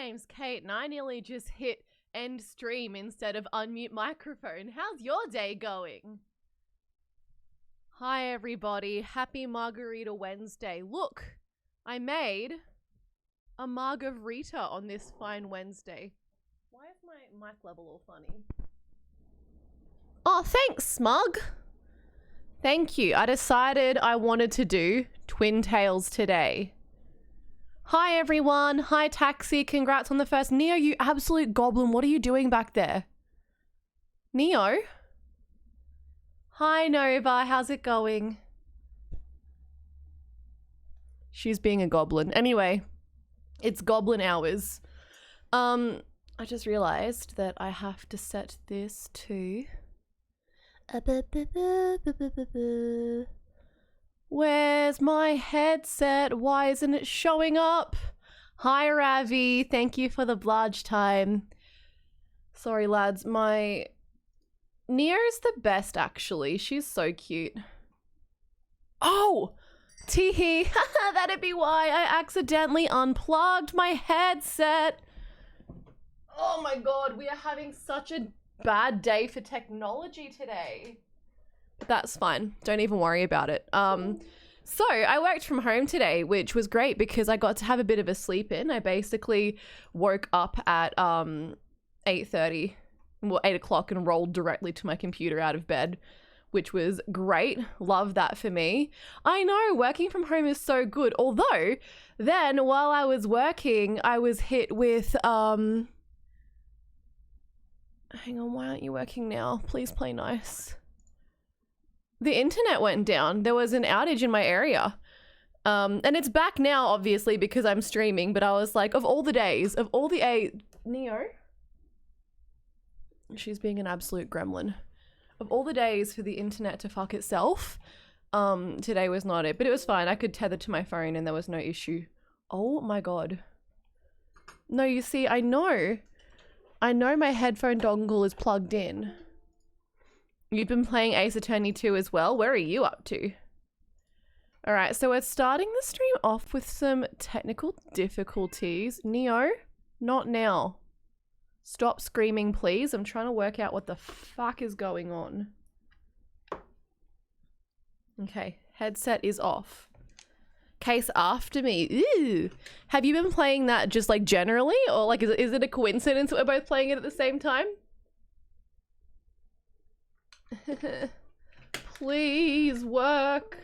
name's Kate and I nearly just hit end stream instead of unmute microphone. How's your day going? Hi everybody, happy Margarita Wednesday. Look, I made a margarita on this fine Wednesday. Why is my mic level all funny? Oh, thanks, Smug. Thank you. I decided I wanted to do Twin Tails today. Hi everyone. Hi Taxi. Congrats on the first. Neo, you absolute goblin. What are you doing back there? Neo? Hi Nova. How's it going? She's being a goblin. Anyway, it's goblin hours. I just realized that I have to set this to... Where's my headset? Why isn't it showing up? Hi Ravi, thank you for the bludge time. Sorry lads, my Neo's the best actually. She's so cute. Oh! Teehee, that'd be why I accidentally unplugged my headset. Oh my god, we are having such a bad day for technology today. But that's fine. Don't even worry about it. So I worked from home today, which was great because I got to have a bit of a sleep in. I basically woke up at 8:30, well 8 o'clock, and rolled directly to my computer out of bed, which was great. Love that for me. I know, working from home is so good. Although then while I was working, I was hit with hang on, why aren't you working now? Please play nice. The internet went down. There was an outage in my area. And it's back now, obviously, because I'm streaming, but I was like, of all the days, of all the Neo? She's being an absolute gremlin. Of all the days for the internet to fuck itself, today was not it. But it was fine. I could tether to my phone and there was no issue. Oh my god. No, you see, I know my headphone dongle is plugged in. You've been playing Ace Attorney 2 as well. Where are you up to? All right, so we're starting the stream off with some technical difficulties. Neo, not now. Stop screaming, please. I'm trying to work out what the fuck is going on. Okay, headset is off. Case after me. Ooh. Have you been playing that just like generally, or like is it a coincidence that we're both playing it at the same time? Please work.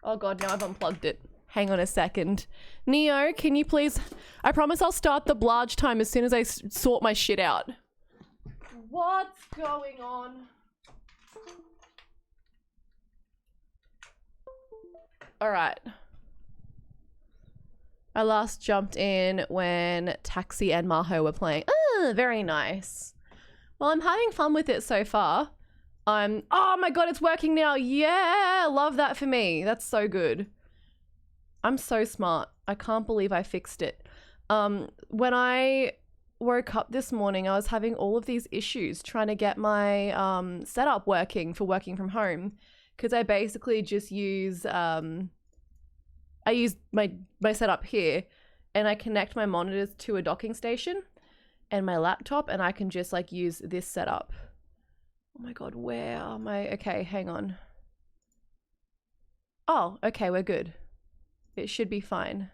Oh god, now I've unplugged it. Hang on a second. Neo, can you please... I promise I'll start the bludge time as soon as I sort my shit out. What's going on? Alright. I last jumped in when Taxi and Maho were playing. Ah, very nice. Well, I'm having fun with it so far. Oh my god, it's working now. Yeah, love that for me. That's so good. I'm so smart. I can't believe I fixed it. When I woke up this morning, I was having all of these issues trying to get my setup working for working from home, because I basically just use I use my setup here, and I connect my monitors to a docking station and my laptop, and I can just like use this setup. Oh my god, where are my... Okay, hang on. Oh, okay, we're good. It should be fine.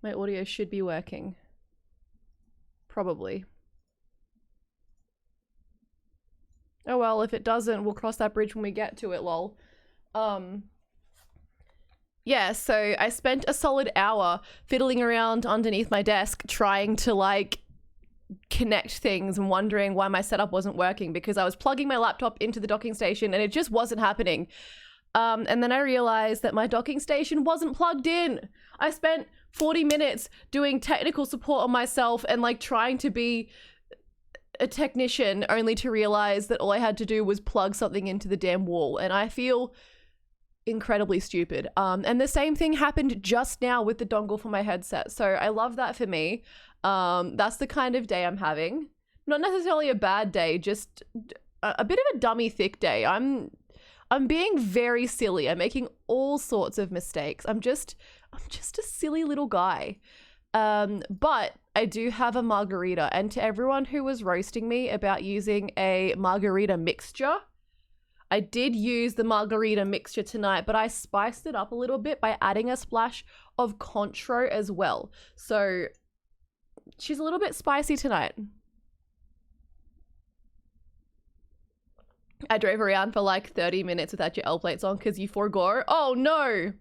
My audio should be working. Probably. Oh well, if it doesn't, we'll cross that bridge when we get to it, lol. Yeah, so I spent a solid hour fiddling around underneath my desk trying to like connect things and wondering why my setup wasn't working, because I was plugging my laptop into the docking station and it just wasn't happening. And then I realized that my docking station wasn't plugged in. I spent 40 minutes doing technical support on myself and like trying to be a technician, only to realize that all I had to do was plug something into the damn wall, and I feel incredibly stupid. And the same thing happened just now with the dongle for my headset, so I love that for me. That's the kind of day I'm having. Not necessarily a bad day, just a bit of a dummy thick day. I'm being very silly. I'm making all sorts of mistakes. I'm just a silly little guy. But I do have a margarita, and to everyone who was roasting me about using a margarita mixture, I did use the margarita mixture tonight, but I spiced it up a little bit by adding a splash of Cointreau as well. So she's a little bit spicy tonight. I drove around for like 30 minutes without your L plates on because you forgo. Oh no!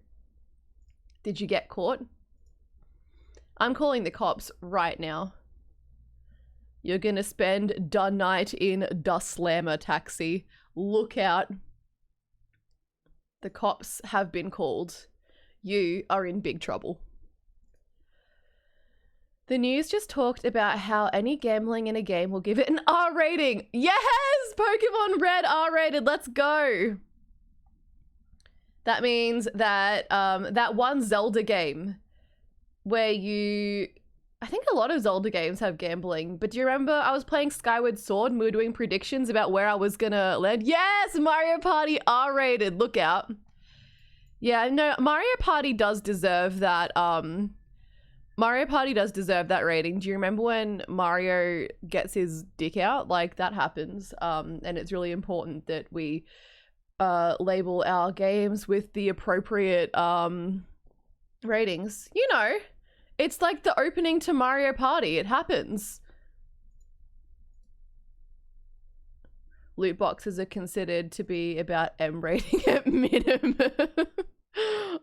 Did you get caught? I'm calling the cops right now. You're gonna spend the night in the slammer taxi. Look out. The cops have been called. You are in big trouble. The news just talked about how any gambling in a game will give it an R rating. Yes! Pokemon Red R rated. Let's go. That means that that one Zelda game where I think a lot of Zelda games have gambling, but do you remember I was playing Skyward Sword and we were doing predictions about where I was gonna land? Yes! Mario Party R rated. Look out. Yeah, no, Mario Party does deserve that. Mario Party does deserve that rating. Do you remember when Mario gets his dick out? Like, that happens. And it's really important that we label our games with the appropriate ratings. You know, it's like the opening to Mario Party. It happens. Loot boxes are considered to be about M rating at minimum.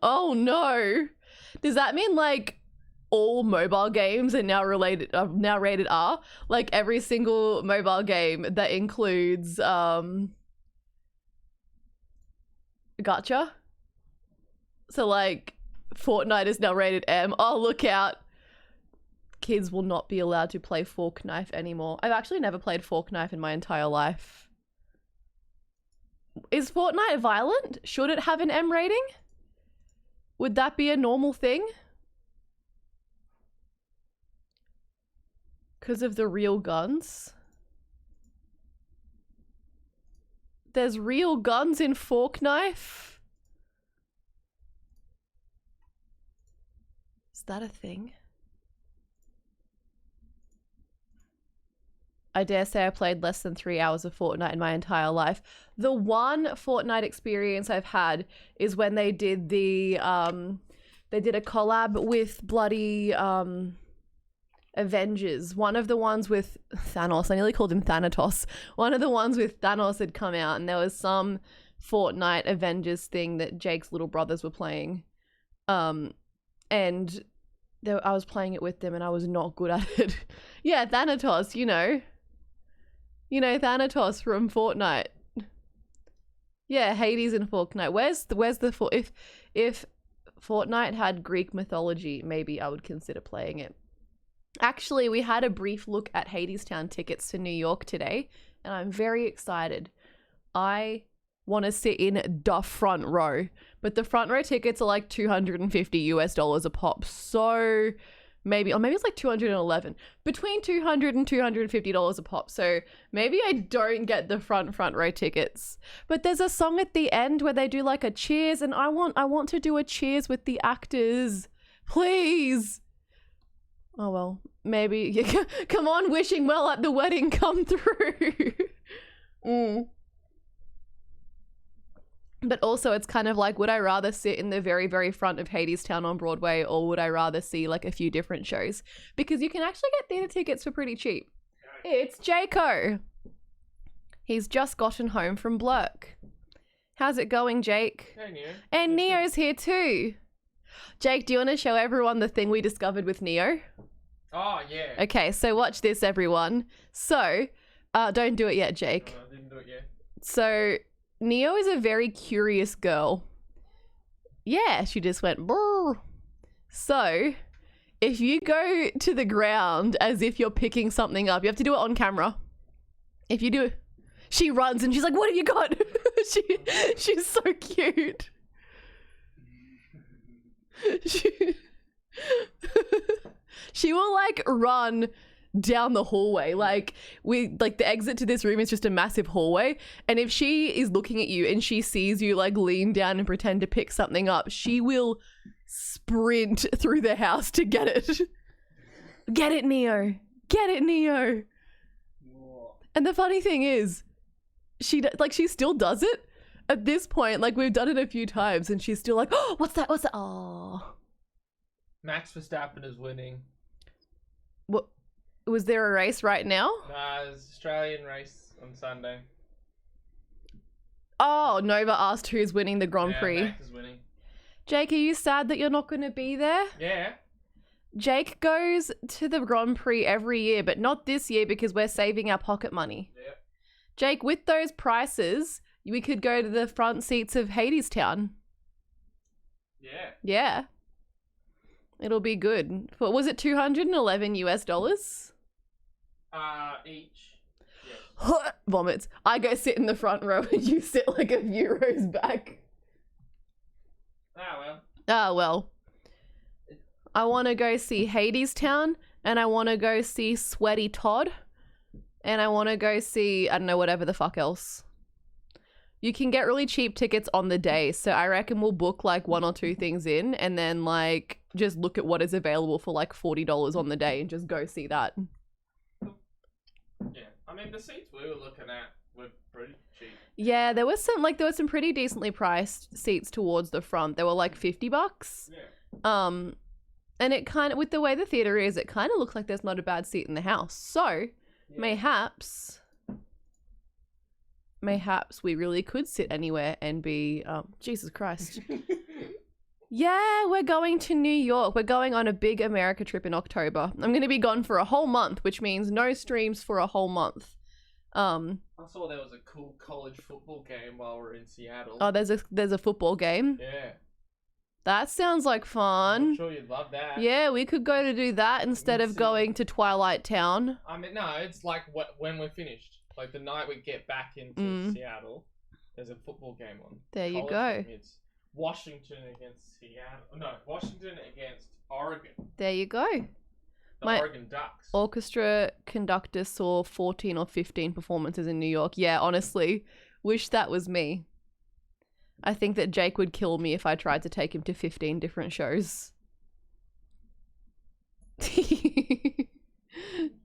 Oh no. Does that mean like all mobile games are now rated R? Like every single mobile game that includes gacha? So like Fortnite is now rated M. Oh, look out. Kids will not be allowed to play Fork Knife anymore. I've actually never played Fork Knife in my entire life. Is Fortnite violent? Should it have an M rating? Would that be a normal thing? Because of the real guns? There's real guns in Fork Knife? Is that a thing? I dare say I played less than 3 hours of Fortnite in my entire life. The one Fortnite experience I've had is when they did the, they did a collab with bloody, Avengers. One of the ones with Thanos, I nearly called him Thanatos. One of the ones with Thanos had come out and there was some Fortnite Avengers thing that Jake's little brothers were playing. And I was playing it with them and I was not good at it. Yeah, Thanatos, you know. You know Thanatos from Fortnite. Yeah, Hades and Fortnite. Where's the if Fortnite had Greek mythology, maybe I would consider playing it. Actually, we had a brief look at Hadestown tickets to New York today, and I'm very excited. I want to sit in the front row, but the front row tickets are like $250 a pop. So maybe it's like 211, between $200 and $250 a pop. So maybe I don't get the front row tickets. But there's a song at the end where they do like a cheers, and I want to do a cheers with the actors, please. Oh well, maybe. Come on, wishing well at the wedding, come through. But also it's kind of like, would I rather sit in the very, very front of Hadestown on Broadway, or would I rather see like a few different shows? Because you can actually get theatre tickets for pretty cheap. It's Jaco. He's just gotten home from Blurk. How's it going, Jake? Hey, Neo. And Neo's here too. Jake, do you want to show everyone the thing we discovered with Neo? Oh, yeah. Okay, so watch this, everyone. So, don't do it yet, Jake. I didn't do it yet. So, Neo is a very curious girl. Yeah, she just went, brr. So, if you go to the ground as if you're picking something up, you have to do it on camera. If you do it, she runs and she's like, what have you got? She's so cute. She will like run down the hallway. Like the exit to this room is just a massive hallway. And if she is looking at you and she sees you like lean down and pretend to pick something up, she will sprint through the house to get it. Get it, Neo. Get it, Neo. And the funny thing is, she still does it at this point. Like, we've done it a few times and she's still like, oh, what's that? Oh. Max Verstappen is winning. What? Was there a race right now? Nah, there's Australian race on Sunday. Oh, Nova asked who's winning the Grand Prix. Max is winning. Jake, are you sad that you're not going to be there? Yeah. Jake goes to the Grand Prix every year, but not this year because we're saving our pocket money. Yep. Jake, with those prices, we could go to the front seats of Hadestown. Yeah. Yeah. It'll be good. Was it $211 US? Each. Yes. Vomits. I go sit in the front row and you sit like a few rows back. Ah, well. Ah, well. I want to go see Hadestown, and I want to go see Sweaty Todd, and I want to go see, I don't know, whatever the fuck else. You can get really cheap tickets on the day, so I reckon we'll book like 1 or 2 things in, and then like just look at what is available for like $40 on the day and just go see that. Yeah, I mean the seats we were looking at were pretty cheap. Yeah, there was some pretty decently priced seats towards the front. They were like $50. Yeah. And it kind of, with the way the theater is, it kind of looks like there's not a bad seat in the house. So, Yeah. mayhaps we really could sit anywhere and be, Jesus Christ. Yeah, we're going to New York. We're going on a big America trip in October. I'm going to be gone for a whole month, which means no streams for a whole month. I saw there was a cool college football game while we're in Seattle. Oh, there's a football game. Yeah. That sounds like fun. I'm sure you'd love that. Yeah, we could go to do that instead of going to Twilight Town. I mean, no, it's like when we're finished. Like the night we get back into Seattle, there's a football game on. There you College go. game. It's Washington against Seattle. No, Washington against Oregon. There you go. The Oregon Ducks. Orchestra conductor saw 14 or 15 performances in New York. Yeah, honestly, wish that was me. I think that Jake would kill me if I tried to take him to 15 different shows.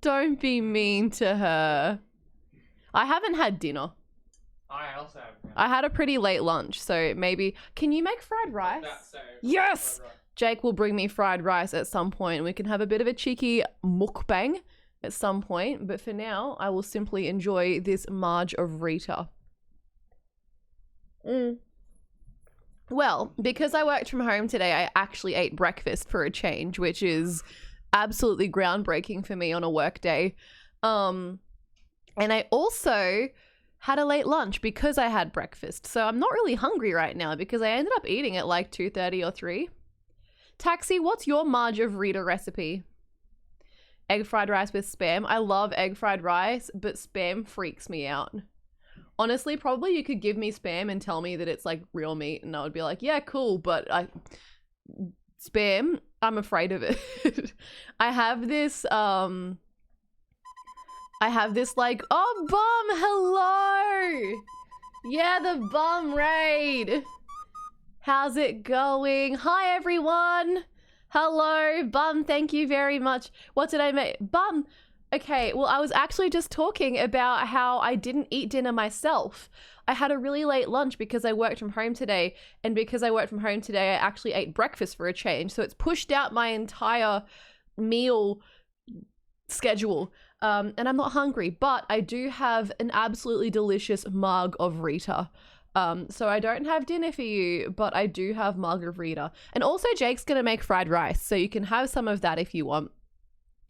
Don't be mean to her. I haven't had dinner. I also have. I had a pretty late lunch, so maybe... Can you make fried rice? Yes! Fried rice. Jake will bring me fried rice at some point, and we can have a bit of a cheeky mukbang at some point. But for now, I will simply enjoy this Marge of Rita. Well, because I worked from home today, I actually ate breakfast for a change, which is absolutely groundbreaking for me on a work day. And I also had a late lunch because I had breakfast. So I'm not really hungry right now because I ended up eating at like 2:30 or 3. Taxi, what's your Marge of Rita recipe? Egg fried rice with Spam. I love egg fried rice, but Spam freaks me out. Honestly, probably you could give me Spam and tell me that it's like real meat and I would be like, yeah, cool, but Spam, I'm afraid of it. I have this like, oh, Bum, hello! Yeah, the Bum raid! How's it going? Hi, everyone! Hello, Bum, thank you very much. What did I make? Bum! Okay, well, I was actually just talking about how I didn't eat dinner myself. I had a really late lunch because I worked from home today, and because I worked from home today, I actually ate breakfast for a change, so it's pushed out my entire meal schedule. And I'm not hungry, but I do have an absolutely delicious mug of Rita. So I don't have dinner for you, but I do have margarita. And also Jake's gonna make fried rice, so you can have some of that if you want.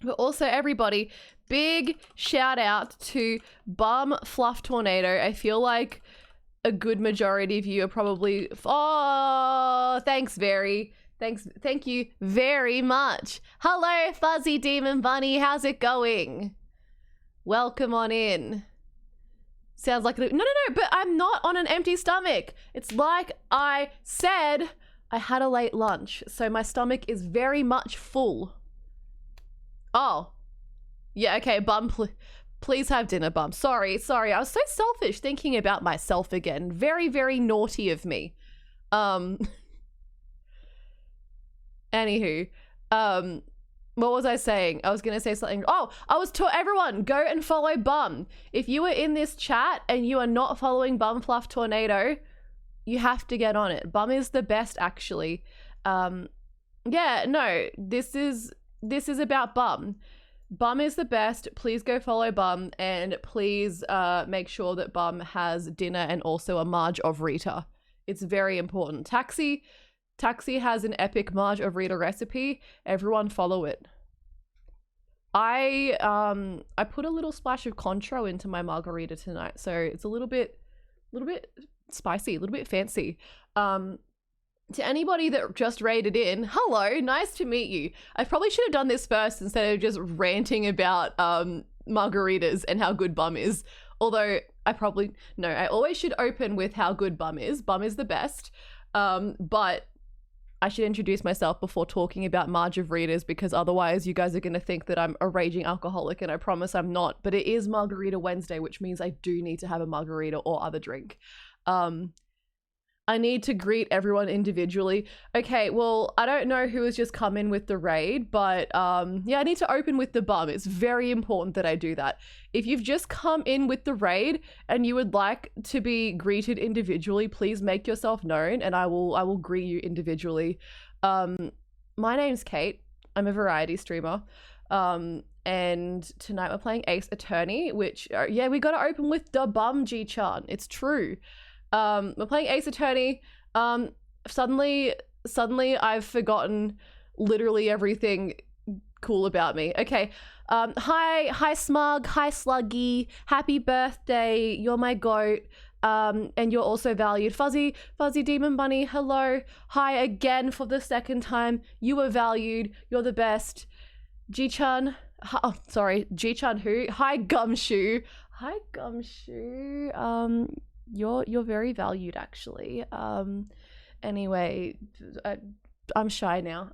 But also, everybody, big shout out to Bum Fluff Tornado. I feel like a good majority of you are probably... Oh, thanks, thank you very much. Hello, Fuzzy Demon Bunny. How's it going? Welcome on in. Sounds like... No, but I'm not on an empty stomach. It's like I said, I had a late lunch, so my stomach is very much full. Oh, Yeah, okay, bum, please have dinner, bum. Sorry. I was so selfish thinking about myself again. Very, very naughty of me. Anywho, what was I saying? I was gonna say something. Oh, I was to everyone, go and follow Bum. If you are in this chat and you are not following Bum Fluff Tornado, you have to get on it. Bum is the best, actually. Yeah, no, this is about Bum. Bum is the best. Please go follow Bum, and please make sure that Bum has dinner and also a Marge of Rita. It's very important. Taxi has an epic Marge of Rita recipe. Everyone follow it. I put a little splash of Contro into my margarita tonight, so it's a little bit spicy, a little bit fancy. To anybody that just raided in, hello, nice to meet you. I probably should have done this first instead of just ranting about margaritas and how good Bum is. Although I always should open with how good Bum is. Bum is the best. But I should introduce myself before talking about Marge of Ritas, because otherwise you guys are going to think that I'm a raging alcoholic, and I promise I'm not. But it is Margarita Wednesday, which means I do need to have a margarita or other drink. I need to greet everyone individually. Okay, well, I don't know who has just come in with the raid, but yeah, I need to open with the Bum. It's very important that I do that. If you've just come in with the raid and you would like to be greeted individually, please make yourself known and I will greet you individually. My name's Kate. I'm a variety streamer. And tonight we're playing Ace Attorney, which, yeah, we got to open with the Bum G-Chan. It's true. We're playing Ace Attorney. Suddenly I've forgotten literally everything cool about me. Okay. Hi Smug, hi Sluggy, happy birthday, you're my goat. And you're also valued. Fuzzy Demon Bunny, hello. Hi again for the second time. You are valued. You're the best. G-Chan. Oh, sorry. G-Chan who? Hi Gumshoe. You're very valued, actually. Anyway, I'm shy now.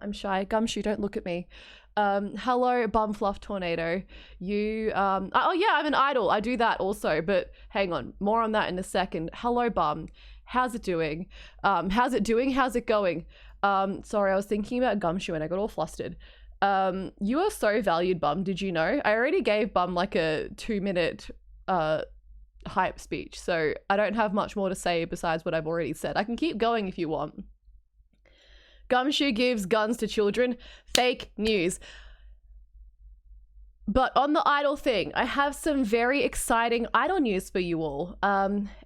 Gumshoe, don't look at me. Hello, Bumfluff Tornado. You, oh yeah, I'm an idol. I do that also, but hang on. More on that in a second. Hello, Bum. How's it doing? How's it going? Sorry, I was thinking about Gumshoe and I got all flustered. You are so valued, Bum. Did you know? I already gave Bum like a 2-minute, hype speech, so I don't have much more to say besides what I've already said. I can keep going if you want. Gumshoe gives guns to children. Fake news. But on the idol thing, I have some very exciting idol news for you all.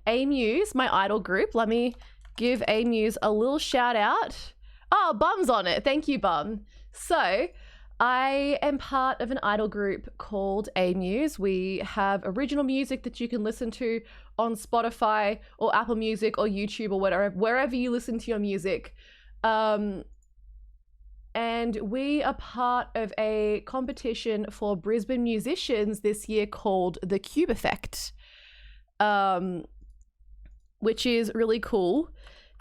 A-Muse, my idol group, let me give A-Muse a little shout out. Oh, Bum's on it. Thank you, Bum. So I am part of an idol group called A-Muse. We have original music that you can listen to on Spotify or Apple Music or YouTube or whatever, wherever you listen to your music. And we are part of a competition for Brisbane musicians this year called the Cube Effect, which is really cool.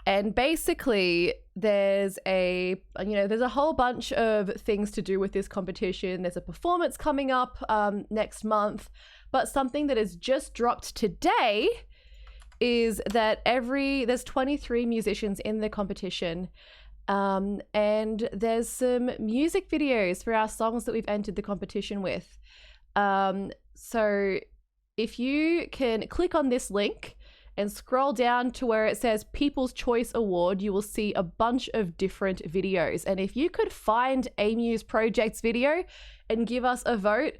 And basically there's a whole bunch of things to do with this competition. There's a performance coming up next month, but something that has just dropped today is that there's 23 musicians in the competition, and there's some music videos for our songs that we've entered the competition with. So if you can click on this link and scroll down to where it says People's Choice Award, you will see a bunch of different videos. And if you could find A-Muse Project's video and give us a vote,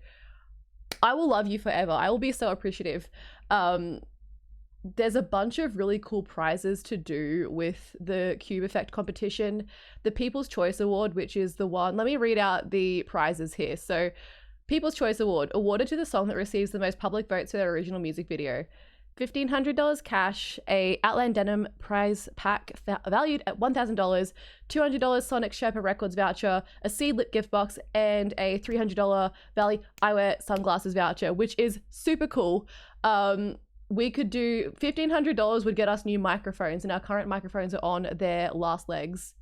I will love you forever. I will be so appreciative. There's a bunch of really cool prizes to do with the Cube Effect competition. The People's Choice Award, which is the one, let me read out the prizes here. So People's Choice Award, awarded to the song that receives the most public votes for their original music video. $1,500 cash, a Outland Denim prize pack valued at $1,000, $200 Sonic Sherpa Records voucher, a Seed Lip gift box, and a $300 Valley Eyewear sunglasses voucher, which is super cool. We could do $1,500 would get us new microphones, and our current microphones are on their last legs.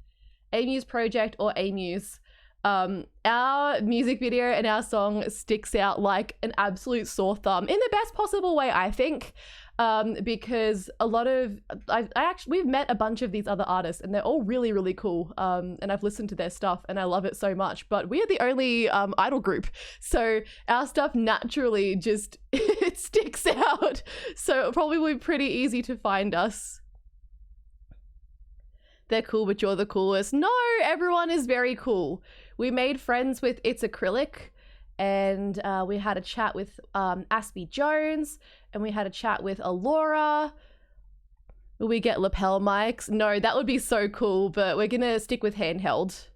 A-Muse Project or A-Muse. Our music video and our song sticks out like an absolute sore thumb in the best possible way, I think. Because a lot of we've met a bunch of these other artists and they're all really, really cool. And I've listened to their stuff and I love it so much, but we are the only idol group, so our stuff naturally just it sticks out, so it'll probably be pretty easy to find us. They're cool, but you're the coolest. No, everyone is very cool. We made friends with It's Acrylic, and we had a chat with Aspie Jones, and we had a chat with Alora. Will we get lapel mics? No, that would be so cool, but we're gonna stick with handheld.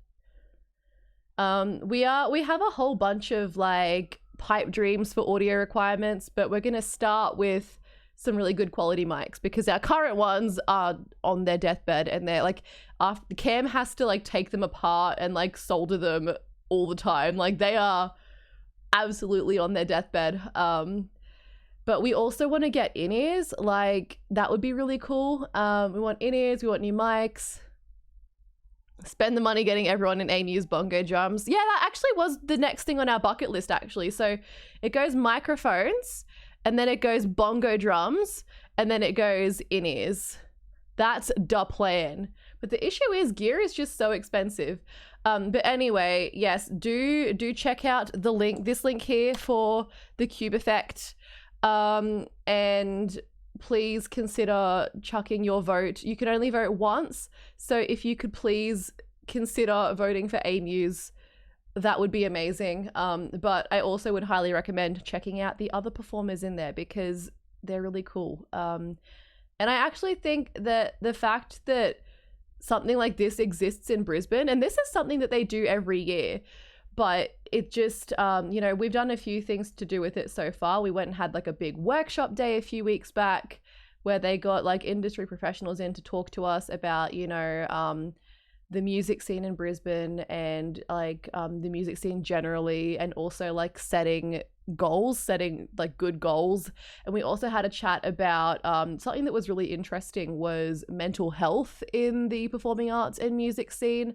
We have a whole bunch of like pipe dreams for audio requirements, but we're gonna start with some really good quality mics because our current ones are on their deathbed, and they're like, after Cam has to like take them apart and like solder them all the time. Like they are absolutely on their deathbed. But we also want to get in-ears, like that would be really cool. We want in-ears, we want new mics. Spend the money getting everyone in AMU's bongo drums. Yeah, that actually was the next thing on our bucket list actually. So it goes microphones, and then it goes bongo drums, and then it goes in-ears. That's the plan. But the issue is gear is just so expensive. But anyway, yes, do check out the link, this link here for the Cube Effect. And please consider chucking your vote. You can only vote once, so if you could please consider voting for AMUs, that would be amazing. But I also would highly recommend checking out the other performers in there because they're really cool. And I actually think that the fact that something like this exists in Brisbane, and this is something that they do every year, but it just, you know, we've done a few things to do with it so far. We went and had like a big workshop day a few weeks back where they got like industry professionals in to talk to us about, you know, the music scene in Brisbane and like the music scene generally, and also like setting like good goals. And we also had a chat about something that was really interesting was mental health in the performing arts and music scene,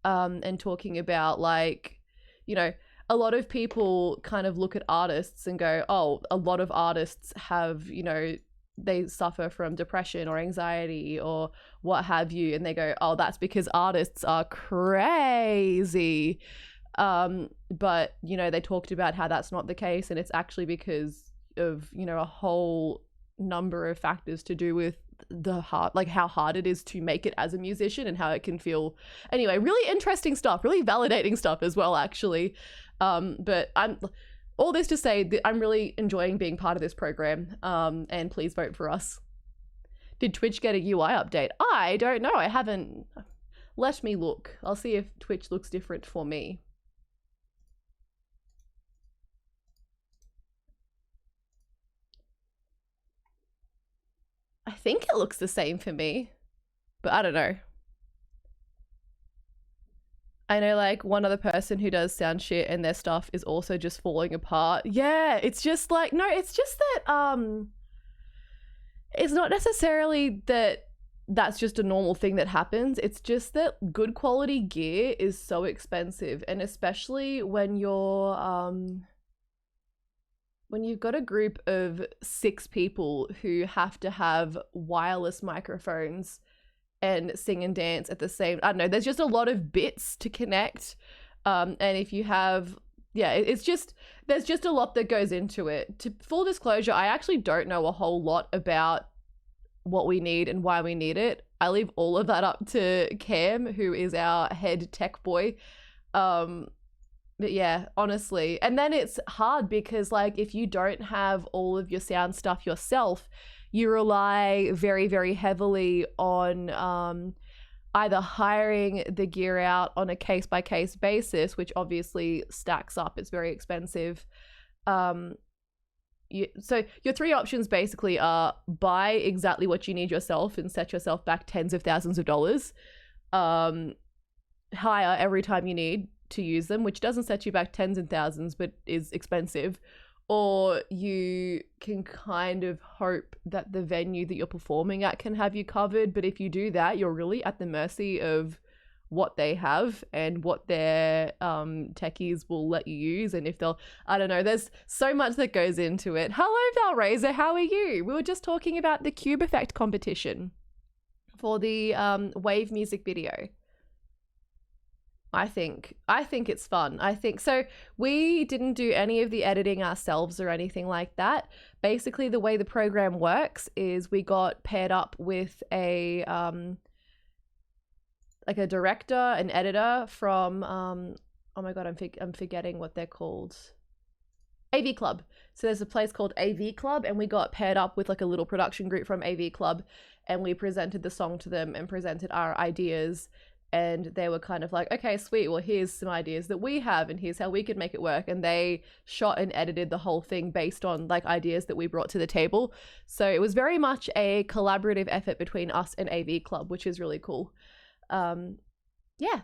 and talking about like, you know, a lot of people kind of look at artists and go, oh, a lot of artists have, you know, they suffer from depression or anxiety or what have you, and they go, oh, that's because artists are crazy. But, you know, they talked about how that's not the case, and it's actually because of, you know, a whole number of factors to do with the hard, like how hard it is to make it as a musician and how it can feel. Anyway, really interesting stuff, really validating stuff as well, actually. But all this to say that I'm really enjoying being part of this program, and please vote for us. Did Twitch get a UI update? I don't know. I haven't. Let me look. I'll see if Twitch looks different for me. I think it looks the same for me, but I don't know. I know like one other person who does sound shit and their stuff is also just falling apart. Yeah, it's just like, no, it's just that it's not necessarily that that's just a normal thing that happens. It's just that good quality gear is so expensive, and especially when you're when you've got a group of 6 people who have to have wireless microphones and sing and dance at the same, I don't know, there's just a lot of bits to connect. And if you have, yeah, it's just, there's just a lot that goes into it. To full disclosure, I actually don't know a whole lot about what we need and why we need it. I leave all of that up to Cam, who is our head tech boy. But yeah, honestly. And then it's hard because like if you don't have all of your sound stuff yourself, you rely very, very heavily on either hiring the gear out on a case-by-case basis, which obviously stacks up. It's very expensive. So your 3 options basically are buy exactly what you need yourself and set yourself back tens of thousands of dollars. Hire every time you need to use them, which doesn't set you back tens and thousands but is expensive. Or you can kind of hope that the venue that you're performing at can have you covered, but if you do that, you're really at the mercy of what they have and what their techies will let you use, and if they'll, I don't know, there's so much that goes into it. Hello Valraiser, how are you? We were just talking about the Cube Effect competition for the Wave music video. I think it's fun. I think so. We didn't do any of the editing ourselves or anything like that. Basically, the way the program works is we got paired up with a like a director, an editor from oh my god, I'm forgetting what they're called. AV Club. So there's a place called AV Club, and we got paired up with like a little production group from AV Club, and we presented the song to them and presented our ideas. And they were kind of like, okay, sweet, well, here's some ideas that we have and here's how we could make it work. And they shot and edited the whole thing based on like ideas that we brought to the table. So it was very much a collaborative effort between us and AV Club, which is really cool. Yeah,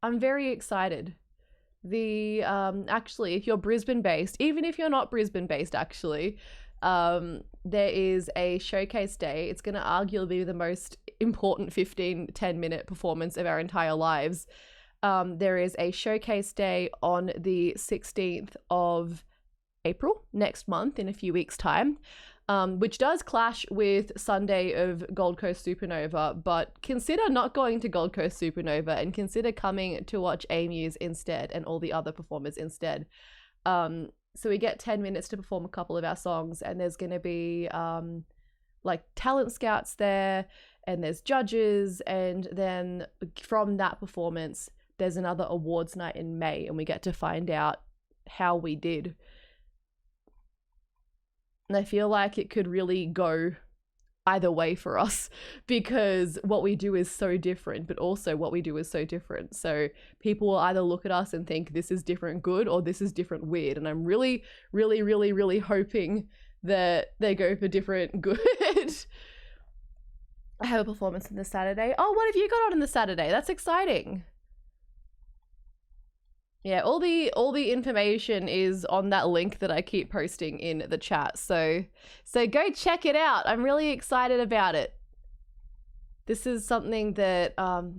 I'm very excited. The actually, if you're Brisbane based, even if you're not Brisbane based, actually, there is a showcase day. It's going to arguably be the most important 10 minute performance of our entire lives. There is a showcase day on the 16th of April next month, in a few weeks time, which does clash with Sunday of Gold Coast Supernova, but consider not going to Gold Coast Supernova and consider coming to watch Amuse instead and all the other performers instead. So we get 10 minutes to perform a couple of our songs, and there's going to be like talent scouts there, and there's judges, and then from that performance there's another awards night in May, and we get to find out how we did. And I feel like it could really go either way for us, because what we do is so different, but also what we do is so different. So people will either look at us and think this is different good or this is different weird. And I'm really, really, really, really hoping that they go for different good. I have a performance on the Saturday. Oh, what have you got on the Saturday? That's exciting. Yeah, all the information is on that link that I keep posting in the chat. So go check it out. I'm really excited about it. This is something that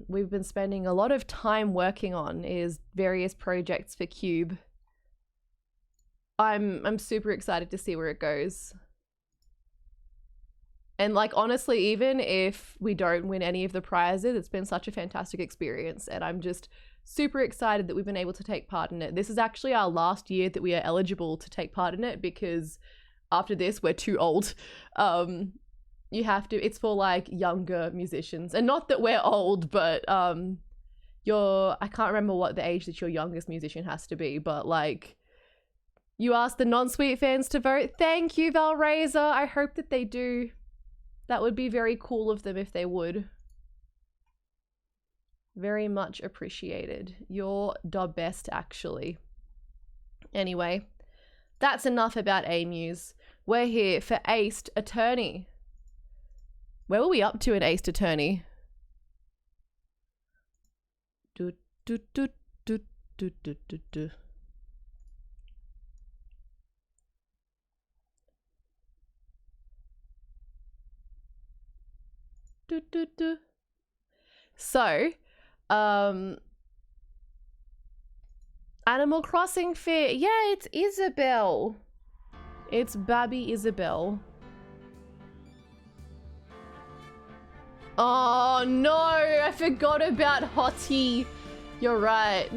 we've been spending a lot of time working on, is various projects for Cube. I'm super excited to see where it goes. And like, honestly, even if we don't win any of the prizes, it's been such a fantastic experience, and I'm just super excited that we've been able to take part in it. This is actually our last year that we are eligible to take part in it, because after this we're too old. You have to, it's for like younger musicians, and not that we're old, but I can't remember what the age that your youngest musician has to be, but like, you ask the non-sweet fans to vote. Thank you, Valraiser. I hope that they do. That would be very cool of them if they would. Very much appreciated. You're the best, actually. Anyway, that's enough about Amuse. We're here for Aced Attorney. Where were we up to in Aced Attorney? Do, do, do, do, do, do, do, do. Do, do, do. So, Animal Crossing Fair. Yeah, it's Isabel. It's Babby Isabel. Oh no, I forgot about Hottie. You're right.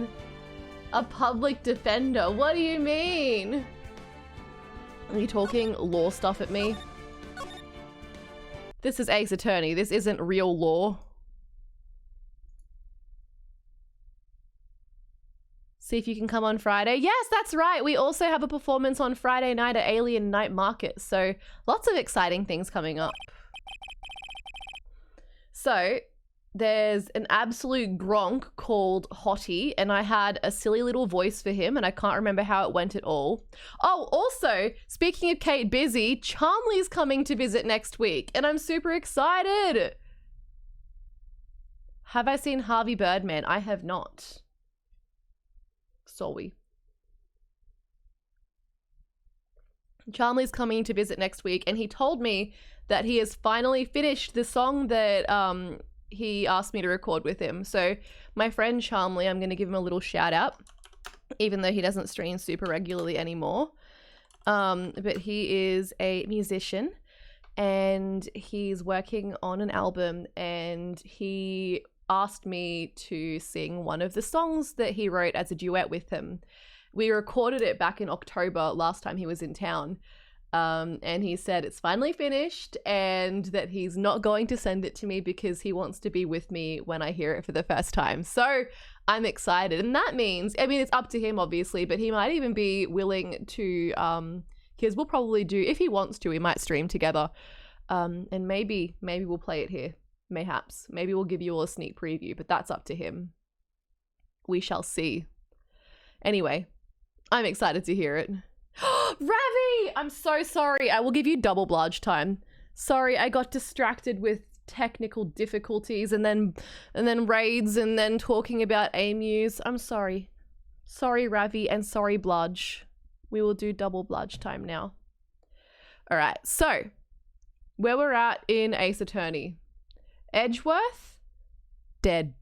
A public defender. What do you mean? Are you talking law stuff at me? This is Aced Attorney. This isn't real law. See if you can come on Friday. Yes, that's right. We also have a performance on Friday night at Alien Night Market. So lots of exciting things coming up. So there's an absolute gronk called Hottie, and I had a silly little voice for him, and I can't remember how it went at all. Oh, also, speaking of Kate Busy, Charmley's coming to visit next week, and I'm super excited. Have I seen Harvey Birdman? I have not. Sorry. Charmley's coming to visit next week, and he told me that he has finally finished the song that he asked me to record with him. So my friend Charmley, I'm going to give him a little shout out, even though he doesn't stream super regularly anymore. But he is a musician and he's working on an album, and he asked me to sing one of the songs that he wrote as a duet with him. We recorded it back in October last time he was in town. And he said it's finally finished and that he's not going to send it to me because he wants to be with me when I hear it for the first time. So I'm excited. And that means, I mean, it's up to him obviously, but he might even be willing to, because we'll probably do, if he wants to, we might stream together. And maybe we'll play it here. Mayhaps. Maybe we'll give you all a sneak preview, but that's up to him. We shall see. Anyway, I'm excited to hear it. Ravi! I'm so sorry. I will give you double bludge time. Sorry, I got distracted with technical difficulties and then raids and then talking about emus. I'm sorry. Sorry, Ravi, and sorry, bludge. We will do double bludge time now. All right, so where we're at in Ace Attorney. Edgeworth? Dead.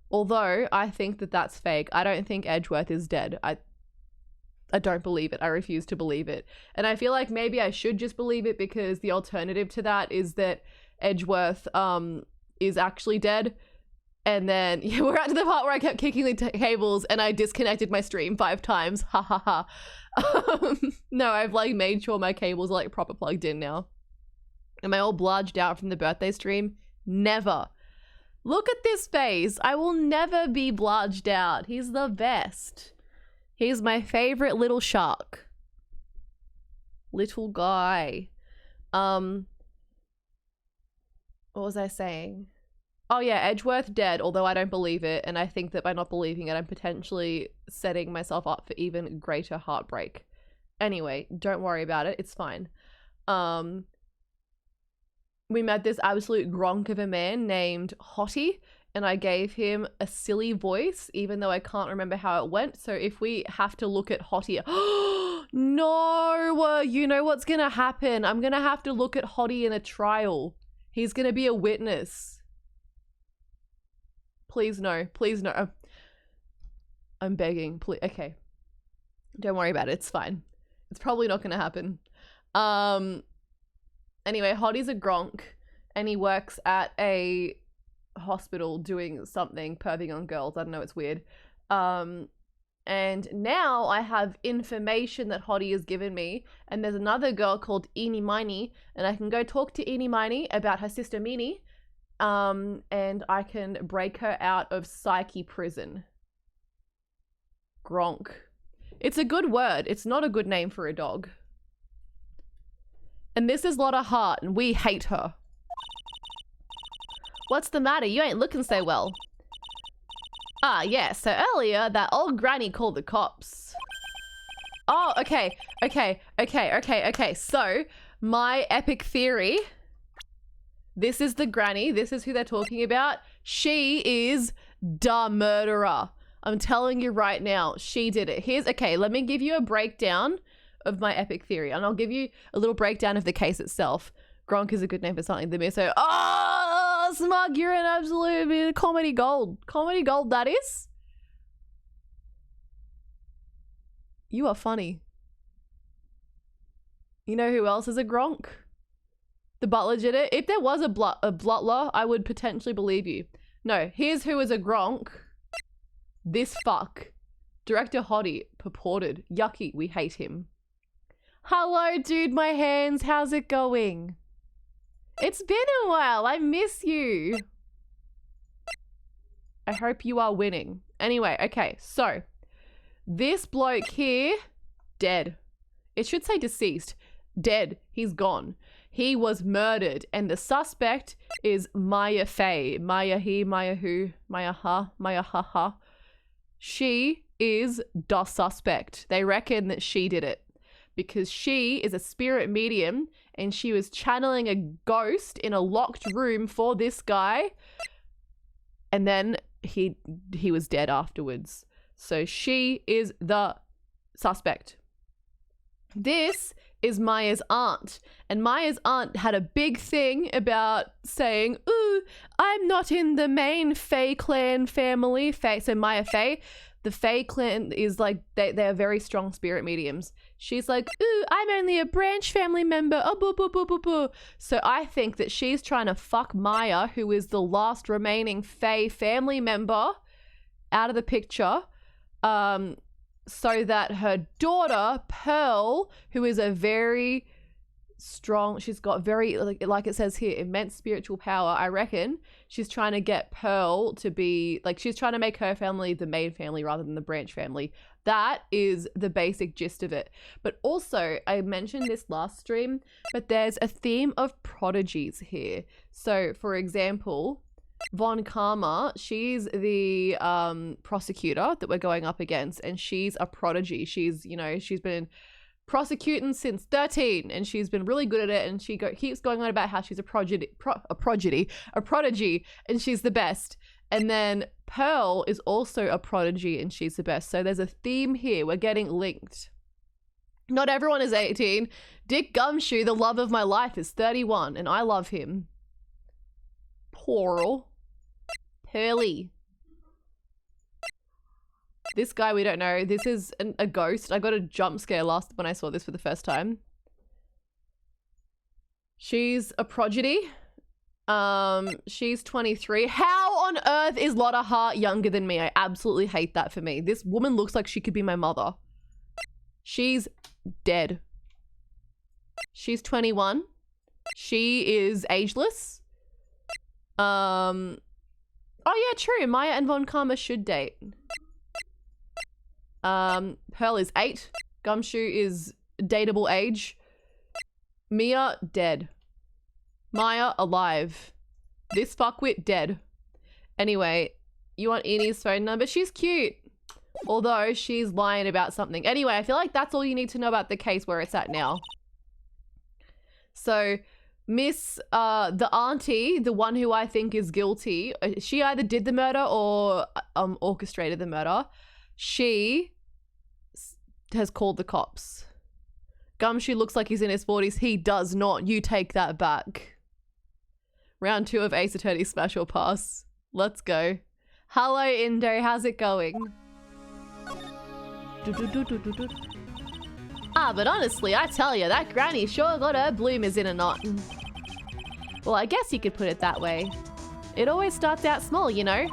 Although I think that that's fake. I don't think Edgeworth is dead. I don't believe it. I refuse to believe it. And I feel like maybe I should just believe it because the alternative to that is that Edgeworth is actually dead. And then we're at the part where I kept kicking the cables and I disconnected my stream 5 times. Ha ha ha. No, I've like made sure my cables are like proper plugged in now. Am I all bludged out from the birthday stream? Never. Look at this face. I will never be bludged out. He's the best. He's my favorite little shark. Little guy. What was I saying? Oh yeah, Edgeworth dead, although I don't believe it. And I think that by not believing it, I'm potentially setting myself up for even greater heartbreak. Anyway, don't worry about it. It's fine. We met this absolute gronk of a man named Hottie. And I gave him a silly voice, even though I can't remember how it went. So if we have to look at Hottie... No! You know what's going to happen. I'm going to have to look at Hottie in a trial. He's going to be a witness. Please no. Please no. I'm begging. Please. Okay. Don't worry about it. It's fine. It's probably not going to happen. Anyway, Hottie's a gronk. And he works at a hospital doing something, perving on girls. I don't know, it's weird. And now I have information that Hottie has given me, and there's another girl called Eenie Miney, and I can go talk to Eenie Miney about her sister Minnie, and I can break her out of psyche prison. Gronk. It's a good word. It's not a good name for a dog. And this is Lotta Hart, and we hate her. What's the matter? You ain't looking so well. Ah, yeah, so earlier that old granny called the cops. Oh, okay. So, my epic theory. This is the granny. This is who they're talking about. She is the murderer. I'm telling you right now, she did it. Okay, let me give you a breakdown of my epic theory. And I'll give you a little breakdown of the case itself. Gronk is a good name for something. The miso. Oh, Smug, you're an absolute comedy gold. Comedy gold, that is. You are funny. You know who else is a Gronk? The butler did it. If there was a butler, I would potentially believe you. No, here's who is a Gronk. This fuck. Director Hottie. Purported. Yucky. We hate him. Hello, dude, my hands. How's it going? It's been a while. I miss you. I hope you are winning. Anyway, okay, so this bloke here, dead. It should say deceased. Dead. He's gone. He was murdered, and the suspect is Maya Faye. Maya he, Maya who, Maya ha, Maya ha ha. She is the suspect. They reckon that she did it because she is a spirit medium and she was channeling a ghost in a locked room for this guy. And then he was dead afterwards. So she is the suspect. This is Maya's aunt. And Maya's aunt had a big thing about saying, ooh, I'm not in the main Fae clan family. So Maya Fae, the Fae clan is like, they're very strong spirit mediums. She's like, ooh, I'm only a branch family member. Oh, boo, boo, boo, boo, boo. So I think that she's trying to fuck Maya, who is the last remaining Fae family member, out of the picture. So that her daughter, Pearl, who is a very strong, she's got very, like it says here, immense spiritual power, I reckon. She's trying to get Pearl to be, like, she's trying to make her family the main family rather than the branch family. That is the basic gist of it. But also, I mentioned this last stream, but there's a theme of prodigies here. So, for example, Von Karma, she's the prosecutor that we're going up against, and she's a prodigy. She's, you know, she's been prosecuting since 13, and she's been really good at it, and she keeps going on about how she's a prodigy, and she's the best. And then Pearl is also a prodigy, and she's the best. So there's a theme here. We're getting linked. Not everyone is 18. Dick Gumshoe, the love of my life, is 31, and I love him. Pearly. This guy we don't know. This is a ghost. I got a jump scare when I saw this for the first time. She's a prodigy. She's 23. How on earth is Lotta Hart younger than me? I absolutely hate that for me. This woman looks like she could be my mother. She's dead. She's 21. She is ageless. Oh yeah, true. Maya and Von Karma should date. Pearl is 8. Gumshoe is dateable age. Mia, dead. Maya, alive. This fuckwit, dead. Anyway, you want Eni's phone number? She's cute. Although she's lying about something. Anyway, I feel like that's all you need to know about the case where it's at now. So, Miss, the auntie, the one who I think is guilty, she either did the murder or orchestrated the murder. She has called the cops. Gumshoe looks like he's in his 40s. He does not. You take that back. Round 2 of Ace Attorney Smash or Pass. Let's go. Hello, Indo. How's it going? But honestly, I tell you, that granny sure got her bloomers in a knot. Well, I guess you could put it that way. It always starts out small, you know?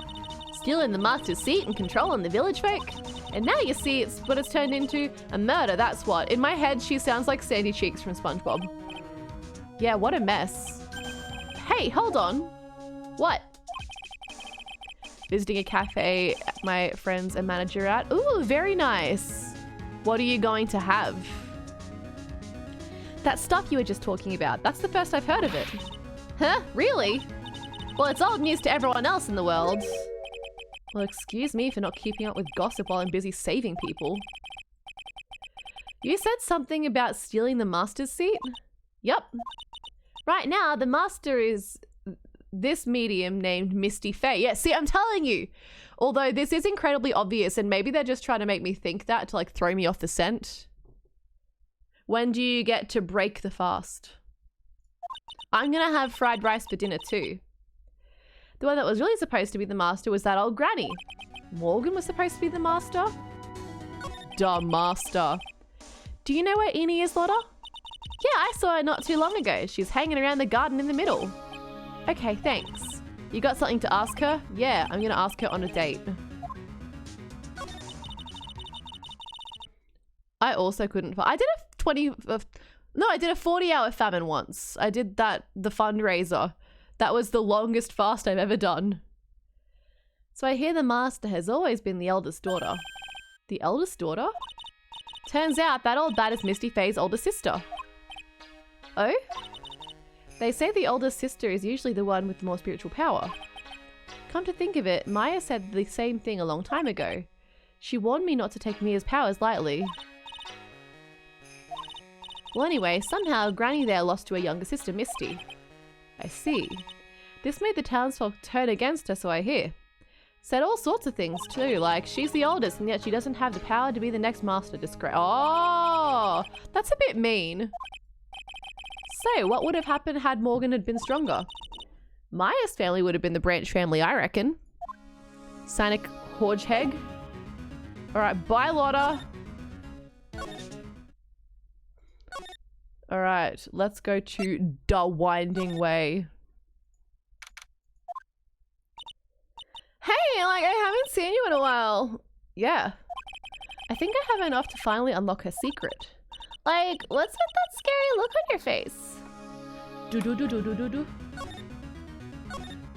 Stealing the master's seat and controlling the village folk. And now you see it's what it's turned into, a murder, that's what. In my head, she sounds like Sandy Cheeks from SpongeBob. Yeah, what a mess. Hey, hold on. What? Visiting a cafe my friends and manager at. Ooh, very nice. What are you going to have? That stuff you were just talking about. That's the first I've heard of it. Huh? Really? Well, it's old news to everyone else in the world. Well, excuse me for not keeping up with gossip while I'm busy saving people. You said something about stealing the master's seat? Yup. Right now, the master is this medium named Misty Fae. Yeah, see, I'm telling you. Although this is incredibly obvious, and maybe they're just trying to make me think that to like throw me off the scent. When do you get to break the fast? I'm gonna have fried rice for dinner too. The one that was really supposed to be the master was that old granny. Morgan was supposed to be the master? Duh, master. Do you know where Eni is, Lotta? Yeah, I saw her not too long ago. She's hanging around the garden in the middle. Okay, thanks. You got something to ask her? Yeah, I'm gonna ask her on a date. I also couldn't. I did a 40-hour famine once. I did that, the fundraiser. That was the longest fast I've ever done. So I hear the master has always been the eldest daughter. The eldest daughter? Turns out that old bat is Misty Fae's older sister. Oh? They say the older sister is usually the one with more spiritual power. Come to think of it, Maya said the same thing a long time ago. She warned me not to take Mia's powers lightly. Well, anyway, somehow Granny there lost to her younger sister, Misty. I see. This made the townsfolk turn against her, so I hear. Said all sorts of things too, like she's the oldest and yet she doesn't have the power to be the next master. Oh, that's a bit mean. So, what would have happened had Morgan had been stronger? Maya's family would have been the branch family, I reckon. Sonic Horgeheg. Alright, bye Lotta. Alright, let's go to the Winding Way. Hey, like, I haven't seen you in a while. Yeah. I think I have enough to finally unlock her secret. Like, what's with that scary look on your face? Do-do-do-do-do-do-do.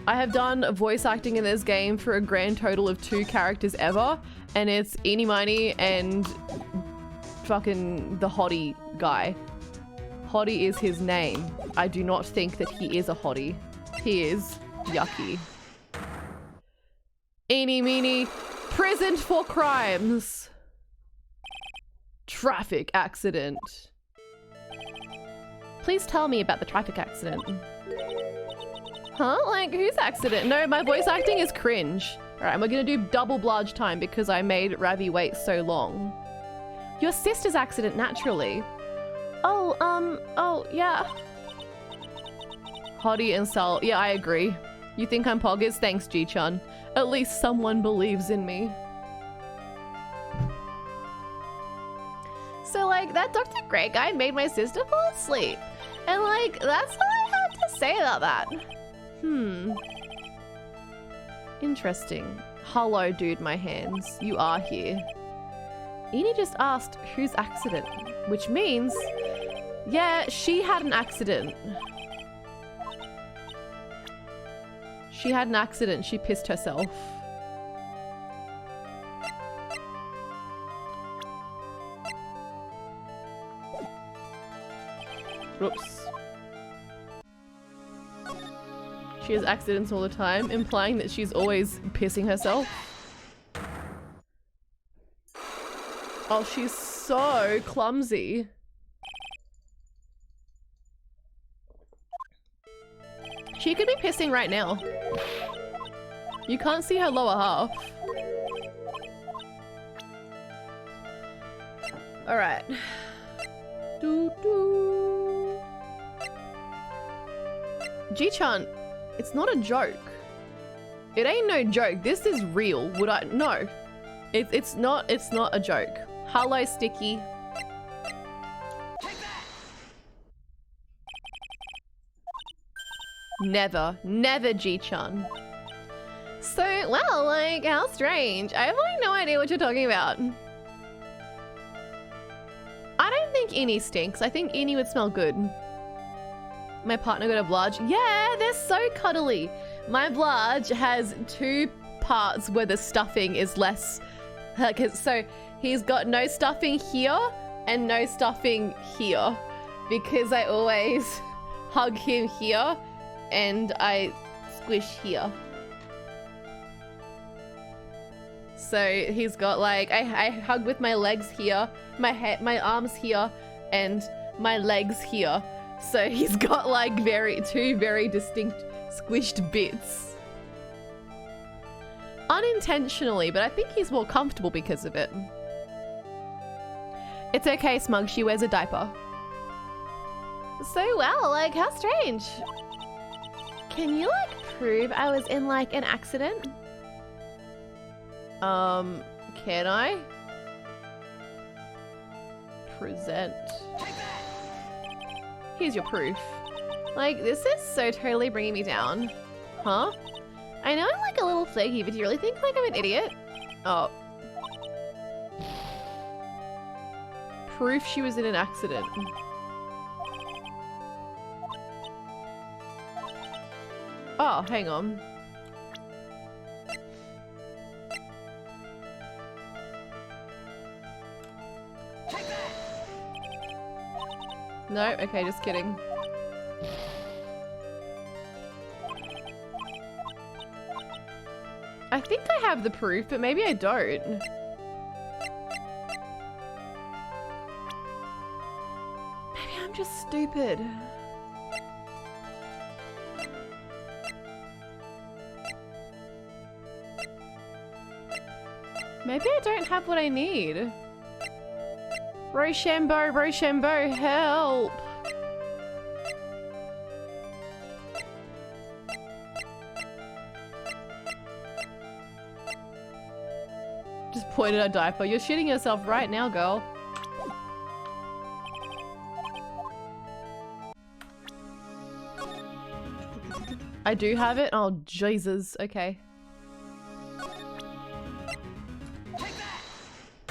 I have done voice acting in this game for a grand total of 2 characters ever, and it's Eeny Miny and fucking the hottie guy. Hottie is his name. I do not think that he is a hottie. He is yucky. Eeny meeny, prisoned for crimes. Traffic accident. Please tell me about the traffic accident. Huh? Like, whose accident? No, my voice acting is cringe. Alright, we're gonna do double blarge time because I made Ravi wait so long. Your sister's accident, naturally. Oh, yeah. Hottie and Sal. Yeah, I agree. You think I'm poggers? Thanks, G-chan. At least someone believes in me. So, like, that Dr. Grey guy made my sister fall asleep. And, like, that's what I had to say about that. Interesting. Hello, dude, my hands. You are here. Eeny just asked whose accident, which means, yeah, she had an accident. She had an accident. She pissed herself. Oops. She has accidents all the time, implying that she's always pissing herself. Oh, she's so clumsy. She could be pissing right now. You can't see her lower half. Alright. G-chan, it's not a joke. It ain't no joke. This is real. Would I? No. It's not a joke. Hello, Sticky. Never, G-chan. So, well, like, how strange. I have like no idea what you're talking about. I don't think Eeny stinks. I think Eeny would smell good. My partner got a blarge. Yeah, they're so cuddly. My blarge has 2 parts where the stuffing is less. So he's got no stuffing here and no stuffing here because I always hug him here and I squish here. So he's got like, I hug with my legs here, my arms here, and my legs here. So he's got like 2 very distinct squished bits. Unintentionally, but I think he's more comfortable because of it. It's okay, Smug, she wears a diaper. So well, like, how strange. Can you like prove I was in like an accident? Can I? Present. Here's your proof. Like, this is so totally bringing me down. Huh? I know I'm like a little flaky, but do you really think like I'm an idiot? Oh. Proof she was in an accident. Oh, hang on. No, okay, just kidding. I think I have the proof, but maybe I don't. Maybe I'm just stupid. Maybe I don't have what I need. Rochambeau, Rochambeau, help! Just pointed at diaper. You're shitting yourself right now, girl. I do have it? Oh, Jesus. Okay.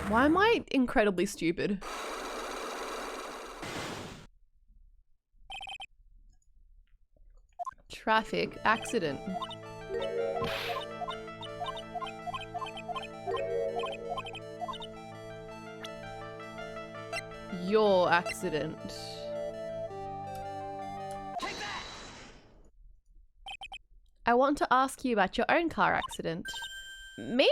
Why am I incredibly stupid? Traffic accident. Your accident. I want to ask you about your own car accident. Me?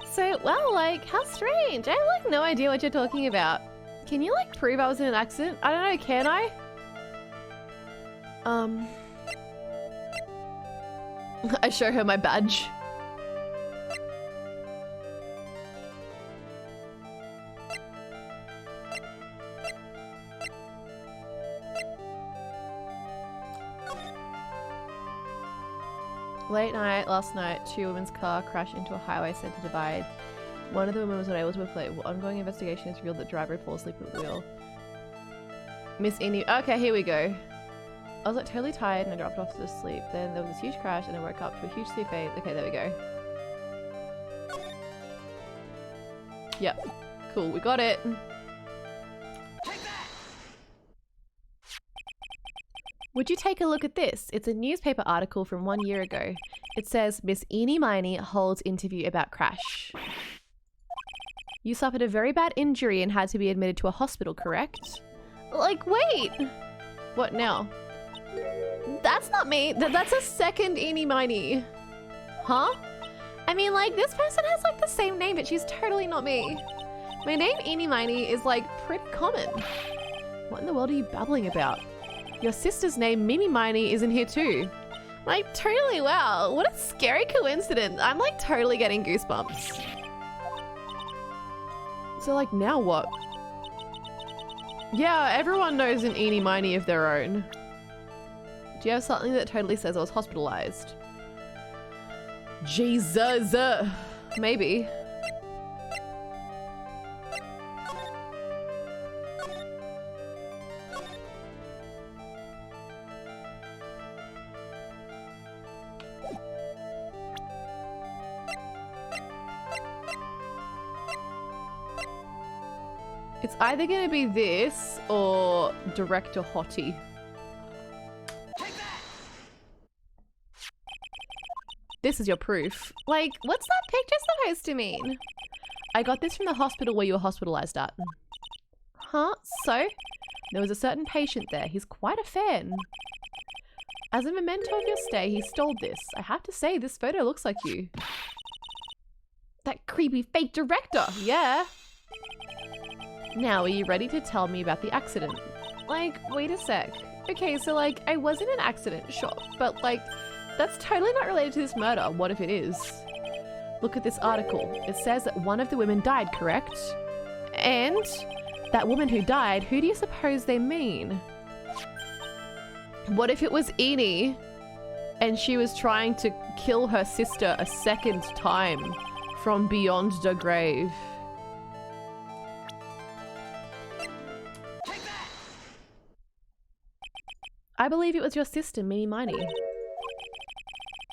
So, well, like, how strange. I have, like, no idea what you're talking about. Can you, like, prove I was in an accident? I don't know, can I? I show her my badge. Late night, last night, two women's car crashed into a highway center divide. One of the women was unable to reflect. Ongoing investigation has revealed that driver had fallen asleep at the wheel. Miss Indy. Okay, here we go. I was like totally tired and I dropped off to sleep. Then there was this huge crash and I woke up to a huge sea fade. Okay, there we go. Yep. Cool, we got it. Would you take a look at this? It's a newspaper article from 1 year ago. It says, Miss Eenie Miney holds interview about crash. You suffered a very bad injury and had to be admitted to a hospital, correct? Like, wait! What now? That's not me. That's a second Eenie Miney. Huh? I mean, like, this person has, like, the same name, but she's totally not me. My name, Eenie Miney, is, like, pretty common. What in the world are you babbling about? Your sister's name, Mimi Miney, is in here too. Like, totally, wow. What a scary coincidence. I'm, like, totally getting goosebumps. So, like, now what? Yeah, everyone knows an Eenie Miney of their own. Do you have something that totally says I was hospitalized? Jesus. Maybe. It's either gonna be this or Director Hottie. This is your proof. Like, what's that picture supposed to mean? I got this from the hospital where you were hospitalized at. Huh? So? There was a certain patient there. He's quite a fan. As a memento of your stay, he stole this. I have to say, this photo looks like you. That creepy fake director, yeah. Now, are you ready to tell me about the accident? Like, wait a sec. Okay, so like, I was in an accident, sure, but like, that's totally not related to this murder. What if it is? Look at this article. It says that one of the women died, correct? And that woman who died, who do you suppose they mean? What if it was Eenie and she was trying to kill her sister a second time from beyond the grave? I believe it was your sister, Mimi Miney.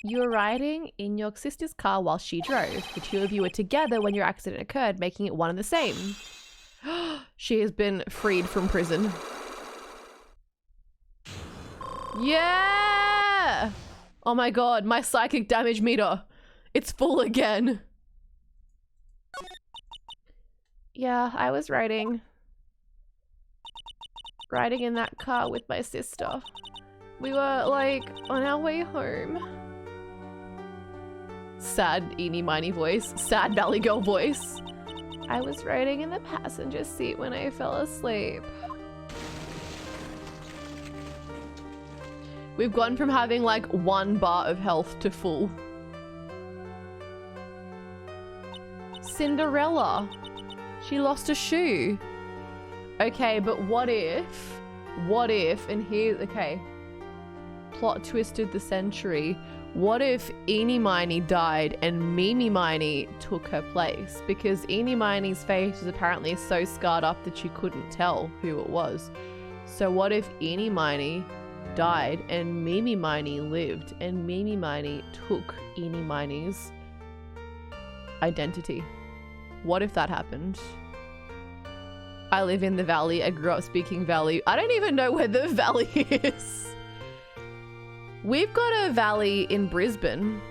You were riding in your sister's car while she drove. The two of you were together when your accident occurred, making it one and the same. She has been freed from prison. Yeah! Oh my god, my psychic damage meter. It's full again. Yeah, I was riding in that car with my sister. We were like on our way home. Sad Eenie Miney voice, sad Valley Girl voice. I was riding in the passenger seat when I fell asleep. We've gone from having like 1 bar of health to full. Cinderella. She lost a shoe. Okay, but what if, and here, okay. Plot twisted the century. What if Eenie Miney died and Mimi Miney took her place? Because Eenie Miney's face was apparently so scarred up that you couldn't tell who it was. So what if Eenie Miney died and Mimi Miney lived and Mimi Miney took Eenie Miney's identity? What if that happened? I live in the valley. I grew up speaking valley. I don't even know where the valley is. We've got a valley in Brisbane.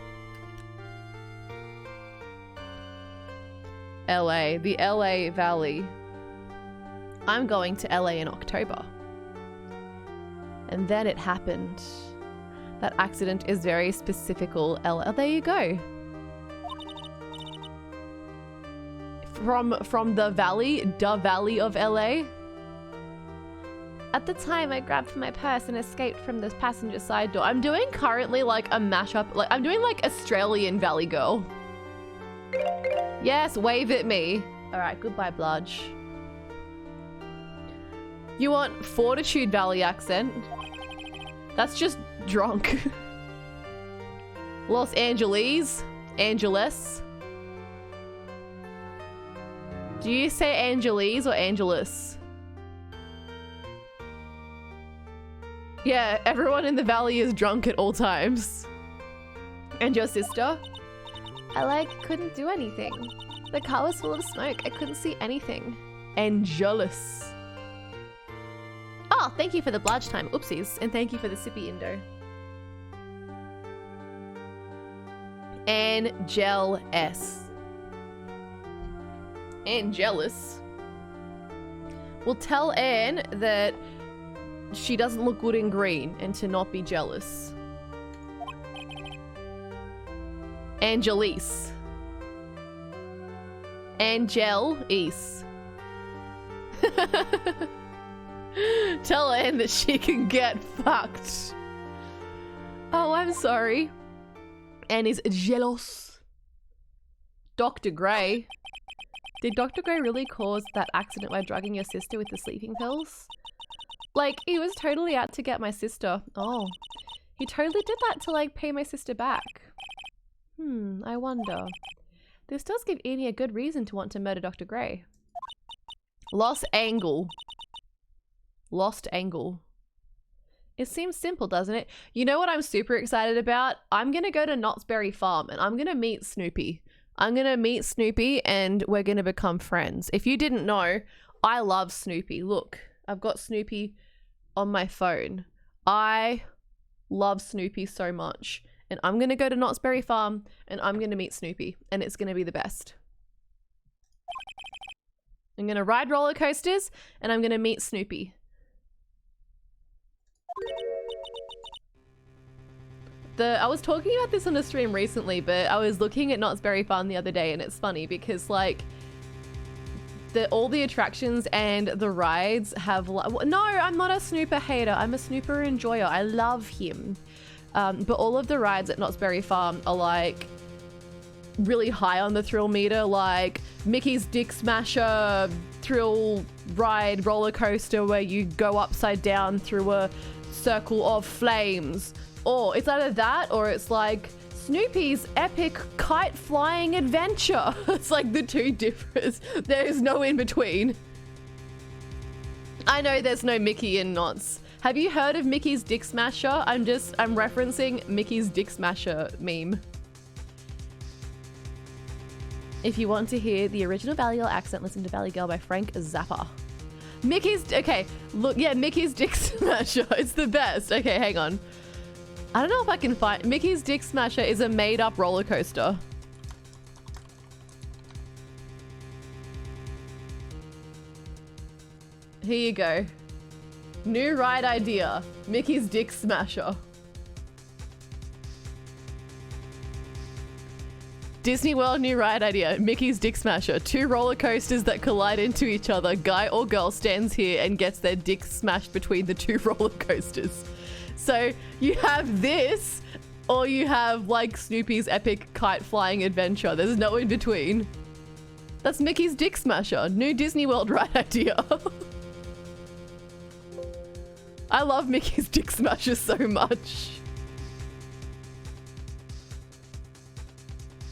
LA, the LA Valley. I'm going to LA in October. And then it happened. That accident is very specifical. LA, there you go. From the valley of LA. At the time, I grabbed my purse and escaped from the passenger side door. I'm doing currently like a mashup, like I'm doing like Australian Valley Girl. Yes, wave at me. All right, goodbye, Bludge. You want Fortitude Valley accent? That's just drunk. Los Angeles, Angeles. Do you say Angeles or Angelus? Yeah, everyone in the valley is drunk at all times. And your sister? I couldn't do anything. The car was full of smoke. I couldn't see anything. Angelus. Oh, thank you for the bludge time. Oopsies. And thank you for the sippy Indo. Angel-S. Angelus. We'll tell Anne that she doesn't look good in green and to not be jealous. Angelise. Angel-Ease. Tell Anne that she can get fucked. Oh, I'm sorry. Anne is jealous. Dr. Gray. Did Dr. Gray really cause that accident by drugging your sister with the sleeping pills? Like, he was totally out to get my sister. Oh. He totally did that to, like, pay my sister back. I wonder. This does give Edie a good reason to want to murder Dr. Gray. Lost Angle. Lost Angle. It seems simple, doesn't it? You know what I'm super excited about? I'm gonna go to Knott's Berry Farm and I'm gonna meet Snoopy. I'm gonna meet Snoopy and we're gonna become friends. If you didn't know, I love Snoopy. Look, I've got Snoopy on my phone. I love Snoopy so much. And I'm gonna go to Knott's Berry Farm and I'm gonna meet Snoopy and it's gonna be the best. I'm gonna ride roller coasters and I'm gonna meet Snoopy. I was talking about this on a stream recently, but I was looking at Knott's Berry Farm the other day and it's funny because like all the attractions and the rides have no, I'm not a Snooper hater. I'm a Snooper enjoyer. I love him. But all of the rides at Knott's Berry Farm are like really high on the thrill meter, like Mickey's Dick Smasher thrill ride roller coaster where you go upside down through a circle of flames. Or it's either that or it's like Snoopy's epic kite flying adventure. It's like the two difference. There is no in between. I know there's no Mickey in Knott's. Have you heard of Mickey's Dick Smasher? I'm referencing Mickey's Dick Smasher meme. If you want to hear the original Valley Girl accent, listen to Valley Girl by Frank Zappa. Okay, look, yeah, Mickey's Dick Smasher. It's the best. Okay, hang on. I don't know if I can find... Mickey's Dick Smasher is a made-up roller coaster. Here you go. New ride idea. Mickey's Dick Smasher. Disney World new ride idea. Mickey's Dick Smasher. 2 roller coasters that collide into each other. Guy or girl stands here and gets their dick smashed between the 2 roller coasters. So you have this, or you have like Snoopy's epic kite flying adventure. There's no in between. That's Mickey's Dick Smasher. New Disney World ride idea. I love Mickey's Dick Smasher so much.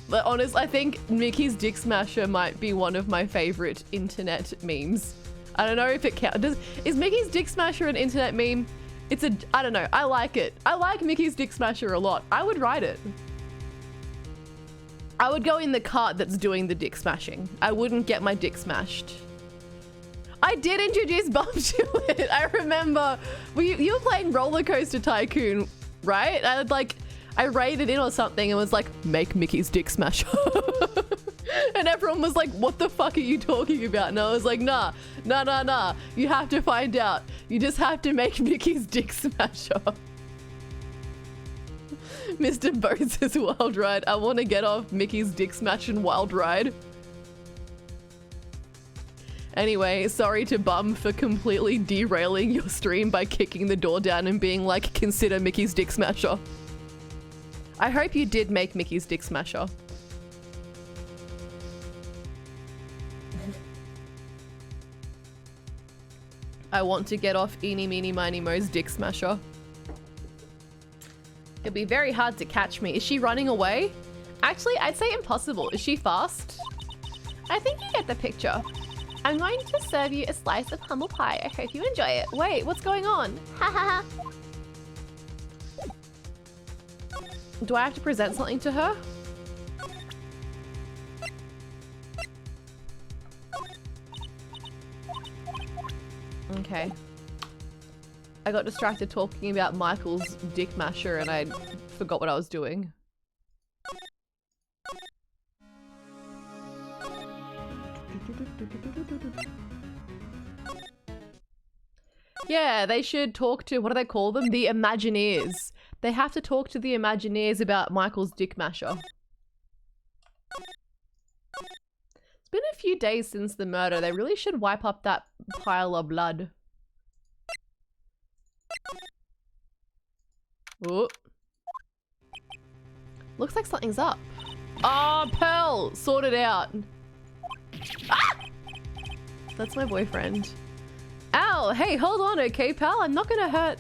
But honestly, I think Mickey's Dick Smasher might be one of my favorite internet memes. I don't know if it counts. Is Mickey's Dick Smasher an internet meme? I don't know. I like it. I like Mickey's Dick Smasher a lot. I would write it. I would go in the cart that's doing the dick smashing. I wouldn't get my dick smashed. I did introduce Bum to it. I remember you were playing Roller Coaster Tycoon, right? I raided in or something and was like, make Mickey's Dick Smasher. And everyone was like, what the fuck are you talking about? And I was like, nah. You have to find out. You just have to make Mickey's Dick Smasher. Mr. Bones' Wild Ride. I want to get off Mickey's Dick Smashing Wild Ride. Anyway, sorry to Bum for completely derailing your stream by kicking the door down and being like, consider Mickey's Dick Smasher. I hope you did make Mickey's Dick Smasher. I want to get off Eeny Meeny Miny Mo's Dick Smasher. It'd be very hard to catch me. Is she running away? Actually, I'd say impossible. Is she fast? I think you get the picture. I'm going to serve you a slice of humble pie. I hope you enjoy it. Wait, what's going on? Ha ha ha. Do I have to present something to her? Okay. I got distracted talking about Michael's Dick Masher and I forgot what I was doing. Yeah, they should talk to, what do they call them? The Imagineers. They have to talk to the Imagineers about Michael's Dick Masher. It's been a few days since the murder. They really should wipe up that pile of blood. Ooh. Looks like something's up. Oh, Pearl! Sorted out. Ah! That's my boyfriend. Ow! Hey, hold on, okay, pal? I'm not gonna hurt.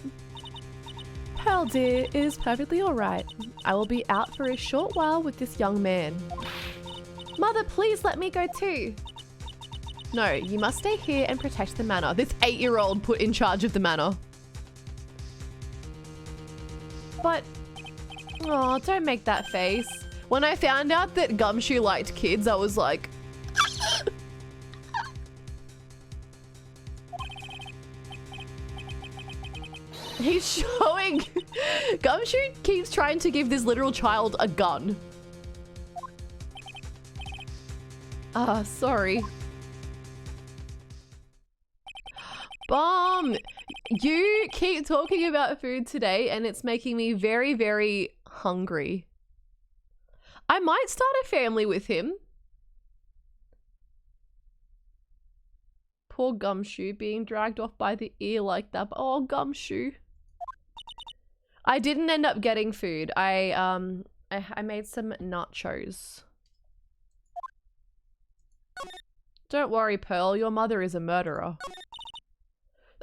Pearl, dear, it is perfectly alright. I will be out for a short while with this young man. Mother, please let me go too. No, you must stay here and protect the manor. This 8-year-old put in charge of the manor. But, oh, don't make that face. When I found out that Gumshoe liked kids, I was like... He's showing... Gumshoe keeps trying to give this literal child a gun. Ah, sorry. Bomb! You keep talking about food today and it's making me very, very hungry. I might start a family with him. Poor Gumshoe being dragged off by the ear like that. Oh, Gumshoe. I didn't end up getting food. I made some nachos. Don't worry, Pearl. Your mother is a murderer.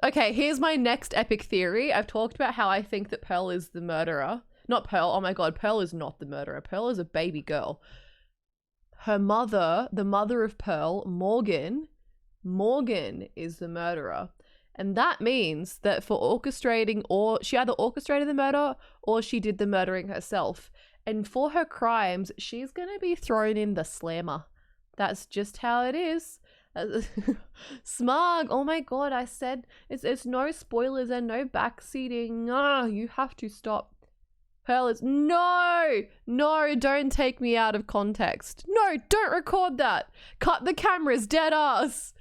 Okay, here's my next epic theory. I've talked about how I think that Pearl is the murderer. Not Pearl. Oh my god, Pearl is not the murderer. Pearl is a baby girl. Her mother, the mother of Pearl, Morgan is the murderer. And that means that for orchestrating, or she either orchestrated the murder or she did the murdering herself. And for her crimes, she's gonna be thrown in the slammer. That's just how it is. Smug, oh my god, I said it's no spoilers and no backseating. Ah, you have to stop. Pearl is no, don't take me out of context. No, don't record that. Cut the cameras, dead ass.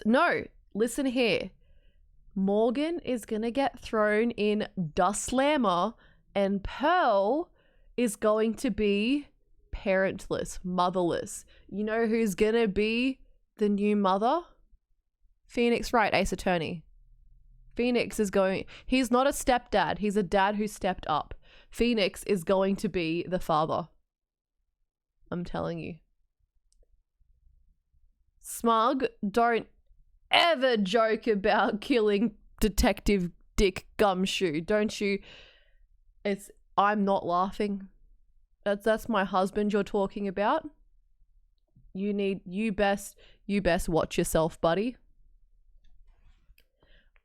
No, listen here. Morgan is gonna get thrown in the slammer and Pearl is going to be parentless, motherless. You know who's gonna be the new mother? Phoenix Wright, Ace Attorney. Phoenix is going... He's not a stepdad. He's a dad who stepped up. Phoenix is going to be the father. I'm telling you. Smug, don't ever joke about killing Detective Dick Gumshoe. Don't you? I'm not laughing. That's my husband you're talking about. You best watch yourself, buddy.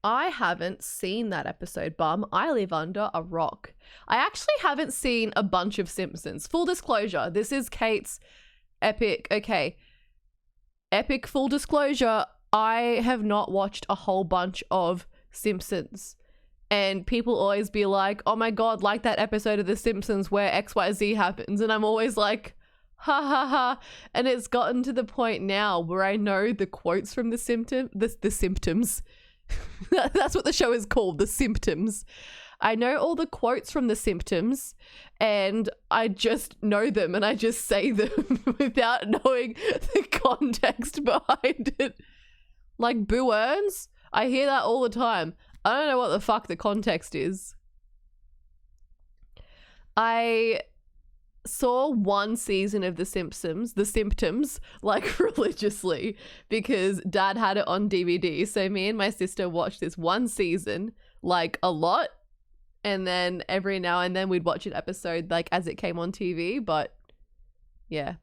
I haven't seen that episode, bum. I live under a rock. I actually haven't seen a bunch of Simpsons. Full disclosure, this is Kate's epic. Okay. Epic full disclosure, I have not watched a whole bunch of Simpsons. And people always be like, oh my god, like that episode of The Simpsons where XYZ happens. And I'm always like, ha ha ha. And it's gotten to the point now where I know the quotes from the symptoms. That's what the show is called, The Symptoms. I know all the quotes from The Symptoms and I just know them and I just say them without knowing the context behind it. Like Boo Earns, I hear that all the time. I don't know what the fuck the context is. I saw one season of The Symptoms, like religiously, because Dad had it on DVD. So me and my sister watched this one season, like a lot. And then every now and then we'd watch an episode like as it came on TV. But yeah,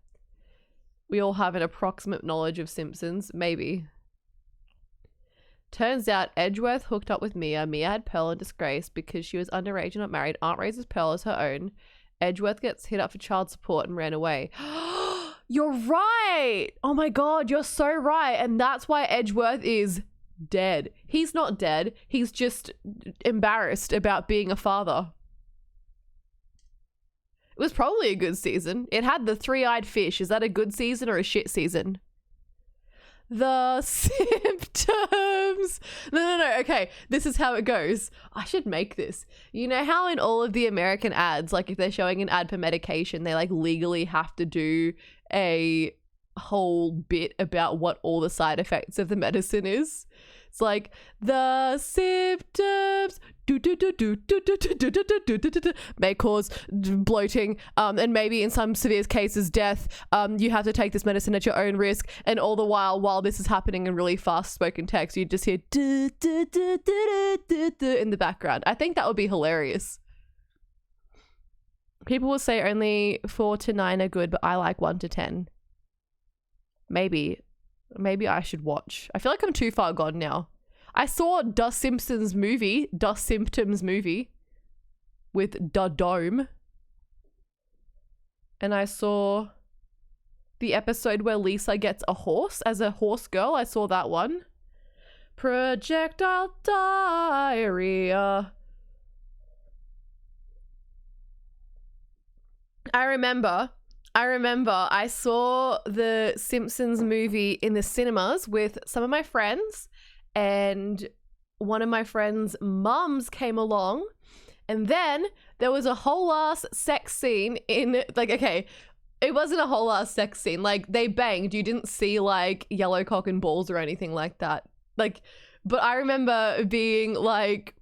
we all have an approximate knowledge of Simpsons, maybe. Turns out Edgeworth hooked up with Mia. Mia had Pearl in disgrace because she was underage and not married. Aunt raises Pearl as her own. Edgeworth gets hit up for child support and ran away. You're right. Oh my god, you're so right. And that's why Edgeworth is dead. He's not dead. He's just embarrassed about being a father. It was probably a good season. It had the three-eyed fish. Is that a good season or a shit season? The symptoms. No. Okay, this is how it goes. I should make this. You know how in all of the American ads, like if they're showing an ad for medication, they like legally have to do a whole bit about what all the side effects of the medicine is. It's like the symptoms may cause bloating, and maybe in some severe cases death. You have to take this medicine at your own risk, and all the while this is happening in really fast spoken text, you just hear in the background. I think that would be hilarious. People will say only 4 to 9 are good, but I like 1 to 10. Maybe I should watch. I feel like I'm too far gone now. I saw The Symptoms movie with Da Dome. And I saw the episode where Lisa gets a horse as a horse girl. I saw that one. Projectile diarrhea. I remember I saw the Simpsons movie in the cinemas with some of my friends, and one of my friends' mums came along, and then there was a whole ass sex scene in, like, okay, it wasn't a whole ass sex scene, like they banged, you didn't see like yellow cock and balls or anything like that, like, but I remember being like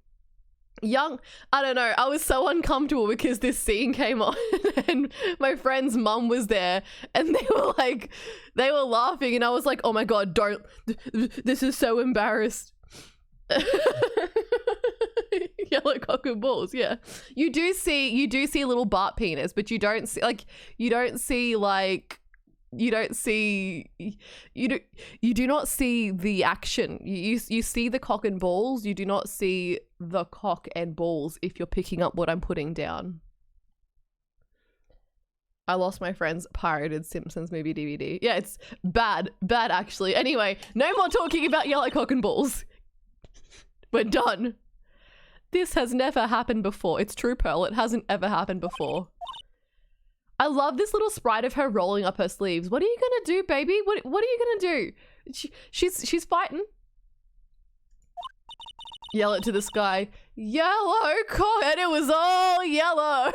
young, I don't know, I was so uncomfortable because this scene came on and my friend's mum was there and they were laughing and I was like, oh my god, don't, this is so embarrassed. Yellow cock and balls, yeah. You do see a little Bart penis, but you do not see the action. You see the cock and balls. You do not see the cock and balls if you're picking up what I'm putting down. I lost my friend's pirated Simpsons movie DVD. Yeah, it's bad actually. Anyway, no more talking about yellow cock and balls. We're done. This has never happened before. It's true, Pearl. It hasn't ever happened before. I love this little sprite of her rolling up her sleeves. What are you gonna do, baby? What are you gonna do? She's fighting. Yell it to the sky. Yellow cock, and it was all yellow.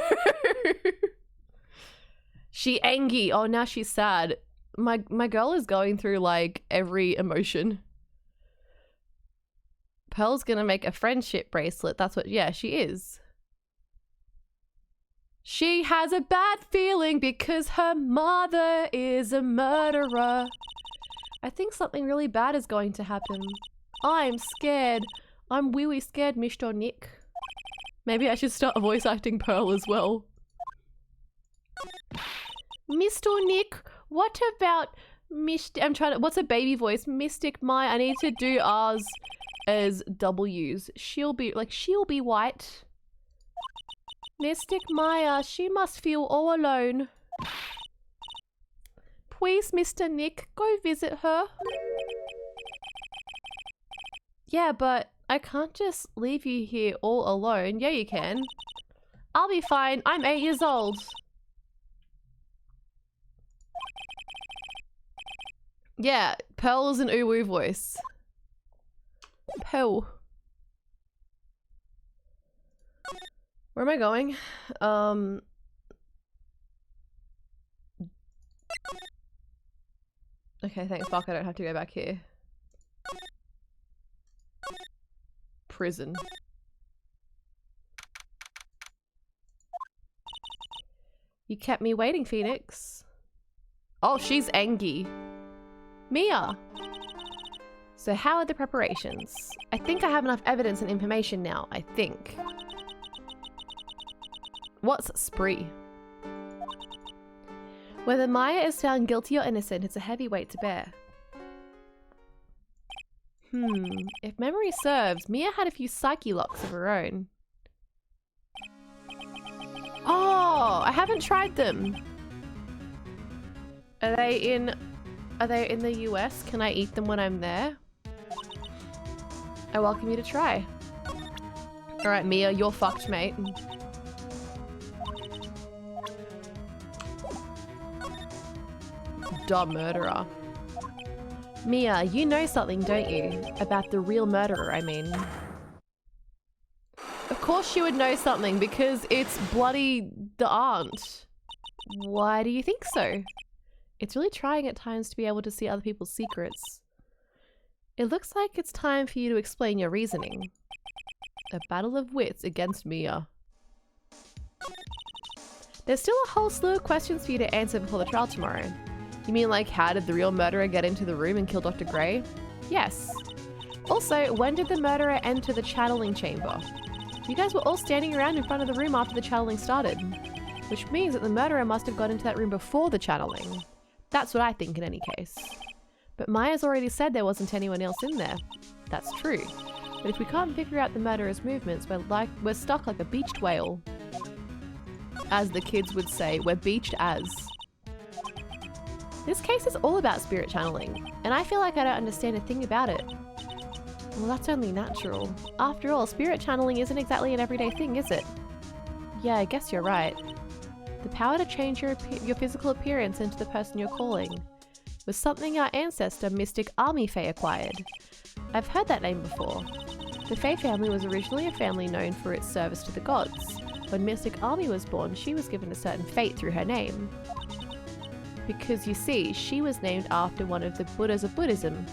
She angry. Oh, now she's sad. My girl is going through like every emotion. Pearl's gonna make a friendship bracelet. That's what, yeah, she is. She has a bad feeling because her mother is a murderer. I think something really bad is going to happen. I'm scared. I'm really scared, Mr. Nick. Maybe I should start voice acting Pearl as well. Mr. Nick, what about what's a baby voice? Mystic Maya. I need to do R's as W's. She'll be white. Mystic Maya, she must feel all alone. Please, Mr. Nick, go visit her. Yeah, but I can't just leave you here all alone. Yeah, you can. I'll be fine. I'm 8 years old. Yeah, Pearl's an uwu voice. Pearl. Where am I going? Okay, thank fuck I don't have to go back here. Prison. You kept me waiting, Phoenix. Oh, she's angry. Mia! So how are the preparations? I think I have enough evidence and information now, I think. What's spree? Whether Maya is found guilty or innocent, it's a heavy weight to bear. If memory serves, Mia had a few psyche locks of her own. Oh, I haven't tried them. Are they in the US? Can I eat them when I'm there? I welcome you to try. Alright, Mia, you're fucked, mate. Dumb murderer. Mia, you know something, don't you? About the real murderer, I mean. Of course she would know something, because it's bloody the aunt. Why do you think so? It's really trying at times to be able to see other people's secrets. It looks like it's time for you to explain your reasoning. A battle of wits against Mia. There's still a whole slew of questions for you to answer before the trial tomorrow. You mean like, how did the real murderer get into the room and kill Dr. Gray? Yes. Also, when did the murderer enter the channeling chamber? You guys were all standing around in front of the room after the channeling started. Which means that the murderer must have got into that room before the channeling. That's what I think in any case. But Maya's already said there wasn't anyone else in there. That's true. But if we can't figure out the murderer's movements, we're stuck like a beached whale. As the kids would say, we're beached as. This case is all about spirit channeling, and I feel like I don't understand a thing about it. Well, that's only natural. After all, spirit channeling isn't exactly an everyday thing, is it? Yeah, I guess you're right. The power to change your physical appearance into the person you're calling was something our ancestor, Mystic Army Fae, acquired. I've heard that name before. The Fae family was originally a family known for its service to the gods. When Mystic Army was born, she was given a certain fate through her name. Because you see, she was named after one of the Buddhas of Buddhism.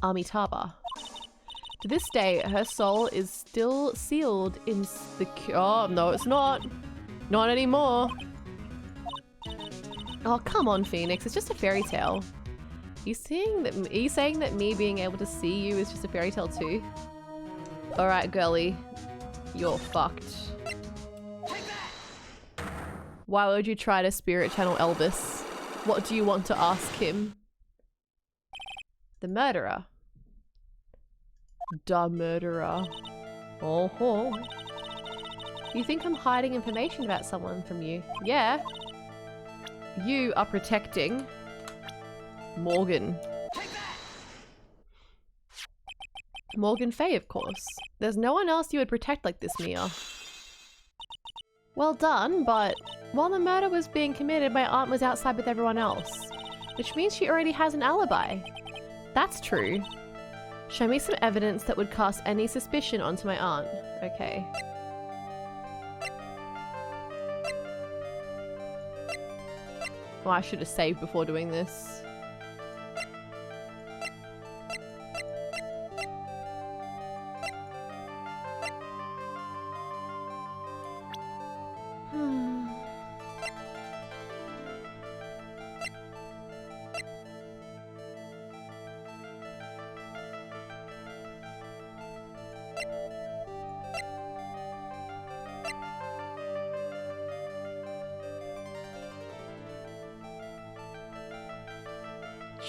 Amitabha. To this day, her soul is still sealed in the... Oh, no, it's not. Not anymore. Oh, come on, Phoenix. It's just a fairy tale. Are you saying that me being able to see you is just a fairy tale too? Alright, girly. You're fucked. Why would you try to spirit channel Elvis? What do you want to ask him? The murderer. Da murderer. Oh ho. You think I'm hiding information about someone from you? Yeah. You are protecting Morgan. Morgan Faye, of course. There's no one else you would protect like this, Mia. Well done, but while the murder was being committed, my aunt was outside with everyone else. Which means she already has an alibi. That's true. Show me some evidence that would cast any suspicion onto my aunt. Okay. Oh, I should have saved before doing this.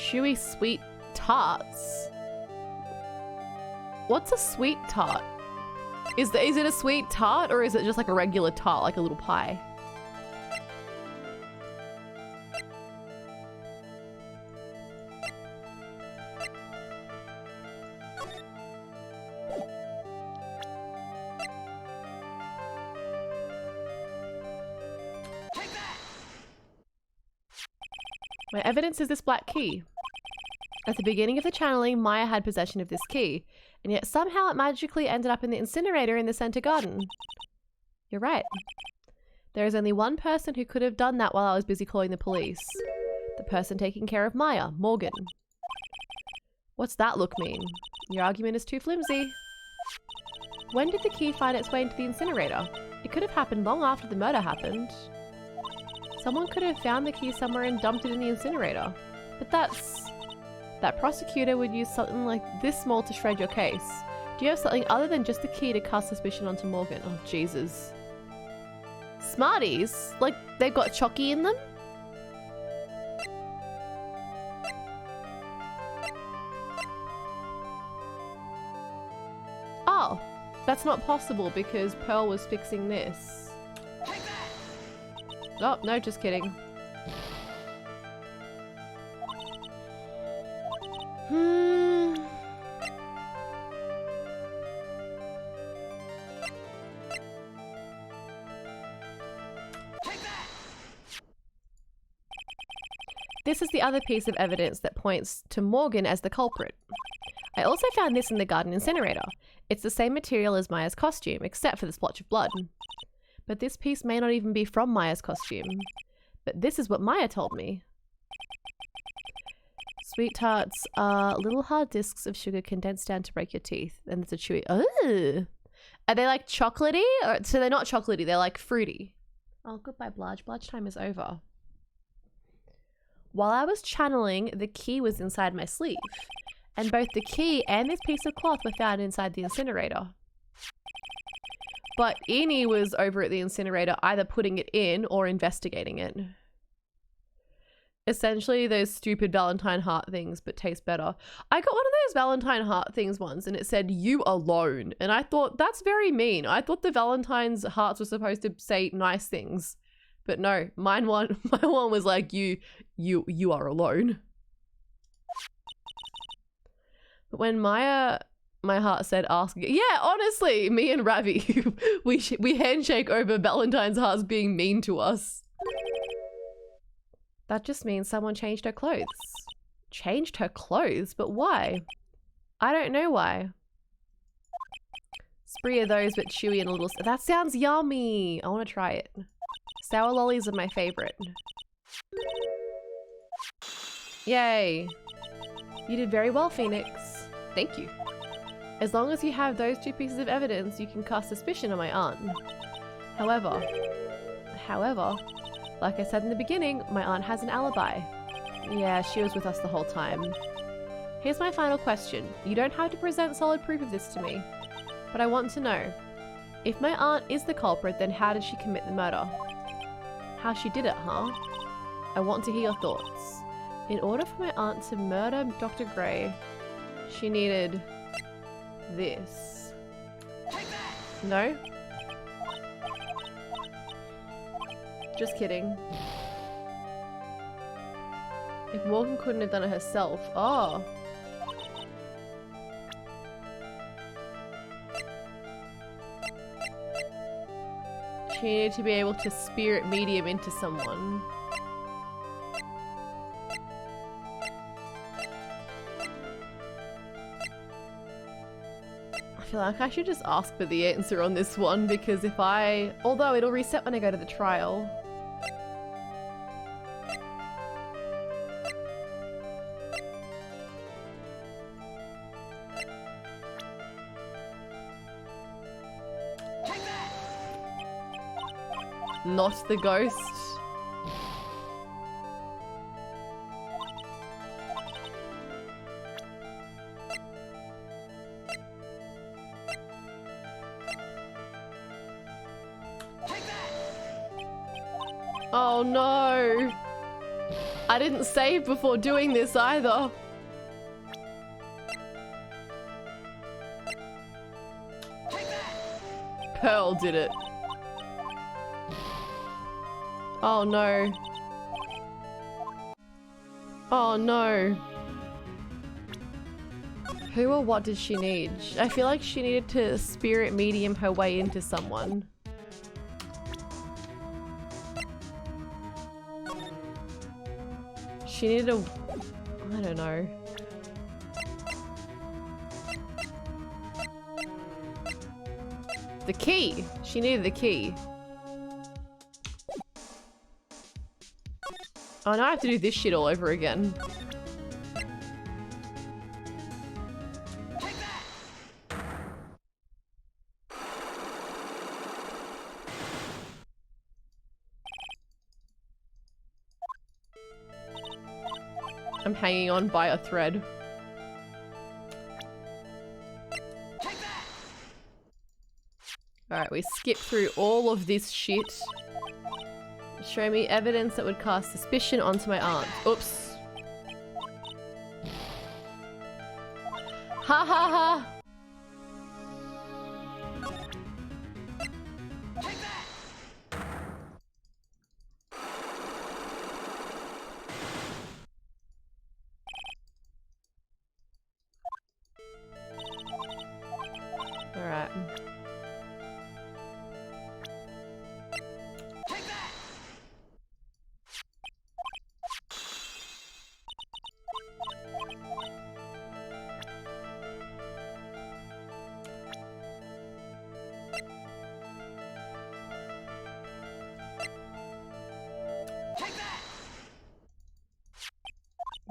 chewy sweet tarts. What's a sweet tart? Is it a sweet tart or is it just like a regular tart, like a little pie? My evidence is this black key. At the beginning of the channeling, Maya had possession of this key, and yet somehow it magically ended up in the incinerator in the center garden. You're right. There is only one person who could have done that while I was busy calling the police. The person taking care of Maya, Morgan. What's that look mean? Your argument is too flimsy. When did the key find its way into the incinerator? It could have happened long after the murder happened. Someone could have found the key somewhere and dumped it in the incinerator. But that prosecutor would use something like this small to shred your case. Do you have something other than just the key to cast suspicion onto Morgan? Oh, Jesus. Smarties? Like, they've got Chocky in them? Oh, that's not possible because Pearl was fixing this. Oh, no, just kidding. This is the other piece of evidence that points to Morgan as the culprit. I also found this in the garden incinerator. It's the same material as Maya's costume, except for the splotch of blood. But this piece may not even be from Maya's costume. But this is what Maya told me. Sweet tarts are little hard discs of sugar condensed down to break your teeth. And it's a chewy... Oh! Are they like chocolatey? Or, so they're not chocolatey, they're like fruity. Oh, goodbye, Blarge. Blarge time is over. While I was channeling, the key was inside my sleeve. And both the key and this piece of cloth were found inside the incinerator. But Eni was over at the incinerator either putting it in or investigating it. Essentially those stupid Valentine heart things, but taste better. I got one of those Valentine heart things once and it said, "You alone." And I thought, that's very mean. I thought the Valentine's hearts were supposed to say nice things. But no, my one was like, you are alone. But when my heart said ask, yeah, honestly, me and Ravi, we handshake over Valentine's hearts being mean to us. That just means someone changed her clothes. Changed her clothes? But why? I don't know why. Spree are those, but chewy and a little... That sounds yummy! I want to try it. Sour lollies are my favorite. Yay! You did very well, Phoenix. Thank you. As long as you have those two pieces of evidence, you can cast suspicion on my aunt. However, like I said in the beginning, my aunt has an alibi. Yeah, she was with us the whole time. Here's my final question. You don't have to present solid proof of this to me, but I want to know. If my aunt is the culprit, then how did she commit the murder? How she did it, huh? I want to hear your thoughts. In order for my aunt to murder Dr. Gray, she needed this. No? Just kidding. If Morgan couldn't have done it herself. Oh. She needed to be able to spirit medium into someone. I feel like I should just ask for the answer on this one because if I... Although it'll reset when I go to the trial. Not the ghost. Oh no. I didn't save before doing this either. Pearl did it. Oh no. Oh no. Who or what did she need? I feel like she needed to spirit medium her way into someone. She needed a... I don't know. The key! She needed the key. Oh, now I have to do this shit all over again. I'm hanging on by a thread. Alright, we skip through all of this shit. Show me evidence that would cast suspicion onto my aunt. Oops. Ha ha ha! Alright.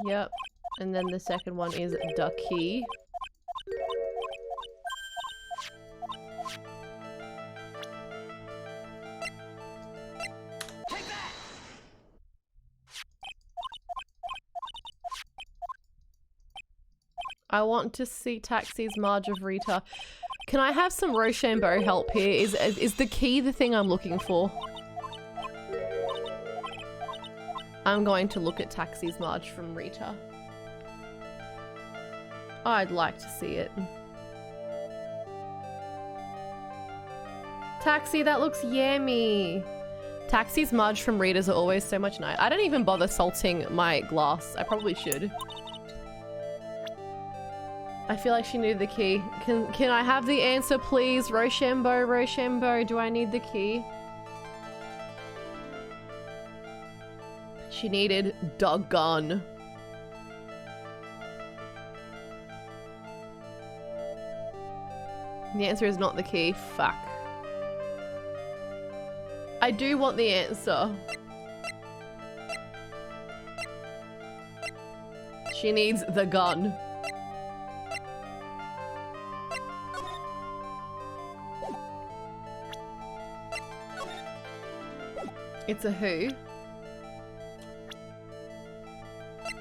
Yep. And then the second one is the key. I want to see Taxi's Marge of Rita. Can I have some Rochambeau help here? Is the key the thing I'm looking for? I'm going to look at Taxi's Marge from Rita. I'd like to see it. Taxi, that looks yummy. Taxi's Marge from Rita's are always so much nice. I don't even bother salting my glass. I probably should. I feel like she needed the key. Can I have the answer, please? Rochambeau, Rochambeau, do I need the key? She needed doggone. The answer is not the key. Fuck. I do want the answer. She needs the gun. It's a who?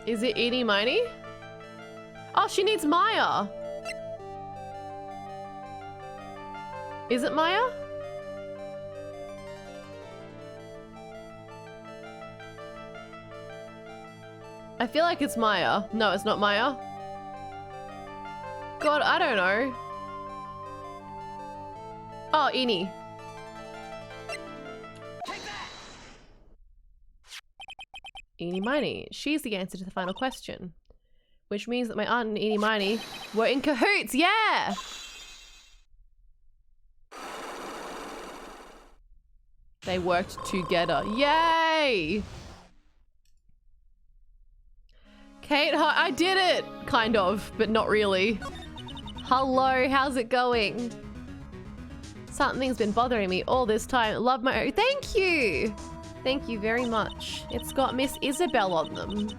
Is it Eeny Miny? Oh, she needs Maya. Is it Maya? I feel like it's Maya. No, it's not Maya. God, I don't know. Oh, Eeny. Eeny Miny. She's the answer to the final question. Which means that my aunt and Eeny Miny were in cahoots. Yeah! They worked together. Yay! Kate, I did it! Kind of, but not really. Hello, how's it going? Something's been bothering me all this time. Love my... Thank you! Thank you very much. It's got Miss Isabel on them.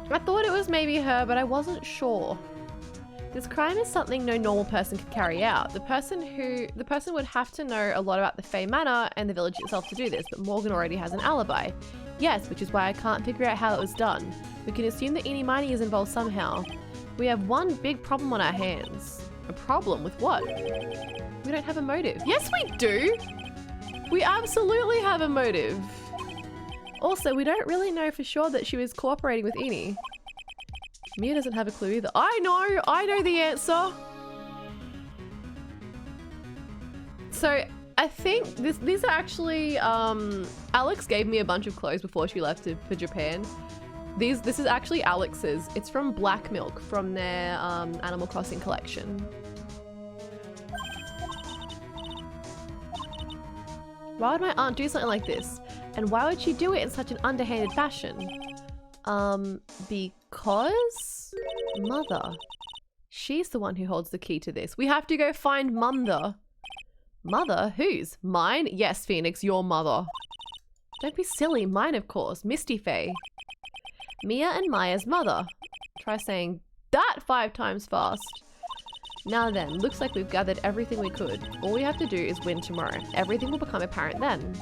I thought it was maybe her, but I wasn't sure. This crime is something no normal person could carry out. The person would have to know a lot about the Fae Manor and the village itself to do this, but Morgan already has an alibi. Yes, which is why I can't figure out how it was done. We can assume that Eeny Miny is involved somehow. We have one big problem on our hands. A problem with what? We don't have a motive. Yes, we do! We absolutely have a motive. Also, we don't really know for sure that she was cooperating with Eni. Mia doesn't have a clue either. I know the answer. So I think these are actually, Alex gave me a bunch of clothes before she left for Japan. This is actually Alex's. It's from Black Milk from their Animal Crossing collection. Why would my aunt do something like this? And why would she do it in such an underhanded fashion? Because Mother. She's the one who holds the key to this. We have to go find Mother. Mother? Whose? Mine? Yes, Phoenix, your mother. Don't be silly. Mine, of course. Misty Faye. Mia and Maya's mother. Try saying that 5 times fast. Now then, looks like we've gathered everything we could. All we have to do is win tomorrow. Everything will become apparent then.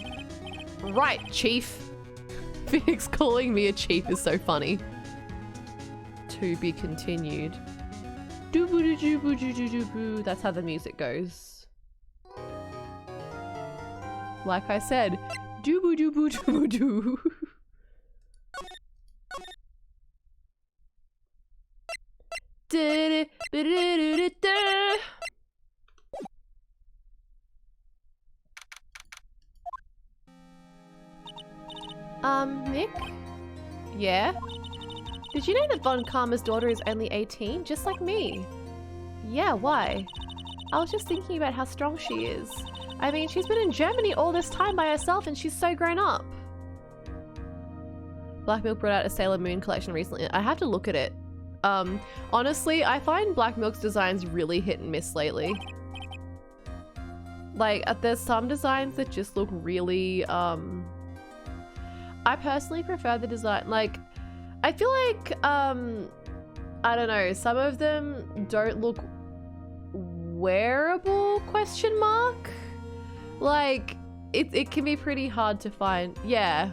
Right, Chief. Phoenix calling me a chief is so funny. To be continued. Doo-boo-doo-doo-boo-doo-doo-boo. That's how the music goes. Like I said, doo-boo-doo-boo-doo-boo-doo. Nick? Yeah? Did you know that Von Karma's daughter is only 18, just like me? Yeah, why? I was just thinking about how strong she is. I mean, she's been in Germany all this time by herself and she's so grown up. Black Milk brought out a Sailor Moon collection recently. I have to look at it. Honestly, I find Black Milk's designs really hit and miss lately. Like, there's some designs that just look really, I personally prefer the design, like, I feel like, I don't know, some of them don't look wearable, question mark? Like, it can be pretty hard to find, yeah.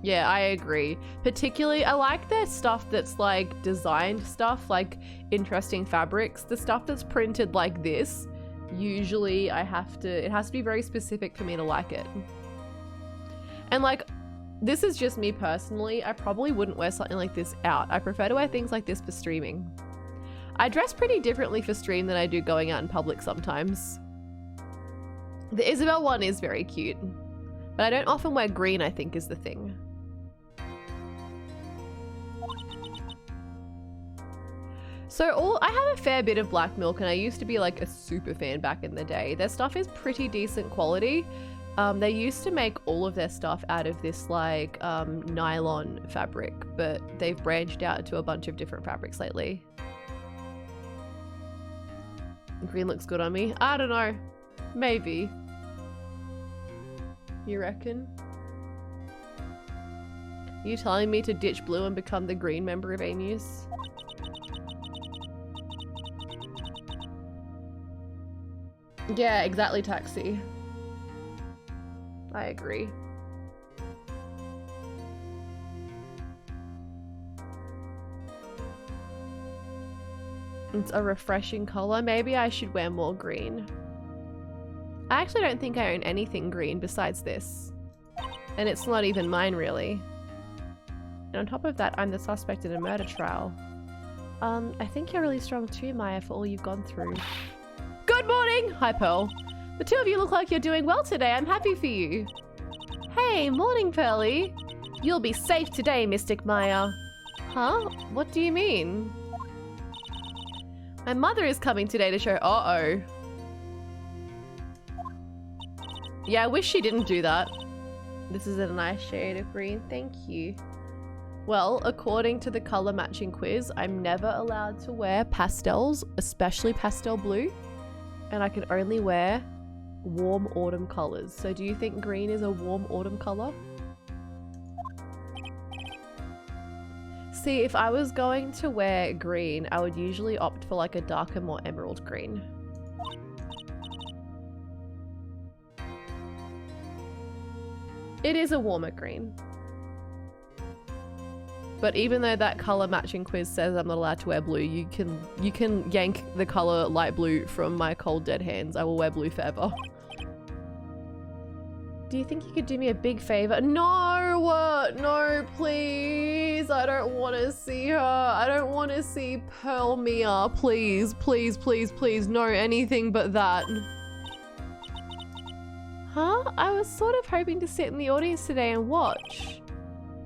Yeah, I agree. Particularly, I like their stuff that's like designed stuff, like interesting fabrics. The stuff that's printed like this, usually it has to be very specific for me to like it. And like, this is just me personally. I probably wouldn't wear something like this out. I prefer to wear things like this for streaming. I dress pretty differently for stream than I do going out in public sometimes. The Isabel one is very cute, but I don't often wear green, I think is the thing. So I have a fair bit of Black Milk and I used to be like a super fan back in the day. Their stuff is pretty decent quality. They used to make all of their stuff out of this like nylon fabric, but they've branched out to a bunch of different fabrics lately. Green looks good on me. I don't know. Maybe. You reckon? Are you telling me to ditch blue and become the green member of AMUS? Yeah, exactly, Taxi. I agree. It's a refreshing color. Maybe I should wear more green. I actually don't think I own anything green besides this. And it's not even mine, really. And on top of that, I'm the suspect in a murder trial. I think you're really strong too, Maya, for all you've gone through. Good morning! Hi, Pearl. The two of you look like you're doing well today. I'm happy for you. Hey, morning, Pearly. You'll be safe today, Mystic Maya. Huh? What do you mean? My mother is coming today to show— uh-oh. Yeah, I wish she didn't do that. This is a nice shade of green. Thank you. Well, according to the color matching quiz, I'm never allowed to wear pastels, especially pastel blue. And I can only wear warm autumn colors. So do you think green is a warm autumn color? See, if I was going to wear green, I would usually opt for like a darker, more emerald green. It is a warmer green. But even though that color matching quiz says I'm not allowed to wear blue, you can yank the color light blue from my cold dead hands. I will wear blue forever. Do you think you could do me a big favor? No, no, please. I don't want to see her. I don't want to see Pearl Mia. Please, please, please, please. No, anything but that. Huh? I was sort of hoping to sit in the audience today and watch.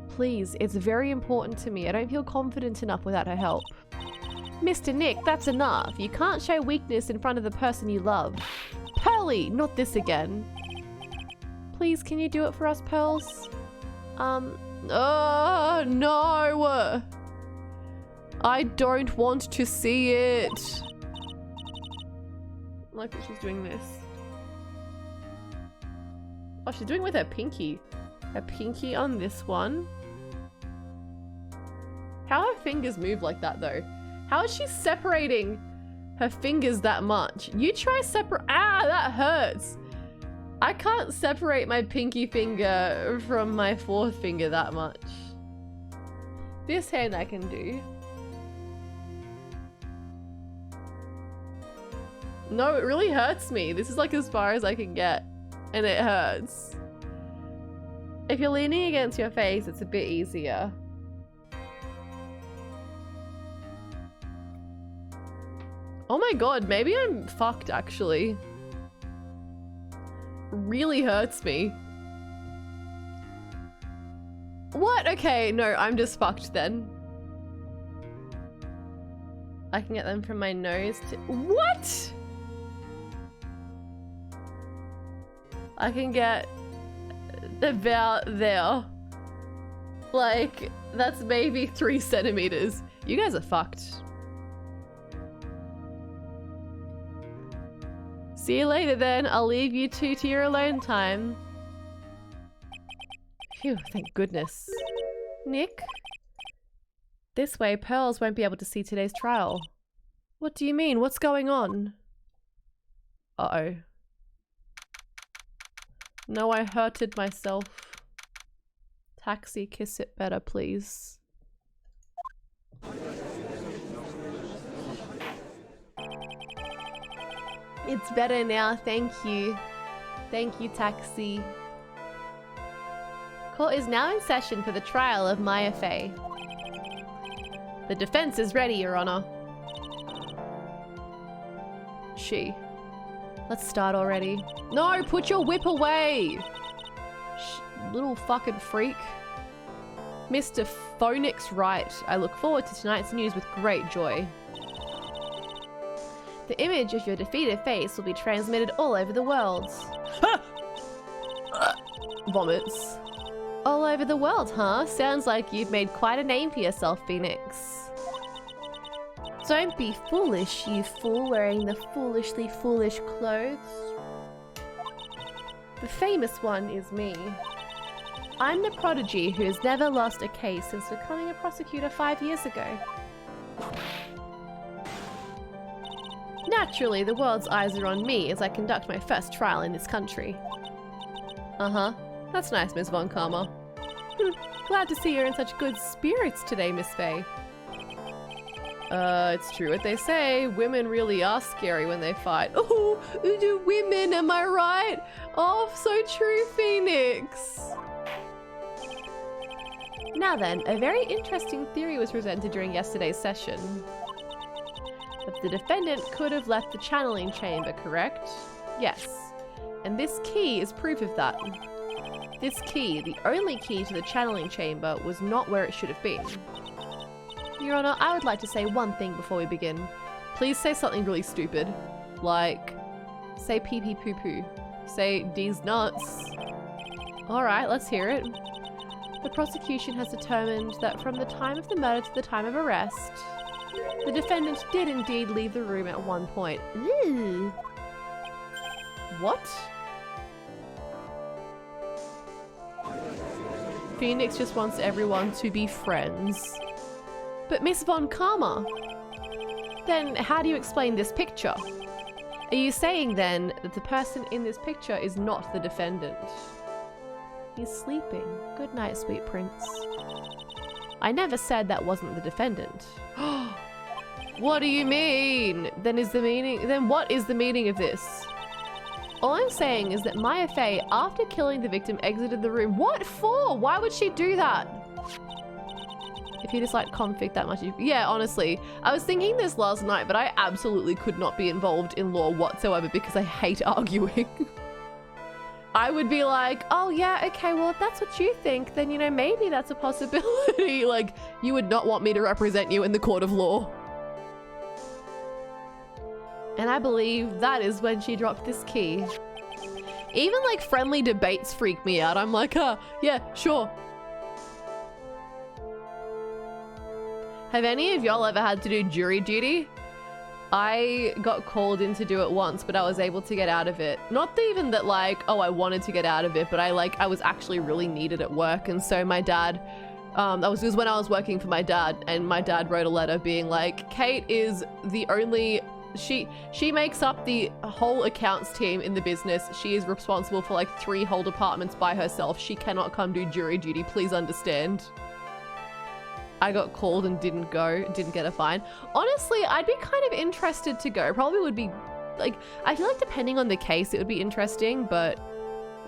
Please, it's very important to me. I don't feel confident enough without her help. Mr. Nick, that's enough. You can't show weakness in front of the person you love. Pearly, not this again. Please, can you do it for us, Pearls? Oh, no. I don't want to see it. I like that she's doing this. Oh, she's doing it with her pinky. Her pinky on this one. How her fingers move like that, though? How is she separating her fingers that much? You try separate. Ah, that hurts. I can't separate my pinky finger from my fourth finger that much. This hand I can do. No, it really hurts me. This is like as far as I can get. And it hurts. If you're leaning against your face, it's a bit easier. Oh my god, maybe I'm fucked actually. Really hurts me. What? Okay, no, I'm just fucked then. I can get them from my nose to— What? I can get about there. Like, that's maybe 3 centimeters. You guys are fucked. See you later then. I'll leave you two to your alone time. Phew, thank goodness. Nick? This way, Pearls won't be able to see today's trial. What do you mean? What's going on? Uh-oh. No, I hurted myself. Taxi, kiss it better, please. It's better now, thank you. Thank you, Taxi. Court is now in session for the trial of Maya Fey. The defense is ready, Your Honor. Let's start already. No, put your whip away! Little fucking freak. Mr. Phoenix Wright, I look forward to tonight's news with great joy. The image of your defeated face will be transmitted all over the world. Vomits. All over the world, huh? Sounds like you've made quite a name for yourself, Phoenix. Don't be foolish, you fool wearing the foolishly foolish clothes. The famous one is me. I'm the prodigy who has never lost a case since becoming a prosecutor 5 years ago. Naturally, the world's eyes are on me as I conduct my first trial in this country. Uh-huh. That's nice, Miss Von Karma. Glad to see you're in such good spirits today, Miss Fey. It's true what they say. Women really are scary when they fight. Oh, do women, am I right? Oh, so true, Phoenix. Now then, a very interesting theory was presented during yesterday's session. That the defendant could have left the channeling chamber, correct? Yes. And this key is proof of that. This key, the only key to the channeling chamber, was not where it should have been. Your Honor, I would like to say one thing before we begin. Please say something really stupid. Like, say pee pee poo poo. Say D's nuts. Alright, let's hear it. The prosecution has determined that from the time of the murder to the time of arrest, the defendant did indeed leave the room at one point. Ew. What? Phoenix just wants everyone to be friends. But Miss Von Karma, then how do you explain this picture? Are you saying then that the person in this picture is not the defendant? He's sleeping. Good night, sweet prince. I never said that wasn't the defendant. What do you mean? Then what is the meaning of this? All I'm saying is that Maya Fey, after killing the victim, exited the room. What for? Why would she do that? If you dislike conflict that much, yeah, honestly. I was thinking this last night, but I absolutely could not be involved in law whatsoever because I hate arguing. I would be like, oh yeah, okay, well, if that's what you think, then, you know, maybe that's a possibility. Like, you would not want me to represent you in the court of law. And I believe that is when she dropped this key. Even like friendly debates freak me out. I'm like, yeah, sure. Have any of y'all ever had to do jury duty? I got called in to do it once, but I was able to get out of it. Not even that like, oh, I wanted to get out of it, but I was actually really needed at work. And so my dad, that was when I was working for my dad, and my dad wrote a letter being like, Kate is the only, she makes up the whole accounts team in the business. She is responsible for like 3 whole departments by herself. She cannot come do jury duty. Please understand. I got called and didn't go, didn't get a fine. Honestly, I'd be kind of interested to go. Probably would be like, I feel like depending on the case, it would be interesting, but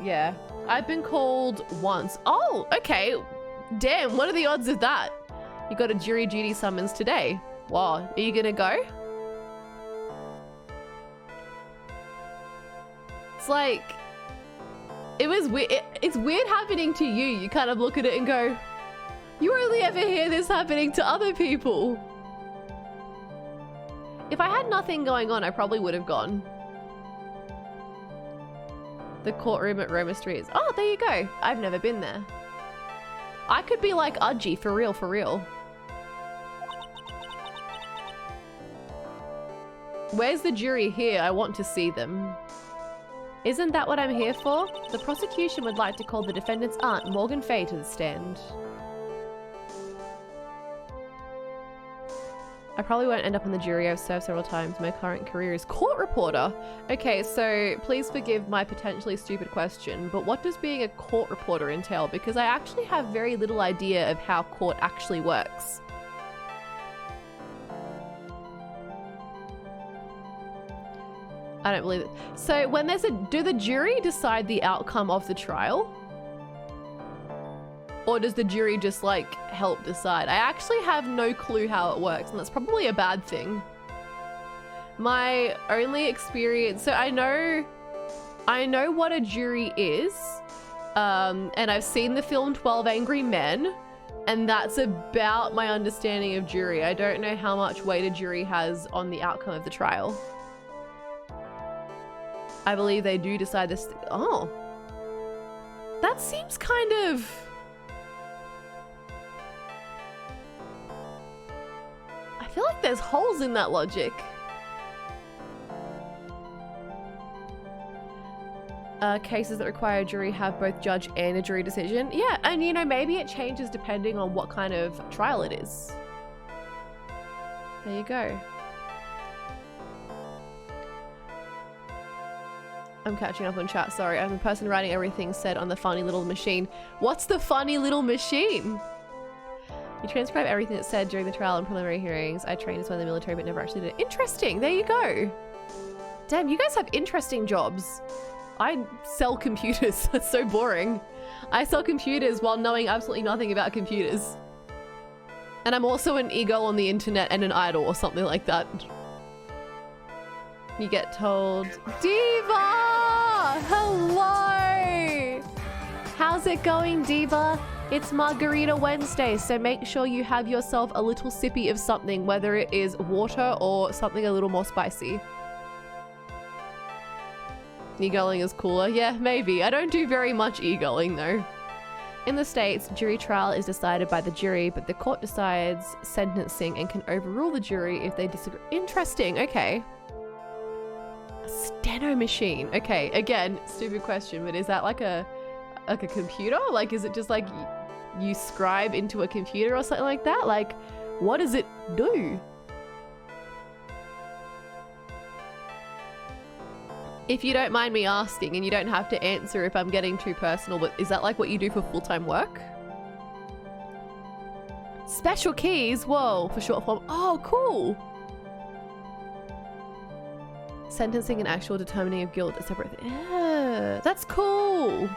yeah. I've been called once. Oh, okay. Damn, what are the odds of that? You got a jury duty summons today. Wow, are you gonna go? It's like, it was weird. It's weird happening to you. You kind of look at it and go, you only ever hear this happening to other people. If I had nothing going on, I probably would have gone. The courtroom at Roma Street. Oh, there you go. I've never been there. I could be like Udgy, for real, for real. Where's the jury here? I want to see them. Isn't that what I'm here for? The prosecution would like to call the defendant's aunt, Morgan Fay, to the stand. I probably won't end up on the jury. I've served several times. My current career is court reporter. Okay, so please forgive my potentially stupid question, but what does being a court reporter entail? Because I actually have very little idea of how court actually works. I don't believe it. So when there's do the jury decide the outcome of the trial? Or does the jury just like help decide? I actually have no clue how it works, and that's probably a bad thing. My only experience, so I know what a jury is, and I've seen the film 12 Angry Men, and that's about my understanding of jury. I don't know how much weight a jury has on the outcome of the trial. I believe they do decide this. Oh, that seems kind of... I feel like there's holes in that logic. Cases that require a jury have both judge and a jury decision. Yeah, and you know, maybe it changes depending on what kind of trial it is. There you go. I'm catching up on chat, sorry. I'm the person writing everything said on the funny little machine. What's the funny little machine? You transcribe everything that's said during the trial and preliminary hearings. I trained as well in the military but never actually did it. Interesting, there you go. Damn, you guys have interesting jobs. I sell computers, that's so boring. I sell computers while knowing absolutely nothing about computers. And I'm also an e-girl on the internet and an idol or something like that. You get told, Diva! Hello! How's it going, Diva? It's Margarita Wednesday, so make sure you have yourself a little sippy of something, whether it is water or something a little more spicy. E-girling is cooler? Yeah, maybe. I don't do very much e-girling though. In the States, jury trial is decided by the jury, but the court decides sentencing and can overrule the jury if they disagree. Interesting, okay. Steno machine. Okay, again, stupid question, but is that like a computer? Like, is it just like you scribe into a computer or something like that? Like, what does it do? If you don't mind me asking, and you don't have to answer if I'm getting too personal, but is that like what you do for full-time work? Special keys? Whoa, for short form. Oh, cool. Sentencing and actual determining of guilt are separate. Yeah, that's cool.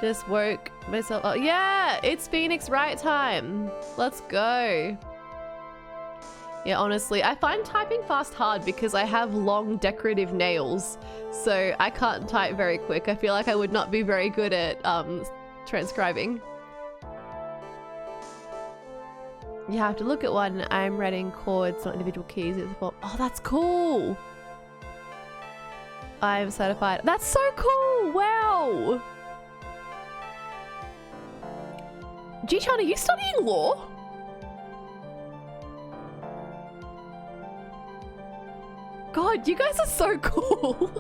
Just woke myself up. Yeah, it's Phoenix Wright time. Let's go. Yeah, honestly, I find typing fast hard because I have long decorative nails, so I can't type very quick. I feel like I would not be very good at transcribing. You have to look at one. I'm writing chords, not individual keys. It's for, oh, that's cool. I'm certified. That's so cool. Wow. G-chan, are you studying law? God, you guys are so cool.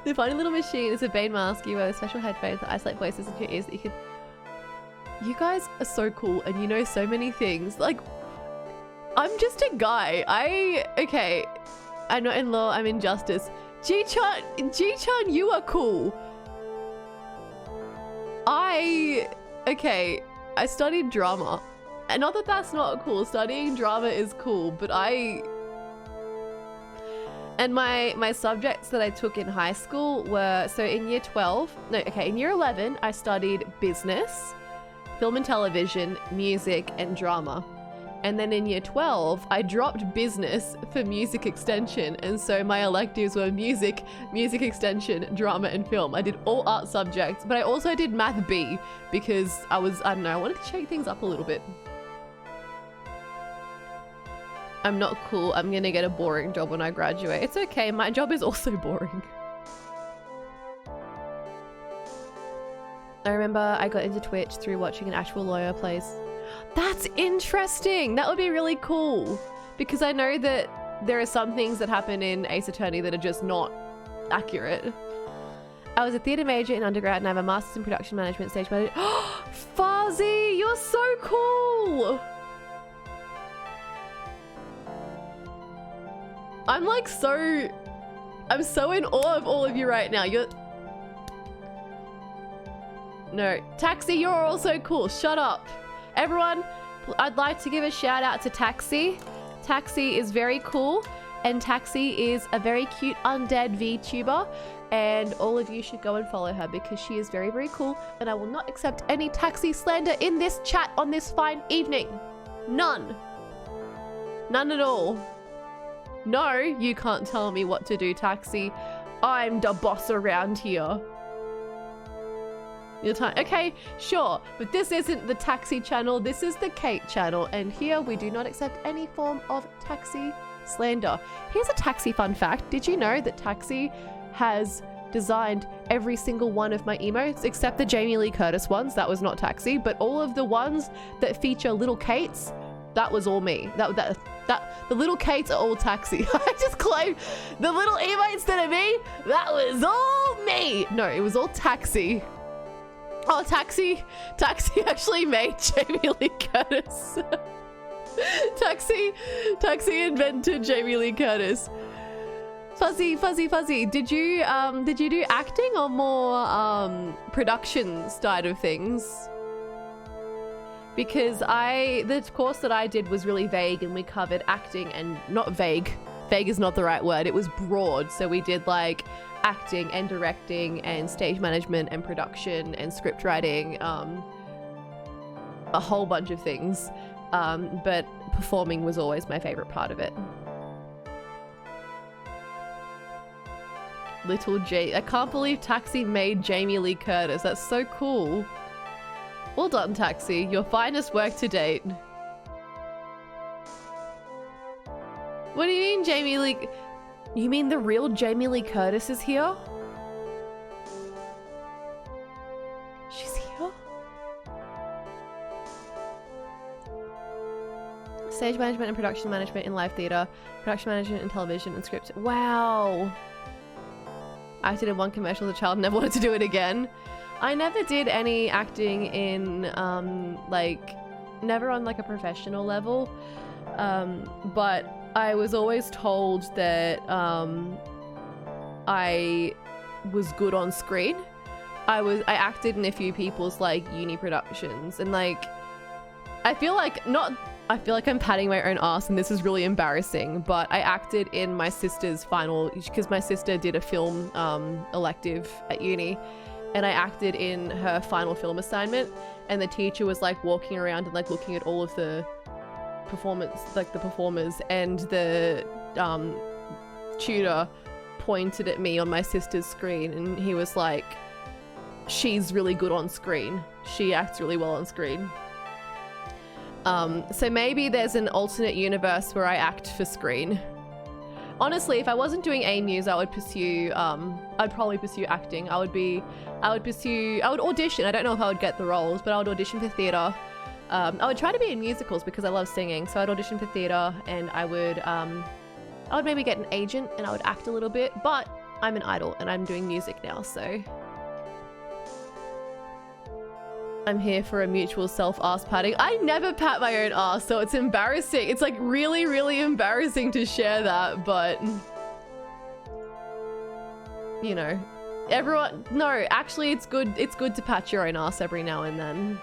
The funny little machine is a Bane mask. You wear special headphones that isolate voices into your ears that you can... You guys are so cool and you know so many things. Like, I'm just a guy. Okay, I'm not in law, I'm in justice. G-chan, you are cool. Okay, I studied drama. And not that that's not cool. Studying drama is cool, but and my subjects that I took in high school were, so in year 12, no, okay, in year 11, I studied business, film and television, music, and drama. And then in year 12, I dropped business for music extension. And so my electives were music extension, drama, and film. I did all art subjects, but I also did math B because I don't know, I wanted to shake things up a little bit. I'm not cool. I'm gonna get a boring job when I graduate. It's okay. My job is also boring. I remember I got into Twitch through watching an actual lawyer place. That's interesting. That would be really cool because I know that there are some things that happen in Ace Attorney that are just not accurate. I was a theatre major in undergrad and I have a master's in production management, stage management. Fuzzy, you're so cool. I'm so in awe of all of you right now. No, Taxi, you're also cool. Shut up. Everyone, I'd like to give a shout out to Taxi. Taxi is very cool, and Taxi is a very cute undead VTuber, and all of you should go and follow her because she is very, very cool, and I will not accept any Taxi slander in this chat on this fine evening. None. None at all. No, you can't tell me what to do, Taxi. I'm the boss around here. Your time. Okay, sure, but this isn't the Taxi channel. This is the Kate channel, and here we do not accept any form of Taxi slander. Here's a Taxi fun fact. Did you know that Taxi has designed every single one of my emotes except the Jamie Lee Curtis ones? That was not Taxi, but all of the ones that feature little Kates, that was all me. The little Kates are all Taxi. I just claimed the little emotes that are me, that was all me. No, it was all Taxi. Oh, Taxi actually made Jamie Lee Curtis. Taxi invented Jamie Lee Curtis. Fuzzy. Did you do acting or more production side of things? Because the course that I did was really vague, and we covered acting and not vague. Vague is not the right word. It was broad. So we did like acting and directing and stage management and production and script writing, a whole bunch of things. But performing was always my favorite part of it. Little J. I can't believe Taxi made Jamie Lee Curtis. That's so cool. Well done, Taxi. Your finest work to date. What do you mean, Jamie Lee? You mean the real Jamie Lee Curtis is here? She's here? Stage management and production management in live theatre. Production management in television and script. Wow. I acted in one commercial as a child and never wanted to do it again. I never did any acting in, never on like a professional level. But I was always told that I was good on screen. I acted in a few people's like uni productions, and like I feel like not I feel like I'm patting my own ass and this is really embarrassing, but I acted in my sister's final, because my sister did a film elective at uni, and I acted in her final film assignment, and the teacher was like walking around and like looking at all of the performance, like the performers, and the tutor pointed at me on my sister's screen and he was like, she's really good on screen. She acts really well on screen. So maybe there's an alternate universe where I act for screen. Honestly, if I wasn't doing A-Muse, I would pursue, I'd probably pursue acting. I would audition. I don't know if I would get the roles, but I would audition for theatre. I would try to be in musicals because I love singing. So I'd audition for theatre and I would maybe get an agent and I would act a little bit, but I'm an idol and I'm doing music now, so. I'm here for a mutual self-ass patting. I never pat my own ass, so it's embarrassing. It's like really, really embarrassing to share that, but you know, everyone, no, actually it's good to pat your own ass every now and then.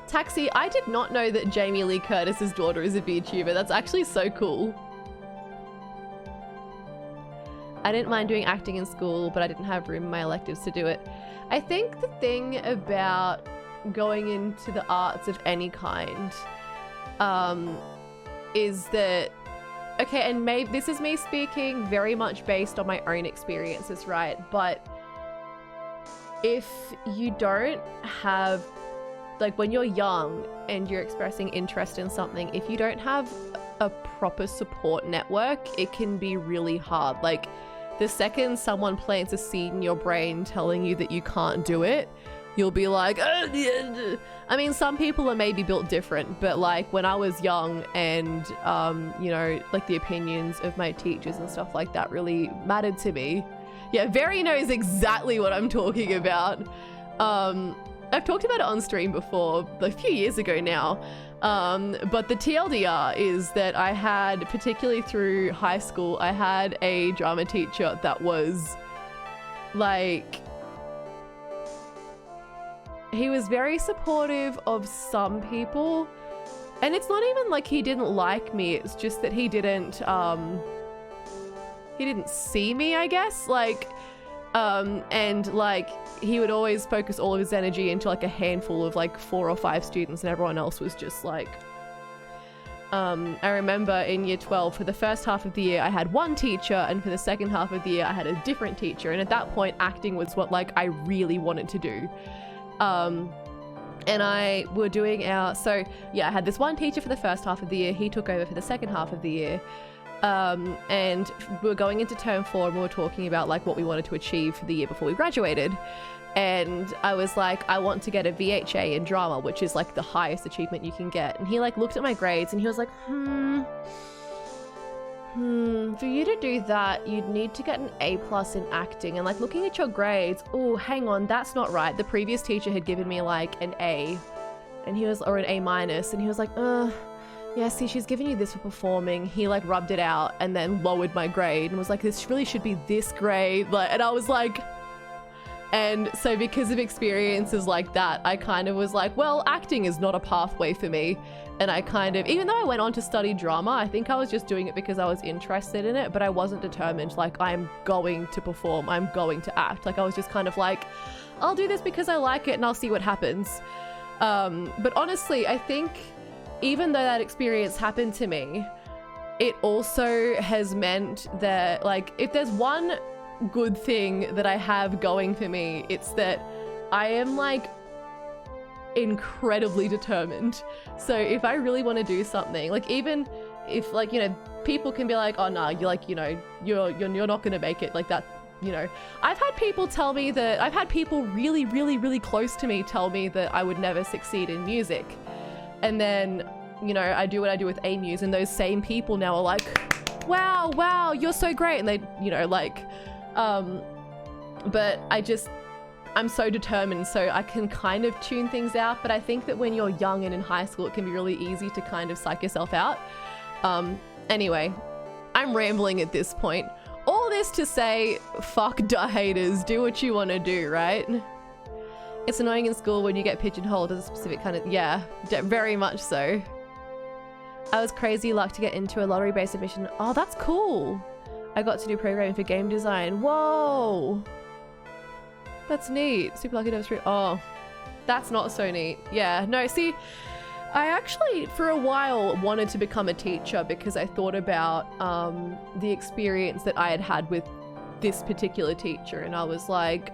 Taxi, I did not know that Jamie Lee Curtis's daughter is a VTuber. That's actually so cool. I didn't mind doing acting in school, but I didn't have room in my electives to do it. I think the thing about going into the arts of any kind is that, okay, and maybe this is me speaking very much based on my own experiences, right? But if you don't have, like when you're young and you're expressing interest in something, if you don't have a proper support network, it can be really hard. Like, the second someone plants a seed in your brain telling you that you can't do it, you'll be like, I mean, some people are maybe built different, but like when I was young and, you know, like the opinions of my teachers and stuff like that really mattered to me. Yeah, Very knows exactly what I'm talking about. I've talked about it on stream before, a few years ago now. But the TLDR is that I had, particularly through high school, I had a drama teacher that was like, he was very supportive of some people, and it's not even like he didn't like me, it's just that he didn't see me, I guess, like, and like he would always focus all of his energy into like a handful of like 4 or 5 students, and everyone else was just like, I remember in year 12, for the first half of the year I had one teacher, and for the second half of the year I had a different teacher, and at that point acting was what like I really wanted to do. And we're doing our, so yeah, I had this one teacher for the first half of the year, he took over for the second half of the year. And we were going into term 4 and we were talking about like what we wanted to achieve for the year before we graduated, and I was like, I want to get a VHA in drama, which is like the highest achievement you can get. And he like looked at my grades and he was like, for you to do that you'd need to get an A+ in acting. And like looking at your grades, oh, hang on, that's not right. The previous teacher had given me like an A, and he was, or an A-, and he was like, yeah, see, she's giving you this for performing. He like rubbed it out and then lowered my grade and was like, this really should be this grade. Like, and I was like, and so because of experiences like that, I kind of was like, well, acting is not a pathway for me. And I kind of, even though I went on to study drama, I think I was just doing it because I was interested in it, but I wasn't determined, like, I'm going to perform, I'm going to act. Like, I was just kind of like, I'll do this because I like it and I'll see what happens. But honestly, I think, even though that experience happened to me, it also has meant that, like, if there's one good thing that I have going for me, it's that I am, like, incredibly determined. So if I really want to do something, like, even if, like, you know, people can be like, oh, no, you're like, you know, you're not going to make it like that. You know, I've had people tell me that, I've had people really, really, really close to me tell me that I would never succeed in music. And then, you know, I do what I do with A-Muse, and those same people now are like, wow, you're so great. And they, you know, like, but I'm so determined, so I can kind of tune things out. But I think that when you're young and in high school, it can be really easy to kind of psych yourself out. Anyway, I'm rambling at this point. All this to say, fuck haters, do what you want to do, right? It's annoying in school when you get pigeonholed as a specific kind of, yeah, very much so. I was crazy luck to get into a lottery-based admission. Oh, that's cool. I got to do programming for game design. Whoa. That's neat. Super lucky to have oh, that's not so neat. Yeah, no, see, I actually, for a while, wanted to become a teacher because I thought about the experience that I had had with this particular teacher, and I was like,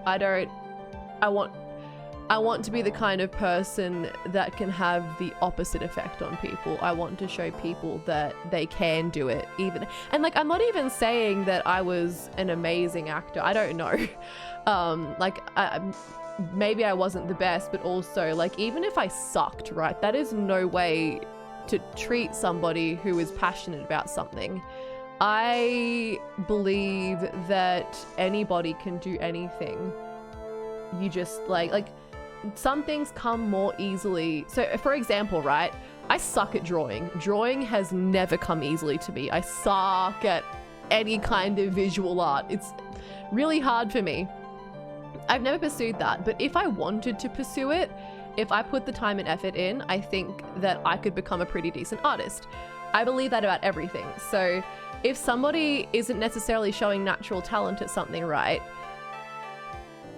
I want to be the kind of person that can have the opposite effect on people. I want to show people that they can do it even. And like, I'm not even saying that I was an amazing actor. I don't know. Maybe I wasn't the best, but also like, even if I sucked, right? That is no way to treat somebody who is passionate about something. I believe that anybody can do anything. You just like some things come more easily. So for example, right, I suck at drawing. Drawing has never come easily to me. I suck at any kind of visual art. It's really hard for me. I've never pursued that, but if I wanted to pursue it, if I put the time and effort in, I think that I could become a pretty decent artist. I believe that about everything. So if somebody isn't necessarily showing natural talent at something, right,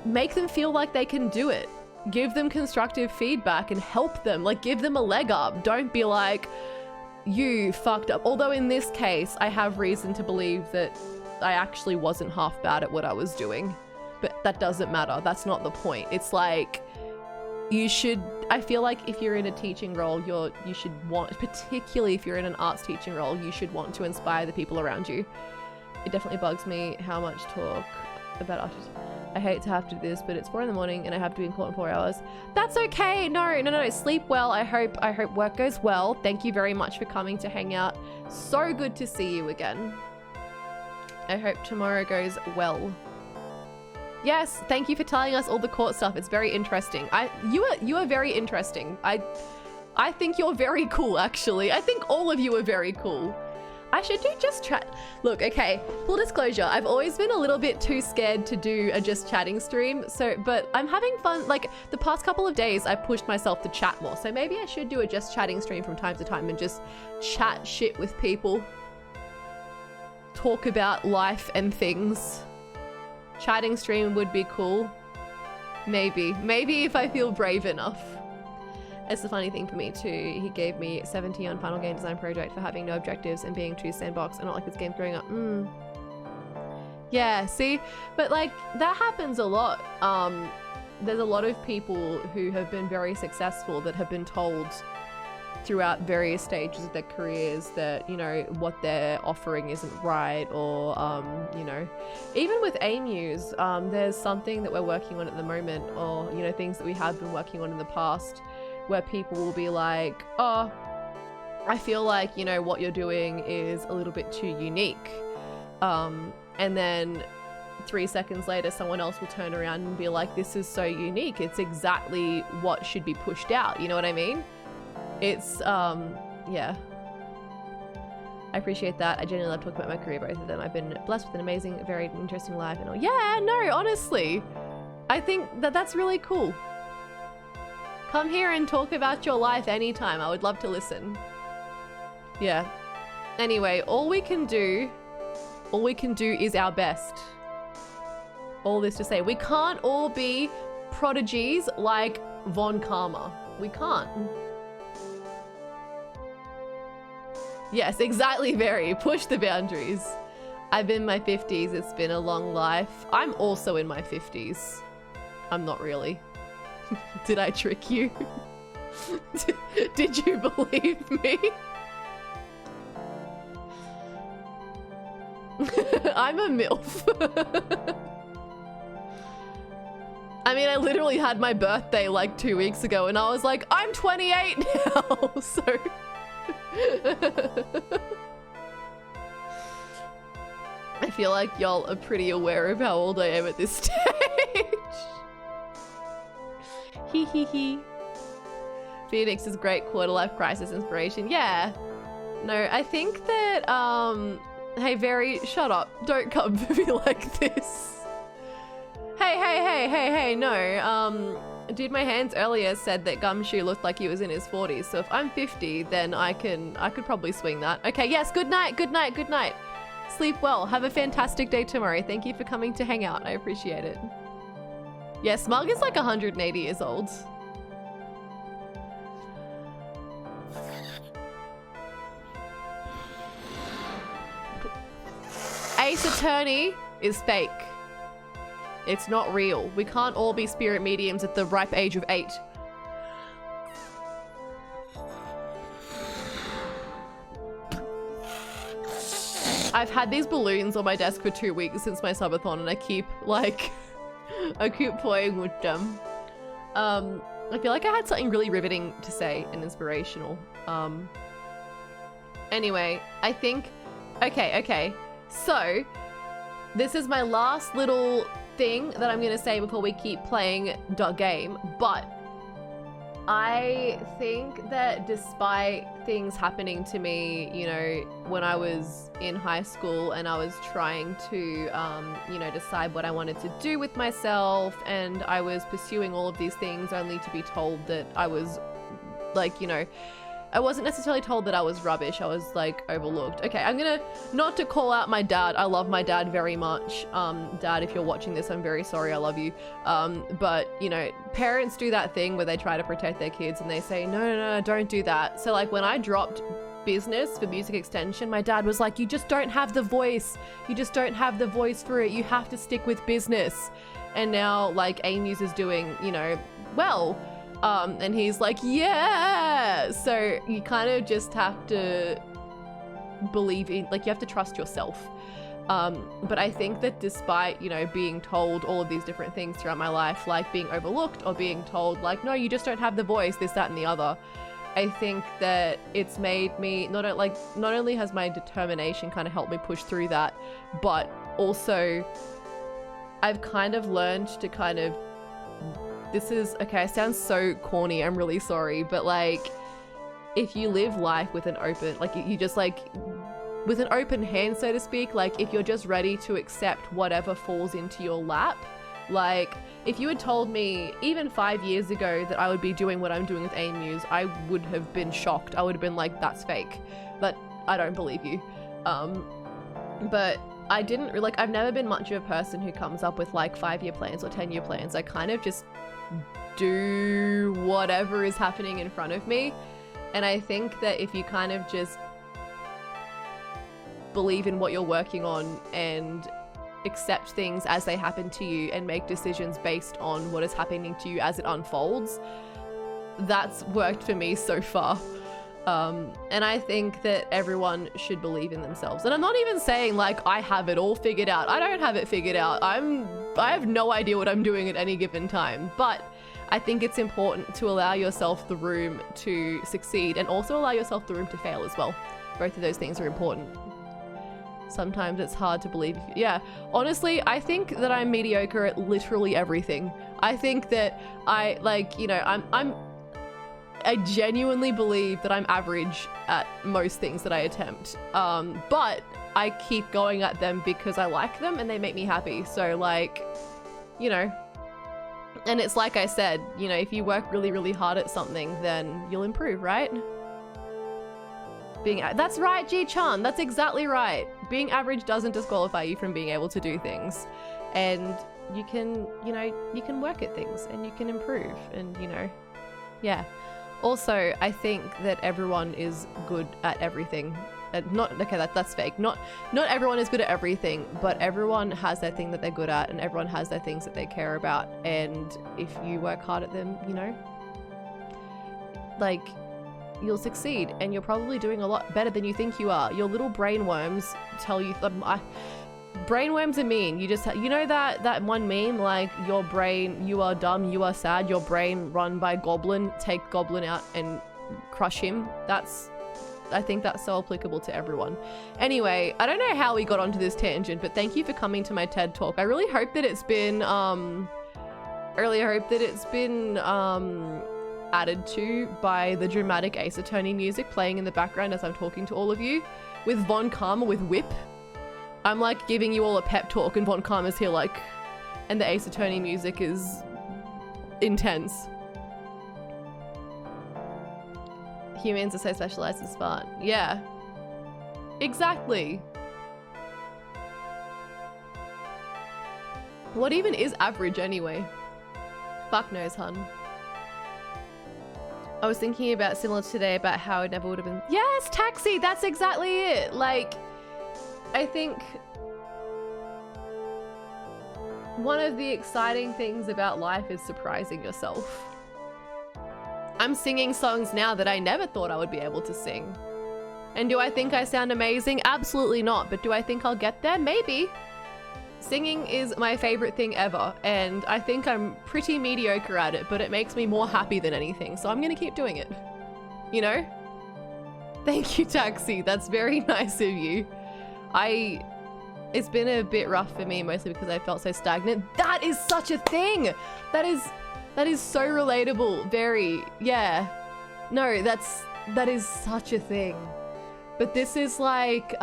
make them feel like they can do it. Give them constructive feedback and help them, like give them a leg up. Don't be like, you fucked up. Although in this case, I have reason to believe that I actually wasn't half bad at what I was doing, but that doesn't matter. That's not the point. It's like, you should, I feel like if you're in a teaching role, you should want, particularly if you're in an arts teaching role, you should want to inspire the people around you. It definitely bugs me how much talk about artists. I hate to have to do this, but it's 4 in the morning and I have to be in court in 4 hours. That's okay. No. Sleep well. I hope work goes well. Thank you very much for coming to hang out. So good to see you again. I hope tomorrow goes well. Yes, thank you for telling us all the court stuff. It's very interesting. You are very interesting. I think you're very cool, actually. I think all of you are very cool. I should do just chat. Look, okay, full disclosure, I've always been a little bit too scared to do a just chatting stream. But I'm having fun. Like the past couple of days, I pushed myself to chat more. So maybe I should do a just chatting stream from time to time and just chat shit with people. Talk about life and things. Chatting stream would be cool. Maybe if I feel brave enough. It's the funny thing for me too. He gave me 70 on final game design project for having no objectives and being too sandbox and not like this game growing up. Yeah, see? But like, that happens a lot. There's a lot of people who have been very successful that have been told throughout various stages of their careers that, you know, what they're offering isn't right, or, you know, even with AMUs, there's something that we're working on at the moment, or, you know, things that we have been working on in the past, where people will be like, oh, I feel like, you know, what you're doing is a little bit too unique. And then 3 seconds later, someone else will turn around and be like, this is so unique. It's exactly what should be pushed out. You know what I mean? It's, yeah. I appreciate that. I genuinely love talking about my career, both of them. I've been blessed with an amazing, very interesting life and all. Yeah, no, honestly. I think that that's really cool. Come here and talk about your life anytime. I would love to listen. Yeah. Anyway, all we can do is our best. All this to say, we can't all be prodigies like Von Karma. We can't. Yes, exactly, very. Push the boundaries. I've been in my 50s. It's been a long life. I'm also in my 50s. I'm not really. Did I trick you? Did you believe me? I'm a MILF. I mean, I literally had my birthday like 2 weeks ago and I was like, I'm 28 now, so... I feel like y'all are pretty aware of how old I am at this stage. Hee hee hee. Phoenix is great quarter life crisis inspiration. Yeah. No, I think that, hey, Very, shut up. Don't come for me like this. Hey, no. Dude, my hands earlier said that Gumshoe looked like he was in his 40s. So if I'm 50, then I could probably swing that. Okay, yes, good night, good night, good night. Sleep well. Have a fantastic day tomorrow. Thank you for coming to hang out. I appreciate it. Yeah, Smug is like 180 years old. Ace Attorney is fake. It's not real. We can't all be spirit mediums at the ripe age of 8. I've had these balloons on my desk for 2 weeks since my subathon, and I keep like I keep playing with them. I feel like I had something really riveting to say and inspirational. Anyway, I think okay. So, this is my last little thing that I'm gonna say before we keep playing the game, but I think that despite things happening to me, you know, when I was in high school and I was trying to, you know, decide what I wanted to do with myself, and I was pursuing all of these things only to be told that I was, like, you know, I wasn't necessarily told that I was rubbish. I was like overlooked. Okay, I'm gonna, not to call out my dad. I love my dad very much. Dad, if you're watching this, I'm very sorry. I love you. But you know, parents do that thing where they try to protect their kids and they say, no, don't do that. So like when I dropped business for music extension, my dad was like, you just don't have the voice. You just don't have the voice for it. You have to stick with business. And now like A-Muse is doing, you know, well. And he's like, yeah. So you kind of just have to believe in, like, you have to trust yourself. But I think that despite, you know, being told all of these different things throughout my life, like being overlooked or being told like, no, you just don't have the voice, this, that, and the other, I think that it's made me, not only has my determination kind of helped me push through that, but also I've kind of learned to kind of, this is, okay, it sounds so corny, I'm really sorry, but like, if you live life with an open, like you just like, with an open hand, so to speak, like if you're just ready to accept whatever falls into your lap, like if you had told me even 5 years ago that I would be doing what I'm doing with A-Muse, I would have been shocked. I would have been like, that's fake, but I don't believe you. But I didn't, like, I've never been much of a person who comes up with like 5-year plans or 10-year plans. I kind of just do whatever is happening in front of me. And I think that if you kind of just believe in what you're working on and accept things as they happen to you and make decisions based on what is happening to you as it unfolds, that's worked for me so far. And I think that everyone should believe in themselves. And I'm not even saying like I have it all figured out. I don't have it figured out. I have no idea what I'm doing at any given time. But I think it's important to allow yourself the room to succeed and also allow yourself the room to fail as well. Both of those things are important. Sometimes it's hard to believe. Yeah, honestly, I think that I'm mediocre at literally everything. I think that I, like, you know, I genuinely believe that I'm average at most things that I attempt. But I keep going at them because I like them and they make me happy. So like, you know, and it's like I said, you know, if you work really, really hard at something, then you'll improve, right? That's right, G-chan, that's exactly right. Being average doesn't disqualify you from being able to do things. And you can, you know, you can work at things and you can improve and, you know, yeah. Also, I think that everyone is good at everything. That's fake. Not everyone is good at everything, but everyone has their thing that they're good at and everyone has their things that they care about. And if you work hard at them, you know, like, you'll succeed and you're probably doing a lot better than you think you are. Your little brain worms tell you, brain worms are mean. You just, you know that one meme, like, your brain, you are dumb, you are sad, your brain run by Goblin, take Goblin out and crush him. I think that's so applicable to everyone. Anyway, I don't know how we got onto this tangent, but thank you for coming to my TED Talk. I really hope that it's been, added to by the dramatic Ace Attorney music playing in the background as I'm talking to all of you, with Von Karma with Whip. I'm like giving you all a pep talk and Von Karma's here like, and the Ace Attorney music is intense. Humans are so specialized and smart. Yeah. Exactly. What even is average anyway? Fuck knows, hun. I was thinking about similar today about how it never would have been. Yes, Taxi, that's exactly it. Like, I think one of the exciting things about life is surprising yourself. I'm singing songs now that I never thought I would be able to sing. And do I think I sound amazing? Absolutely not. But do I think I'll get there? Maybe. Singing is my favorite thing ever, and I think I'm pretty mediocre at it, but it makes me more happy than anything, so I'm gonna keep doing it. You know? Thank you, Taxi. That's very nice of you. It's been a bit rough for me, mostly because I felt so stagnant. That is such a thing! That is so relatable. Very, yeah. No, that is such a thing. But this is like,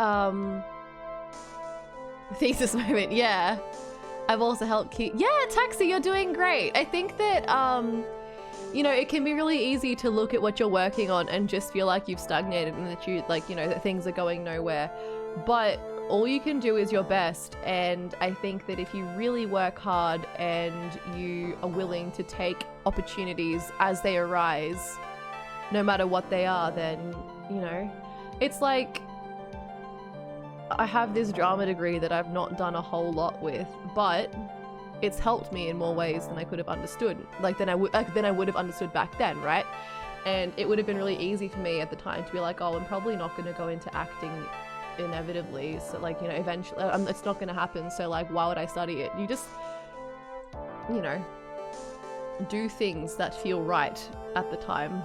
thesis moment, yeah. I've also helped keep, yeah, Taxi, you're doing great. I think that, you know, it can be really easy to look at what you're working on and just feel like you've stagnated and that you, like, you know, that things are going nowhere. But all you can do is your best. And I think that if you really work hard and you are willing to take opportunities as they arise, no matter what they are, then, you know, it's like, I have this drama degree that I've not done a whole lot with, but it's helped me in more ways than I could have understood. Than I would have understood back then, right? And it would have been really easy for me at the time to be like, oh, I'm probably not going to go into acting inevitably. So, like, you know, eventually, it's not going to happen. So, like, why would I study it? You just, you know, do things that feel right at the time.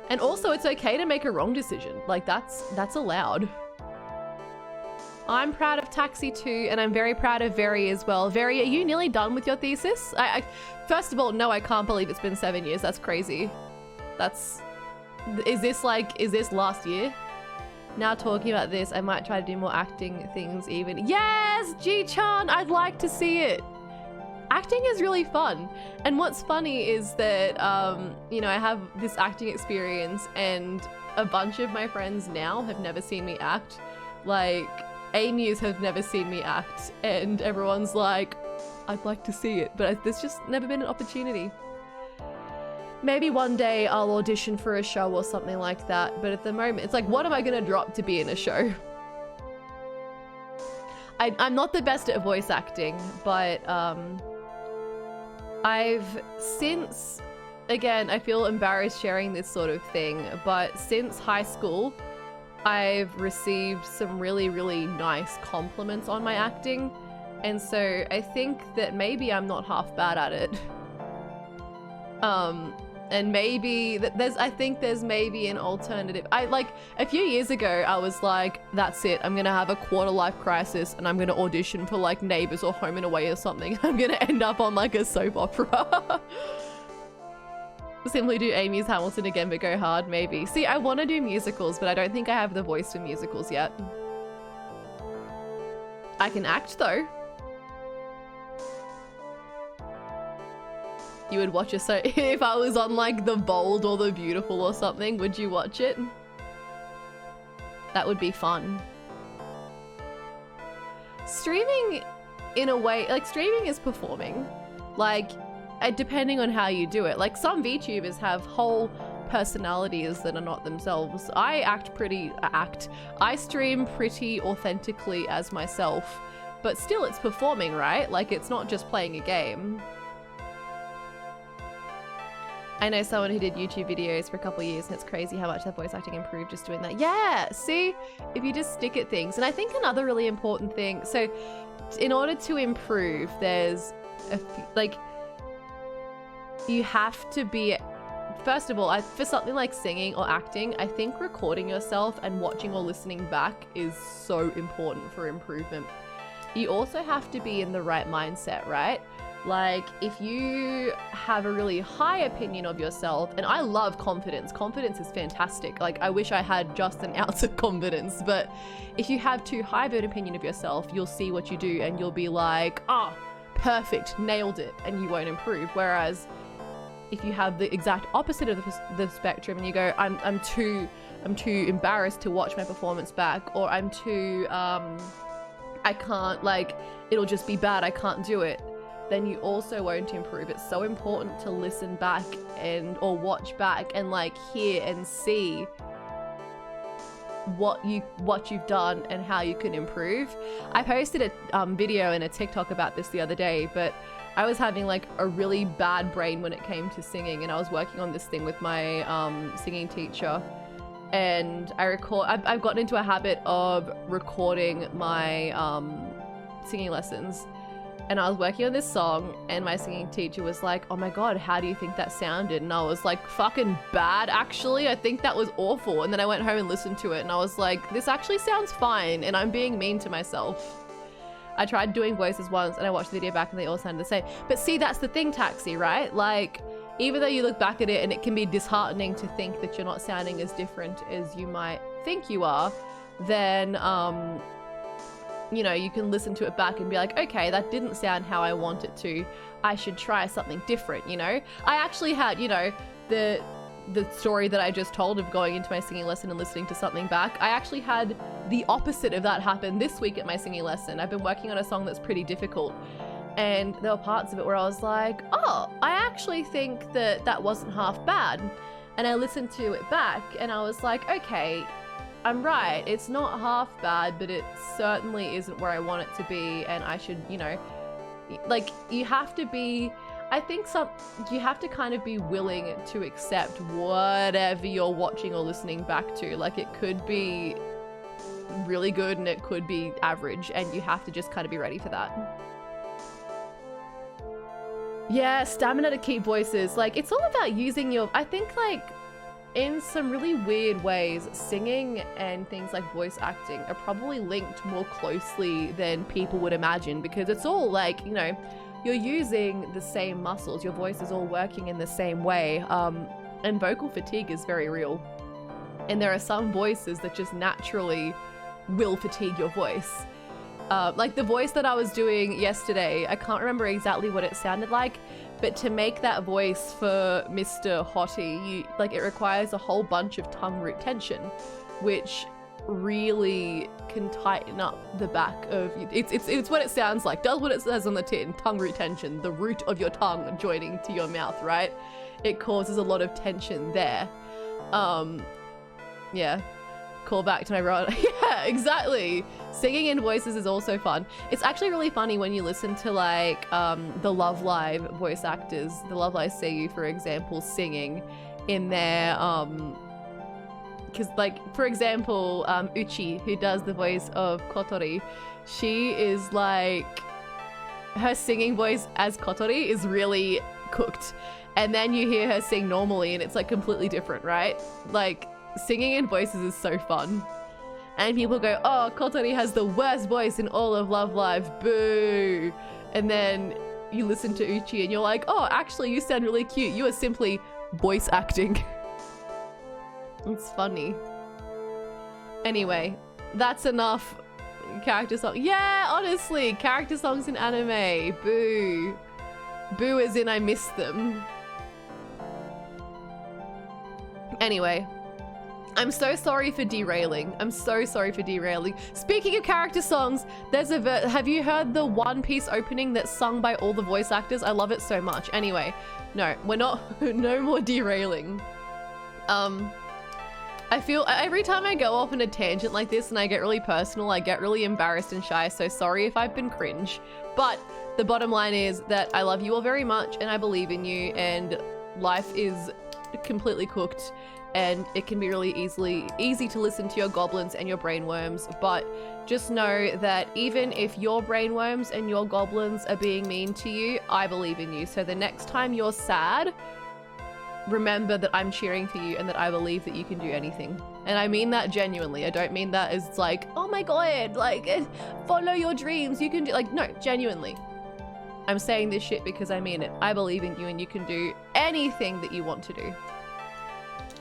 And also, it's okay to make a wrong decision. Like, that's allowed. I'm proud of Taxi too, and I'm very proud of Very as well. Very, are you nearly done with your thesis? First of all, no, I can't believe it's been 7 years. That's crazy. Is this last year? Now talking about this, I might try to do more acting things even. Yes, Ji-chan, I'd like to see it. Acting is really fun. And what's funny is that, you know, I have this acting experience and a bunch of my friends now have never seen me act. Like, Amy's have never seen me act, and everyone's like, I'd like to see it, but there's just never been an opportunity. Maybe one day I'll audition for a show or something like that, but at the moment, it's like, what am I gonna drop to be in a show? I'm not the best at voice acting, but I've since, again, I feel embarrassed sharing this sort of thing, but since high school, I've received some really, really nice compliments on my acting. And so I think that maybe I'm not half bad at it. And maybe I think there's maybe an alternative. Like a few years ago, I was like, that's it. I'm going to have a quarter life crisis and I'm going to audition for like Neighbours or Home and Away or something. I'm going to end up on like a soap opera. Simply do Amy's Hamilton again, but go hard, maybe. See, I want to do musicals, but I don't think I have the voice for musicals yet. I can act, though. You would watch it, so if I was on, like, The Bold or The Beautiful or something, would you watch it? That would be fun. Streaming, in a way, like, streaming is performing. Like, depending on how you do it. Like, some VTubers have whole personalities that are not themselves. I stream pretty authentically as myself, but still it's performing, right? Like, it's not just playing a game. I know someone who did YouTube videos for a couple of years, and it's crazy how much their voice acting improved just doing that. Yeah, see? If you just stick at things. And I think another really important thing, so in order to improve, there's you have to be, first of all, for something like singing or acting, I think recording yourself and watching or listening back is so important for improvement. You also have to be in the right mindset, right? Like, if you have a really high opinion of yourself, and I love confidence. Confidence is fantastic. Like, I wish I had just an ounce of confidence, but if you have too high of an opinion of yourself, you'll see what you do and you'll be like, perfect, nailed it, and you won't improve. Whereas if you have the exact opposite of the spectrum and you go, I'm too embarrassed to watch my performance back, or I'm too I can't, like, it'll just be bad, I can't do it, then you also won't improve. It's so important to listen back or watch back and like hear and see what you've done and how you can improve. I posted a video and a TikTok about this the other day, but I was having like a really bad brain when it came to singing, and I was working on this thing with my singing teacher, and I've gotten into a habit of recording my singing lessons. And I was working on this song and my singing teacher was like, oh my God, how do you think that sounded? And I was like, fucking bad, actually. I think that was awful. And then I went home and listened to it and I was like, this actually sounds fine. And I'm being mean to myself. I tried doing voices once and I watched the video back and they all sounded the same. But see, that's the thing, Taxi, right? Like, even though you look back at it and it can be disheartening to think that you're not sounding as different as you might think you are, then, you know, you can listen to it back and be like, okay, that didn't sound how I want it to. I should try something different, you know? I actually had, you know, the story that I just told of going into my singing lesson and listening to something back. I actually had the opposite of that happen this week at my singing lesson. I've been working on a song that's pretty difficult. And there were parts of it where I was like, oh, I actually think that wasn't half bad. And I listened to it back and I was like, okay, I'm right. It's not half bad, but it certainly isn't where I want it to be. And I should, you know, like, you have to be, I think you have to kind of be willing to accept whatever you're watching or listening back to. Like, it could be really good and it could be average, and you have to just kind of be ready for that. Yeah, stamina to keep voices. Like, it's all about using I think, like, in some really weird ways, singing and things like voice acting are probably linked more closely than people would imagine, because it's all like, you know, you're using the same muscles, your voice is all working in the same way, and vocal fatigue is very real. And there are some voices that just naturally will fatigue your voice. Like the voice that I was doing yesterday, I can't remember exactly what it sounded like, but to make that voice for Mr. Hottie, it requires a whole bunch of tongue root tension, which really can tighten up the back of it's what it sounds like, does what it says on the tin, tongue root tension, the root of your tongue joining to your mouth, right? It causes a lot of tension there. Yeah. Call back to my brother. Yeah, exactly. Singing in voices is also fun. It's actually really funny when you listen to like the Love Live voice actors, the Love Live Seiyu, for example, singing in their because, like, for example, Uchi, who does the voice of Kotori, she is like, her singing voice as Kotori is really cooked, and then you hear her sing normally and it's like completely different, right? Like, singing in voices is so fun. And people go, oh, Kotori has the worst voice in all of Love Live, boo. And then you listen to Uchi and you're like, oh, actually you sound really cute. You are simply voice acting. It's funny. Anyway, that's enough character song. Yeah, honestly, character songs in anime, boo. Boo as in I miss them. Anyway. I'm so sorry for derailing. I'm so sorry for derailing. Speaking of character songs, there's have you heard the One Piece opening that's sung by all the voice actors? I love it so much. Anyway, no, we're not, no more derailing. I feel every time I go off on a tangent like this and I get really personal, I get really embarrassed and shy, so sorry if I've been cringe. But the bottom line is that I love you all very much and I believe in you, and life is completely cooked. And it can be really easy to listen to your goblins and your brainworms, but just know that even if your brainworms and your goblins are being mean to you, I believe in you. So the next time you're sad, remember that I'm cheering for you and that I believe that you can do anything. And I mean that genuinely. I don't mean that as like, oh my god, like, follow your dreams, you can do, like, no, genuinely. I'm saying this shit because I mean it. I believe in you and you can do anything that you want to do.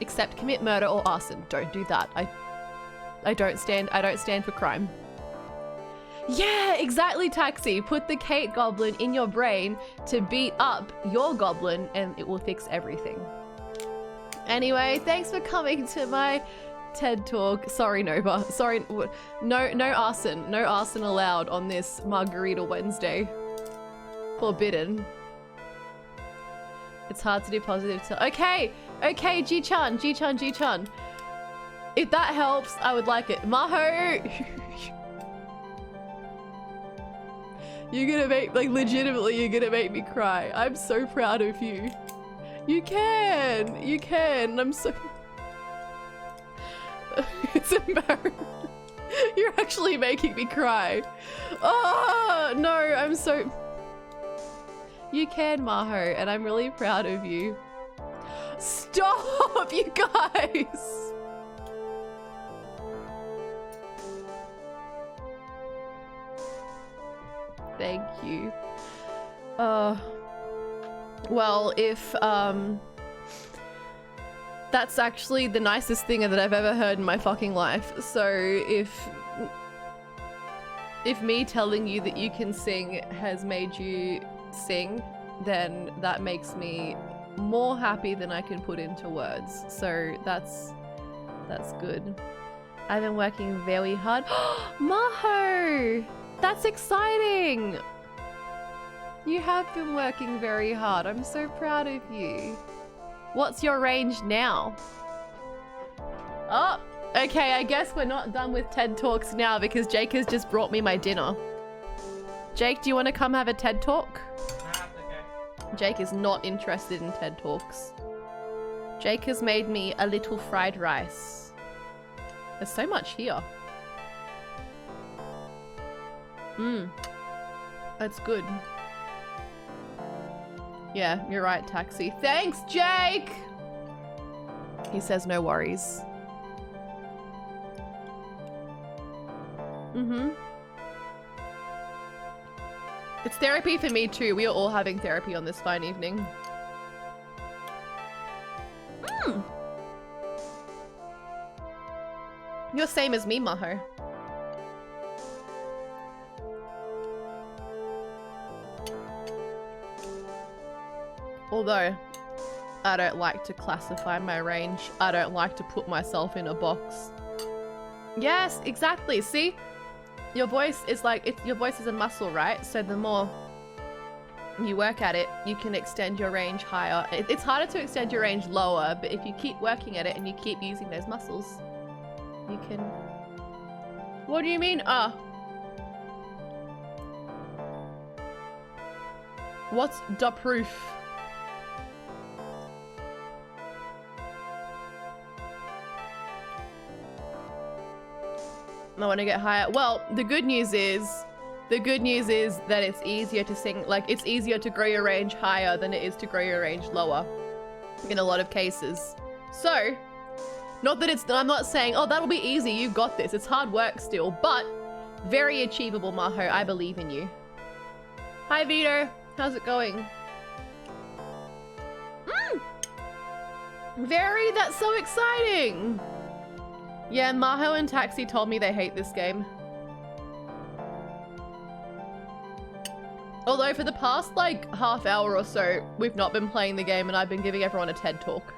Except commit murder or arson. Don't do that. I don't stand for crime. Yeah, exactly, Taxi. Put the K8 goblin in your brain to beat up your goblin and it will fix everything. Anyway, thanks for coming to my TED Talk. Sorry, Nova. Sorry, no arson. No arson allowed on this Margarita Wednesday. Forbidden. It's hard to do positive to— Okay, G-chan. If that helps, I would like it. Maho! You're gonna make, like, legitimately, you're gonna make me cry. I'm so proud of you. You can. I'm so— It's embarrassing. You're actually making me cry. Oh, no, I'm so— You can, Maho, and I'm really proud of you. Stop, you guys! Thank you. Well, if, that's actually the nicest thing that I've ever heard in my fucking life. So if me telling you that you can sing has made you sing, then that makes me more happy than I can put into words. So that's good. I've been working very hard. Maho! That's exciting! You have been working very hard. I'm so proud of you. What's your range now? Oh, okay, I guess we're not done with TED Talks now because Jake has just brought me my dinner. Jake, do you want to come have a TED Talk? Okay. Jake is not interested in TED Talks. Jake has made me a little fried rice. There's so much here. That's good. Yeah, you're right, Taxi. Thanks, Jake! He says no worries. It's therapy for me too. We are all having therapy on this fine evening. You're same as me, Maho. Although, I don't like to classify my range. I don't like to put myself in a box. Yes, exactly. See? Your voice is like, your voice is a muscle, right? So the more you work at it, you can extend your range higher. It's harder to extend your range lower, but if you keep working at it and you keep using those muscles, you can... What do you mean? What's the proof? I want to get higher. Well, the good news is that it's easier to sing, like it's easier to grow your range higher than it is to grow your range lower in a lot of cases. So, not that I'm not saying, oh, that'll be easy, you've got this. It's hard work still, but very achievable, Maho. I believe in you. Hi, Vito. How's it going? Very, that's so exciting. Yeah, Maho and Taxi told me they hate this game. Although for the past like half hour or so, we've not been playing the game and I've been giving everyone a TED Talk.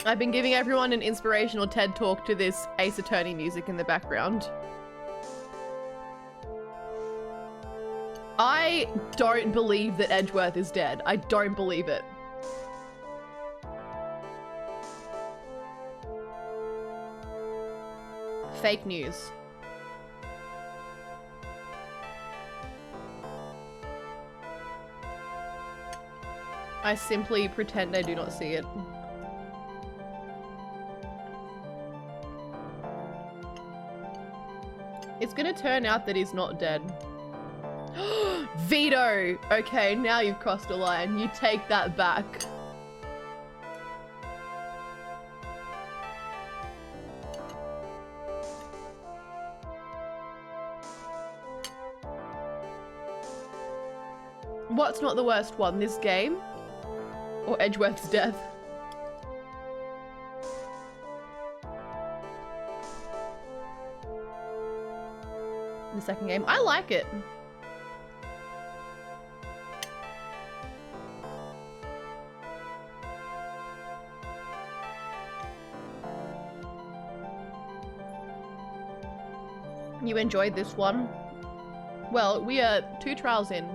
I've been giving everyone an inspirational TED Talk to this Ace Attorney music in the background. I don't believe that Edgeworth is dead. I don't believe it. Fake news. I simply pretend I do not see it. It's gonna turn out that he's not dead. Vito! Okay, now you've crossed a line. You take that back. What's not the worst one? This game? Or Edgeworth's death? second game. I like it. You enjoyed this one? Well, we are 2 trials in.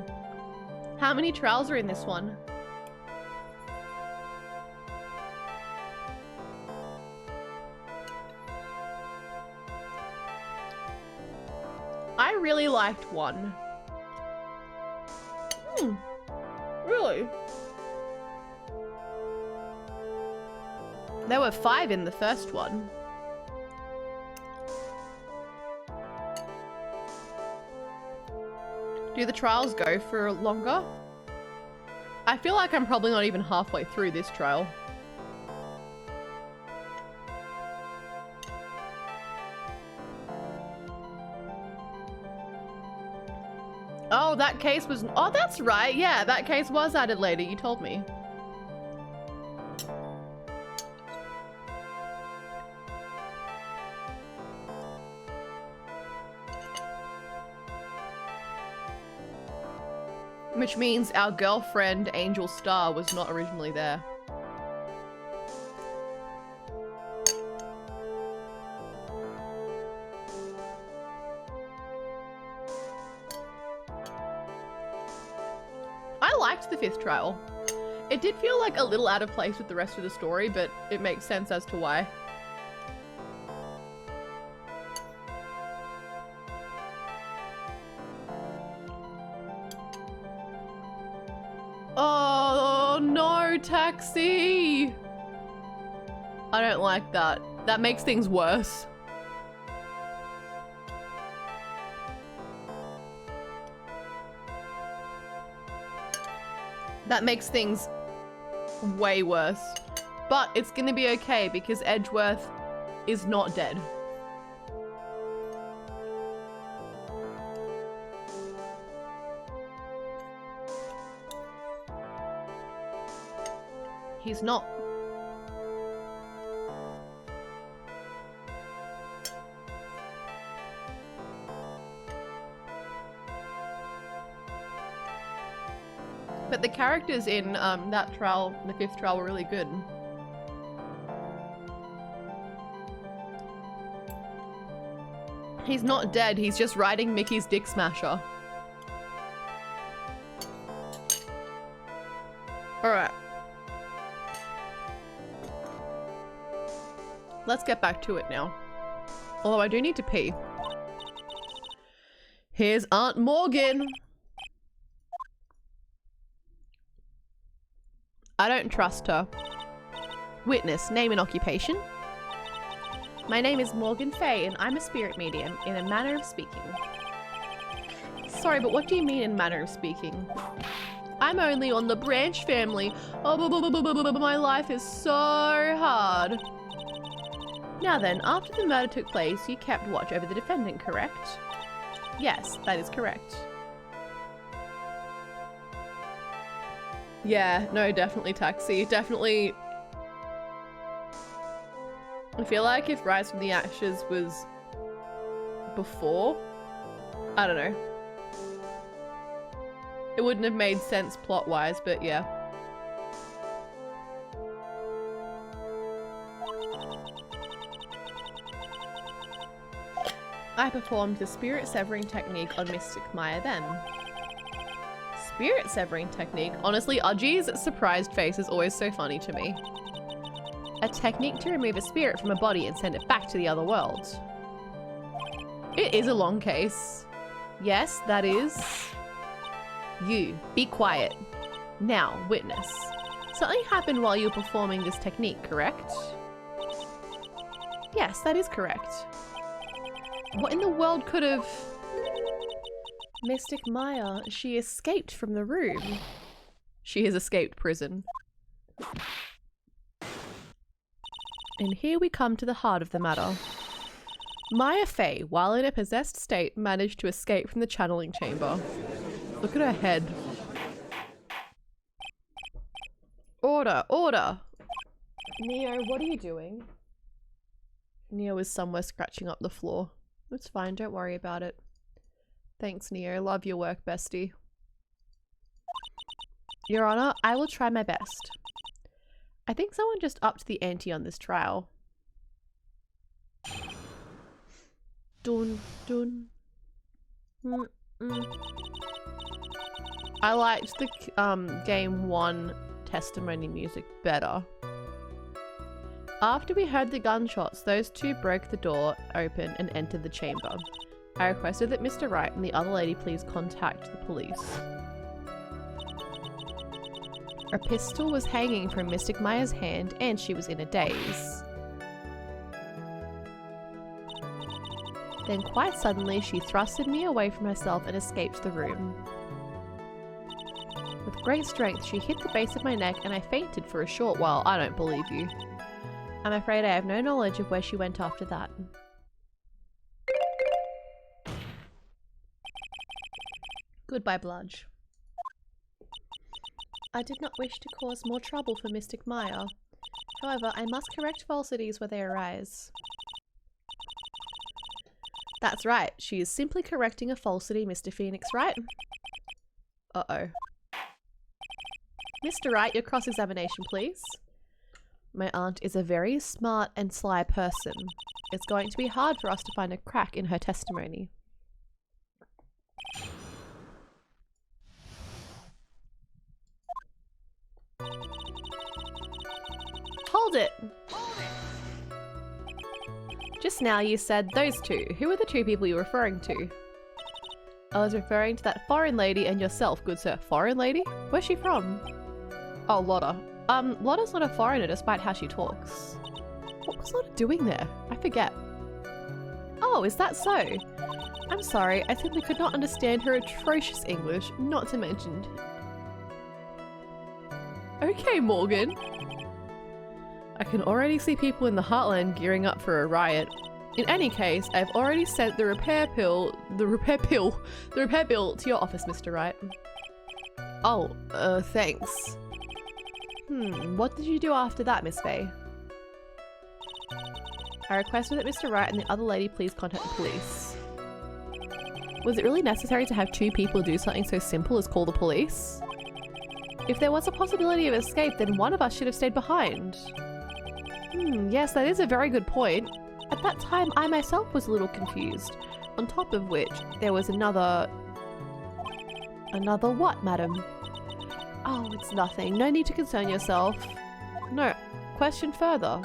How many trials are in this one? I really liked 1. Really? There were 5 in the first one. Do the trials go for longer? I feel like I'm probably not even halfway through this trial. Oh, that case was... Oh, that's right. Yeah, that case was added later. You told me. Which means our girlfriend, Angel Star, was not originally there. I liked the 5th trial. It did feel like a little out of place with the rest of the story, but it makes sense as to why. Oh no, taxi! I don't like that. That makes things worse. That makes things way worse. But it's gonna be okay because Edgeworth is not dead. He's not. But the characters in that trial, the 5th trial, were really good. He's not dead, he's just riding Mickey's dick smasher. Alright. Let's get back to it now. Although I do need to pee. Here's Aunt Morgan. I don't trust her. Witness, name and occupation. My name is Morgan Fay and I'm a spirit medium in a manner of speaking. Sorry, but what do you mean in manner of speaking? I'm only on the branch family. Oh, my life is so hard. Now then, after the murder took place, you kept watch over the defendant, correct? Yes, that is correct. Yeah, no, definitely taxi. Definitely. I feel like if Rise from the Ashes was before, I don't know. It wouldn't have made sense plot-wise, but yeah. I performed the spirit severing technique on Mystic Maya then. Spirit severing technique? Honestly, Udgy's surprised face is always so funny to me. A technique to remove a spirit from a body and send it back to the other world. It is a long case. Yes, that is. You, be quiet. Now, witness. Something happened while you were performing this technique, correct? Yes, that is correct. What in the world could have... Mystic Maya, she escaped from the room. She has escaped prison. And here we come to the heart of the matter. Maya Fey, while in a possessed state, managed to escape from the channeling chamber. Look at her head. Order, order! Neo, what are you doing? Neo is somewhere scratching up the floor. It's fine, don't worry about it. Thanks, Neo. Love your work, bestie. Your Honor, I will try my best. I think someone just upped the ante on this trial. Dun, dun. I liked the game 1 testimony music better. After we heard the gunshots, those two broke the door open and entered the chamber. I requested that Mr. Wright and the other lady please contact the police. A pistol was hanging from Mystic Maya's hand and she was in a daze. Then quite suddenly she thrusted me away from herself and escaped the room. With great strength she hit the base of my neck and I fainted for a short while. I don't believe you. I'm afraid I have no knowledge of where she went after that. Goodbye, Bludge. I did not wish to cause more trouble for Mystic Maya. However, I must correct falsities where they arise. That's right, she is simply correcting a falsity, Mr. Phoenix, right? Uh-oh. Mr. Wright, your cross-examination, please. My aunt is a very smart and sly person. It's going to be hard for us to find a crack in her testimony. Hold it! Just now you said those two. Who are the two people you're referring to? I was referring to that foreign lady and yourself, good sir. Foreign lady? Where's she from? Oh, Lotta. Lotta's not a foreigner despite how she talks. What was Lotta doing there? I forget. Oh, is that so? I'm sorry, I simply could not understand her atrocious English, not to mention... Okay, Morgan. I can already see people in the Heartland gearing up for a riot. In any case, I've already sent the repair bill to your office, Mr. Wright. Oh, thanks. What did you do after that, Miss Faye? I requested that Mr. Wright and the other lady please contact the police. Was it really necessary to have two people do something so simple as call the police? If there was a possibility of escape, then one of us should have stayed behind. Yes, that is a very good point. At that time, I myself was a little confused. On top of which, there was another... Another what, madam? Oh, it's nothing. No need to concern yourself. No, question further.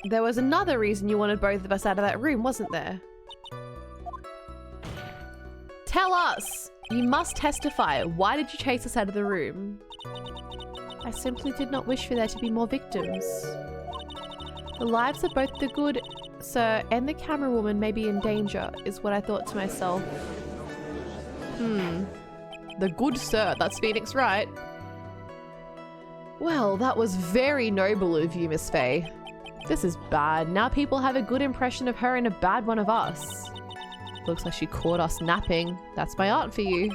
There was another reason you wanted both of us out of that room, wasn't there? Tell us! You must testify. Why did you chase us out of the room? I simply did not wish for there to be more victims. The lives of both the good sir and the camera woman may be in danger, is what I thought to myself. The good sir, that's Phoenix, right? Well, that was very noble of you, Miss Faye. This is bad. Now people have a good impression of her and a bad one of us. Looks like she caught us napping. That's my aunt for you.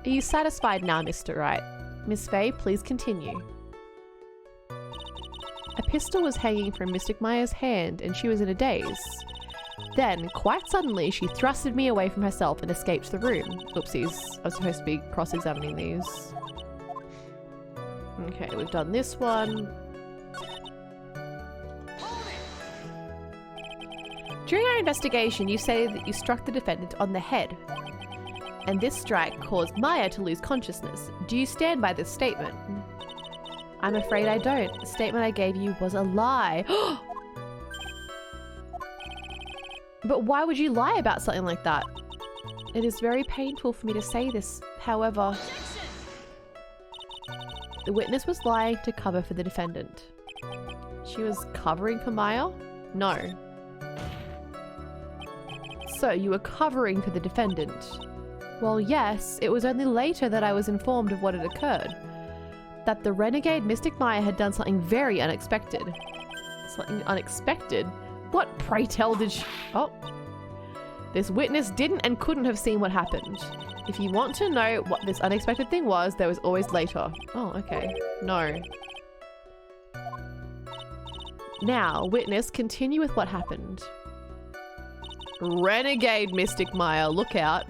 Are you satisfied now, Mr. Wright? Miss Faye, please continue. A pistol was hanging from Mystic Maya's hand and she was in a daze. Then, quite suddenly, she thrusted me away from herself and escaped the room. Oopsies, I was supposed to be cross-examining these. Okay, we've done this one. During our investigation, you stated that you struck the defendant on the head. And this strike caused Maya to lose consciousness. Do you stand by this statement? I'm afraid I don't. The statement I gave you was a lie. But why would you lie about something like that? It is very painful for me to say this, however... The witness was lying to cover for the defendant. She was covering for Maya? No. So you were covering for the defendant? Well, yes, it was only later that I was informed of what had occurred. That the renegade Mystic Maya had done something very unexpected. Something unexpected? What, pray tell, did she... Oh. This witness didn't and couldn't have seen what happened. If you want to know what this unexpected thing was, there was always later. Oh, okay. No. Now, witness, continue with what happened. Renegade Mystic Maya, look out.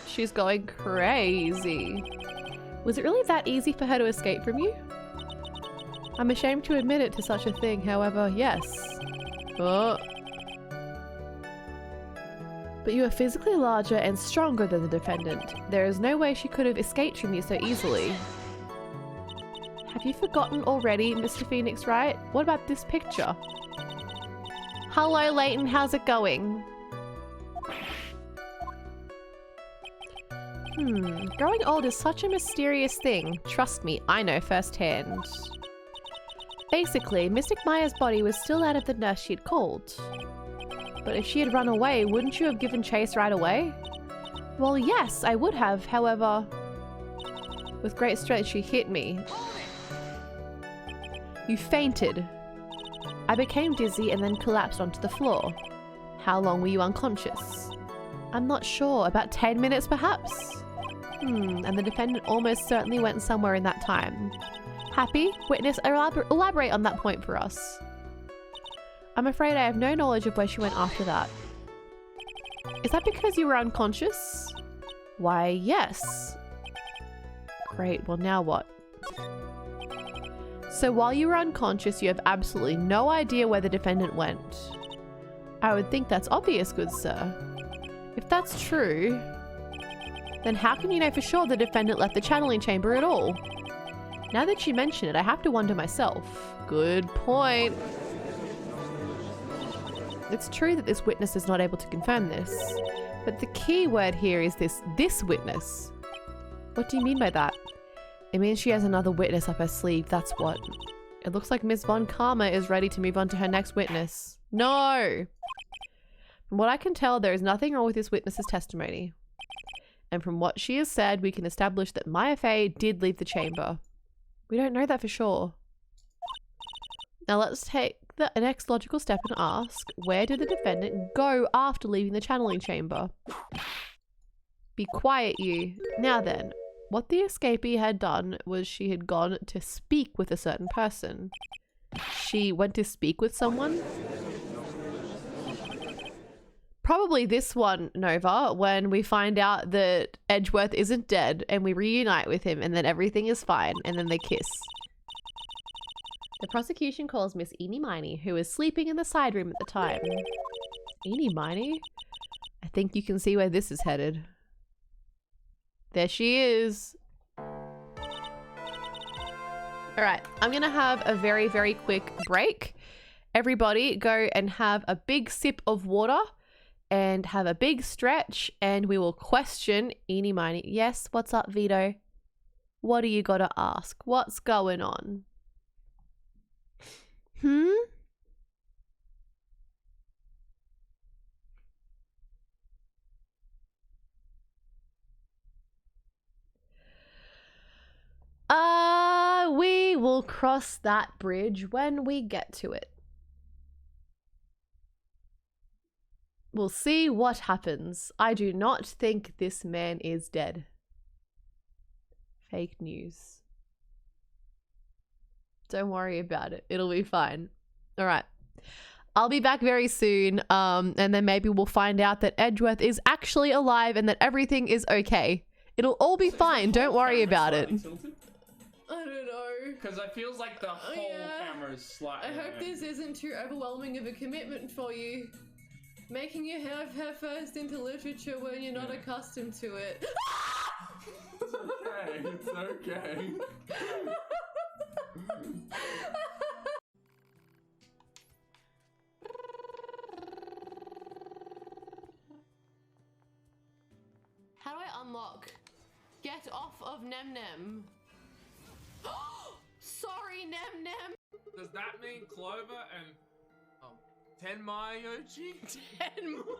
She's going crazy. Was it really that easy for her to escape from you? I'm ashamed to admit it to such a thing, however, yes. Oh. But you are physically larger and stronger than the defendant. There is no way she could have escaped from you so easily. Have you forgotten already, Mr. Phoenix Wright? What about this picture? Hello, Leighton. How's it going? Growing old is such a mysterious thing. Trust me, I know firsthand. Basically, Mystic Maya's body was still out of the nurse she had called. But if she had run away, wouldn't you have given chase right away? Well, yes, I would have. However, with great strength, she hit me. You fainted. I became dizzy and then collapsed onto the floor. How long were you unconscious? I'm not sure. About 10 minutes, perhaps? And the defendant almost certainly went somewhere in that time. Happy? Witness, elaborate on that point for us. I'm afraid I have no knowledge of where she went after that. Is that because you were unconscious? Why, yes. Great, well now what? So while you were unconscious, you have absolutely no idea where the defendant went. I would think that's obvious, good sir. If that's true, then how can you know for sure the defendant left the channeling chamber at all? Now that you mention it, I have to wonder myself. Good point. It's true that this witness is not able to confirm this, but the key word here is this witness. What do you mean by that? It means she has another witness up her sleeve, that's what. It looks like Ms. Von Karma is ready to move on to her next witness. No! From what I can tell, there is nothing wrong with this witness's testimony. And from what she has said, we can establish that Maya Fey did leave the chamber. We don't know that for sure. Now let's take the next logical step and ask, where did the defendant go after leaving the channeling chamber? Be quiet, you. Now then, what the escapee had done was she had gone to speak with a certain person. She went to speak with someone? Probably this one, Nova, when we find out that Edgeworth isn't dead and we reunite with him and then everything is fine and then they kiss. The prosecution calls Miss Eenie Miney, who was sleeping in the side room at the time. Eenie Miney? I think you can see where this is headed. There she is. Alright, I'm gonna have a very, very quick break. Everybody go and have a big sip of water and have a big stretch and we will question Eenie Miney. Yes, what's up, Vito? What do you gotta ask? What's going on? We will cross that bridge when we get to it. We'll see what happens. I do not think this man is dead. Fake news. Don't worry about it. It'll be fine. All right. I'll be back very soon. And then maybe we'll find out that Edgeworth is actually alive and that everything is okay. It'll all be fine. Don't worry about it. I don't know. Because it feels like the whole camera is slightly. I hope this isn't too overwhelming of a commitment for you. Making you have her first into literature when you're not accustomed to it. It's okay. It's okay. How do I unlock? Get off of Nem Nem. Sorry, Nem Nem. Does that mean Clover and Tenmayoji? Tenmayoji.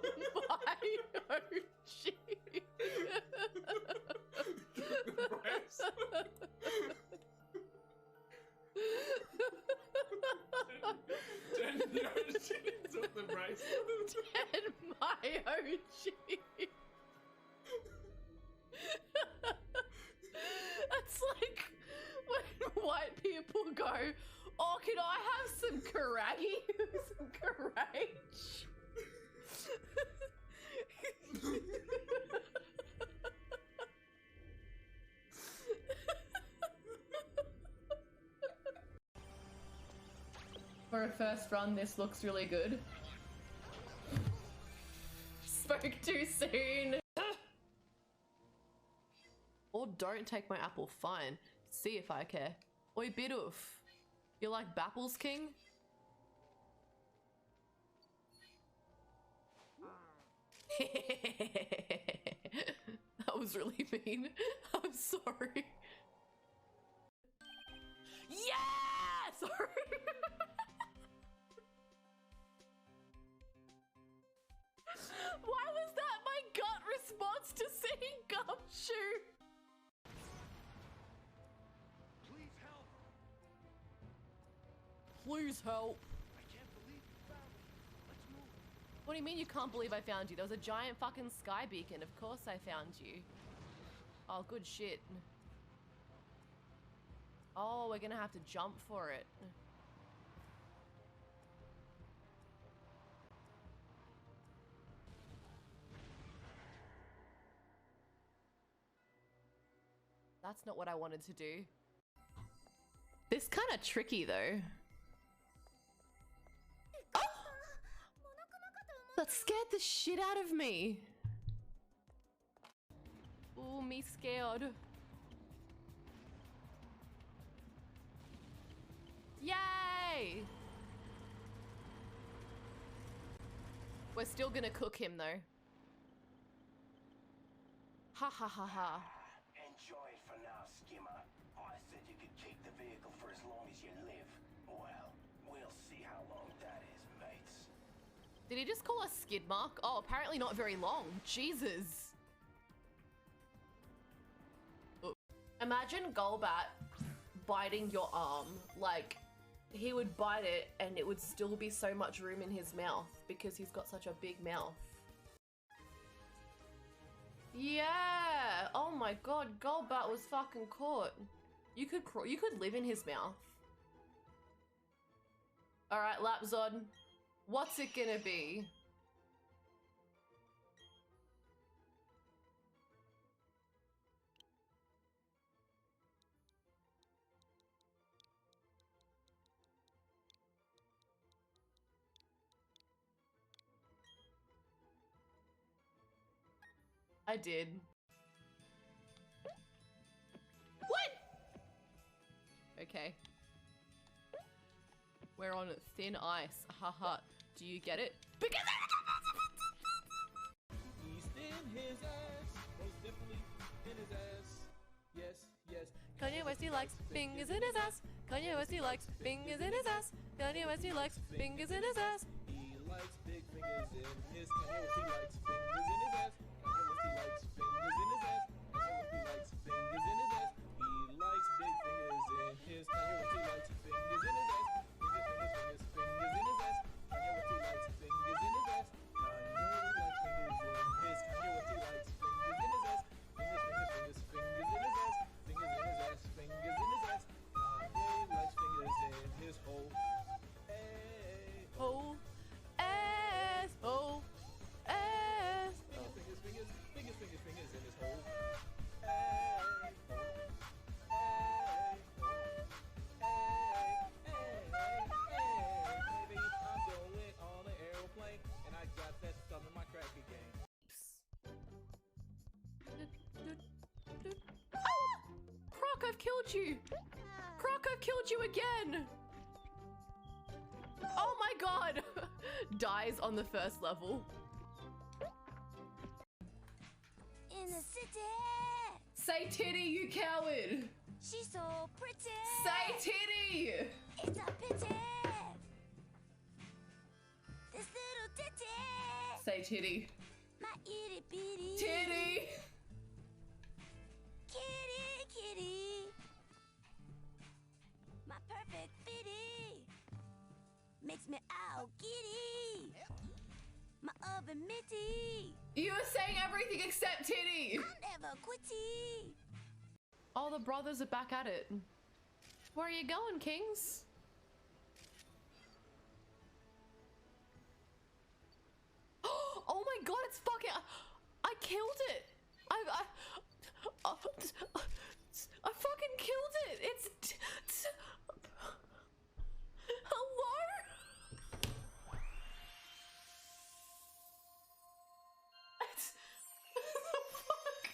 Tenyoshi took the bracelet. Tenmayoji. That's like when white people go, oh, can I have some karagi? Some courage? For a first run, this looks really good. Spoke too soon. Or don't take my apple, fine. See if I care. Oi, Bidoof. You like Bapples, King? That was really mean. I'm sorry. Yeah! Sorry. Why was that my gut response to seeing Gumshoe? Please help! Please help. I can't believe you found me. Let's move. What do you mean you can't believe I found you? There was a giant fucking sky beacon. Of course I found you. Oh, good shit. Oh, we're gonna have to jump for it. That's not what I wanted to do. This kind of tricky though. Oh! That scared the shit out of me. Ooh, me scared. Yay! We're still gonna cook him though. Ha ha ha ha. Enjoy it for now, Skimmer. I said you could keep the vehicle for as long as you live. Well, we'll see how long that is, mates. Did he just call us skid mark? Oh, apparently not very long. Jesus. Ooh. Imagine Golbat biting your arm. Like, he would bite it and it would still be so much room in his mouth because he's got such a big mouth. Yeah! Oh my god, Golbat was fucking caught. You could live in his mouth. Alright, Lapzod. What's it gonna be? I did. What? Okay. We're on thin ice. Haha. Do you get it? Because He's in his ass, most definitely in his ass. Yes, yes. Kanye West, he likes fingers in his ass. Kanye West, he likes fingers in his ass. Kanye West, he likes fingers in his ass. He likes big fingers in his. Kanye West, he likes fingers in his ass. Kanye West, he likes fingers in his ass. Kanye West, he likes fingers in his ass. He likes big fingers in his. Kanye West, he likes fingers in his ass. Fingers, fingers, fingers, fingers in his ass. Kanye West, he likes fingers in his ass. Kanye likes fingers in his. Kanye West, he likes fingers in his ass. Fingers, fingers, fingers, fingers in his ass. Fingers in his ass. Fingers in his ass. Kanye likes fingers in his hole. Hey. Oh, ass, oh, ass. Fingers, fingers, fingers, fingers, fingers in his hole. Hey, hey, baby, I'm going on an aeroplane, and I got that stuff in my cracky game. Croc, I've killed you! Croc, I've killed you again! Oh my god! Dies on the first level. In the city, Say titty, you coward! she's so pretty. Say titty! It's a pity. This little titty, Say titty. my itty bitty Titty! kitty, kitty, my perfect fitty makes me all giddy. My oven mitty, You were saying everything except titty! I'm never quitty. Oh, the brothers are back at it. Where are you going, Kings? Oh god, it's fucking... I killed it! I fucking killed it! It's... Hello? It's... the fuck?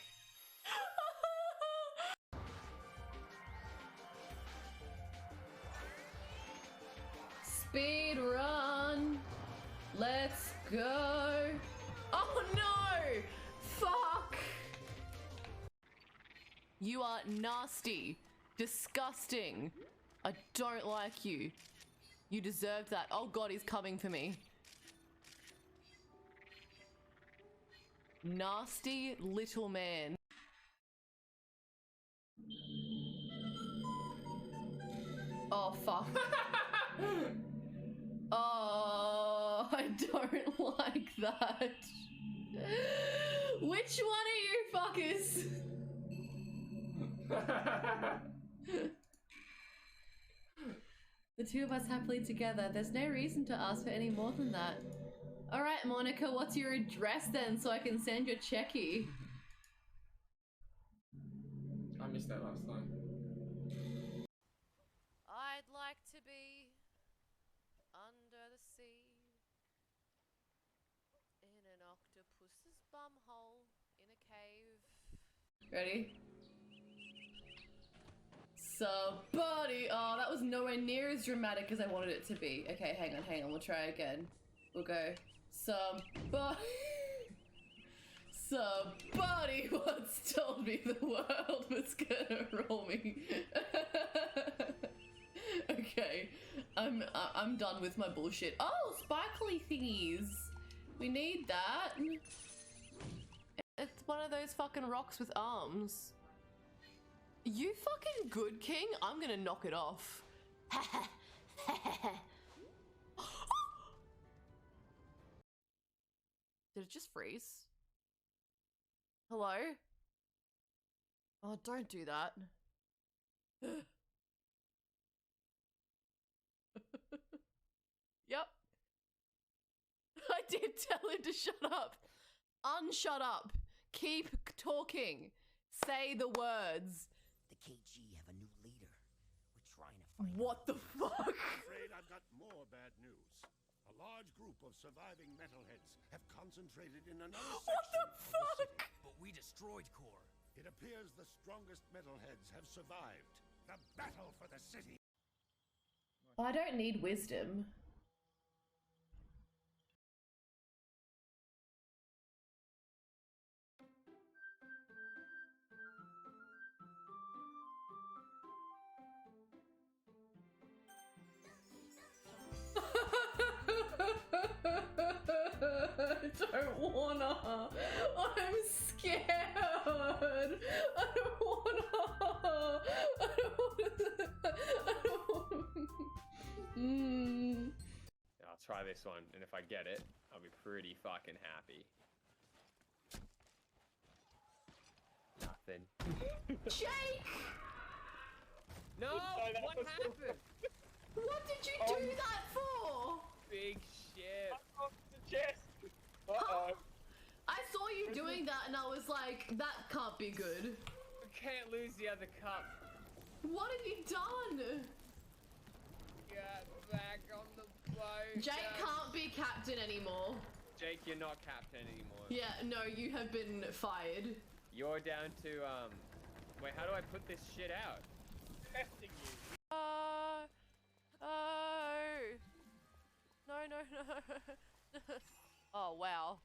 Speed run. Let's go. Oh no! Fuck! You are nasty. Disgusting. I don't like you. You deserve that. Oh god, he's coming for me. Nasty little man. Oh fuck. Oh, I don't like that. Which one of you fuckers? The two of us happily together. There's no reason to ask for any more than that. All right, Monica, what's your address then so I can send your checky? I missed that last time. I'd like to be under the sea in an octopus's bumhole in a cave. Ready? Somebody. Oh, that was nowhere near as dramatic as I wanted it to be. Okay, hang on. We'll try again. We'll go. Somebody once told me the world was gonna roll me. Okay, I'm done with my bullshit. Oh, sparkly thingies. We need that. It's one of those fucking rocks with arms. You fucking good, King? I'm gonna knock it off. Did it just freeze? Hello? Oh, don't do that. Yep. I did tell him to shut up. Unshut up. Keep talking. Say the words. The KG have a new leader. We're trying to find What the fuck? I'm afraid I've got more bad news. A large group of surviving metalheads have concentrated in another section What the of the city. fuck? But we destroyed Core. It appears the strongest metalheads have survived. The battle for the city. I don't need wisdom. I don't wanna. I'm scared. I don't wanna. I don't wanna. I'll try this one, and if I get it, I'll be pretty fucking happy. Nothing. Jake! No! What happened? What did you do that for? Big shit. Off the chest. Uh-oh. I saw you doing that and I was like, that can't be good. We can't lose the other cup. What have you done? Get back on the boat. Jake can't be captain anymore. Jake, you're not captain anymore. Yeah, no, you have been fired. You're down to, wait, how do I put this shit out? Testing you. Oh. No. Oh, wow.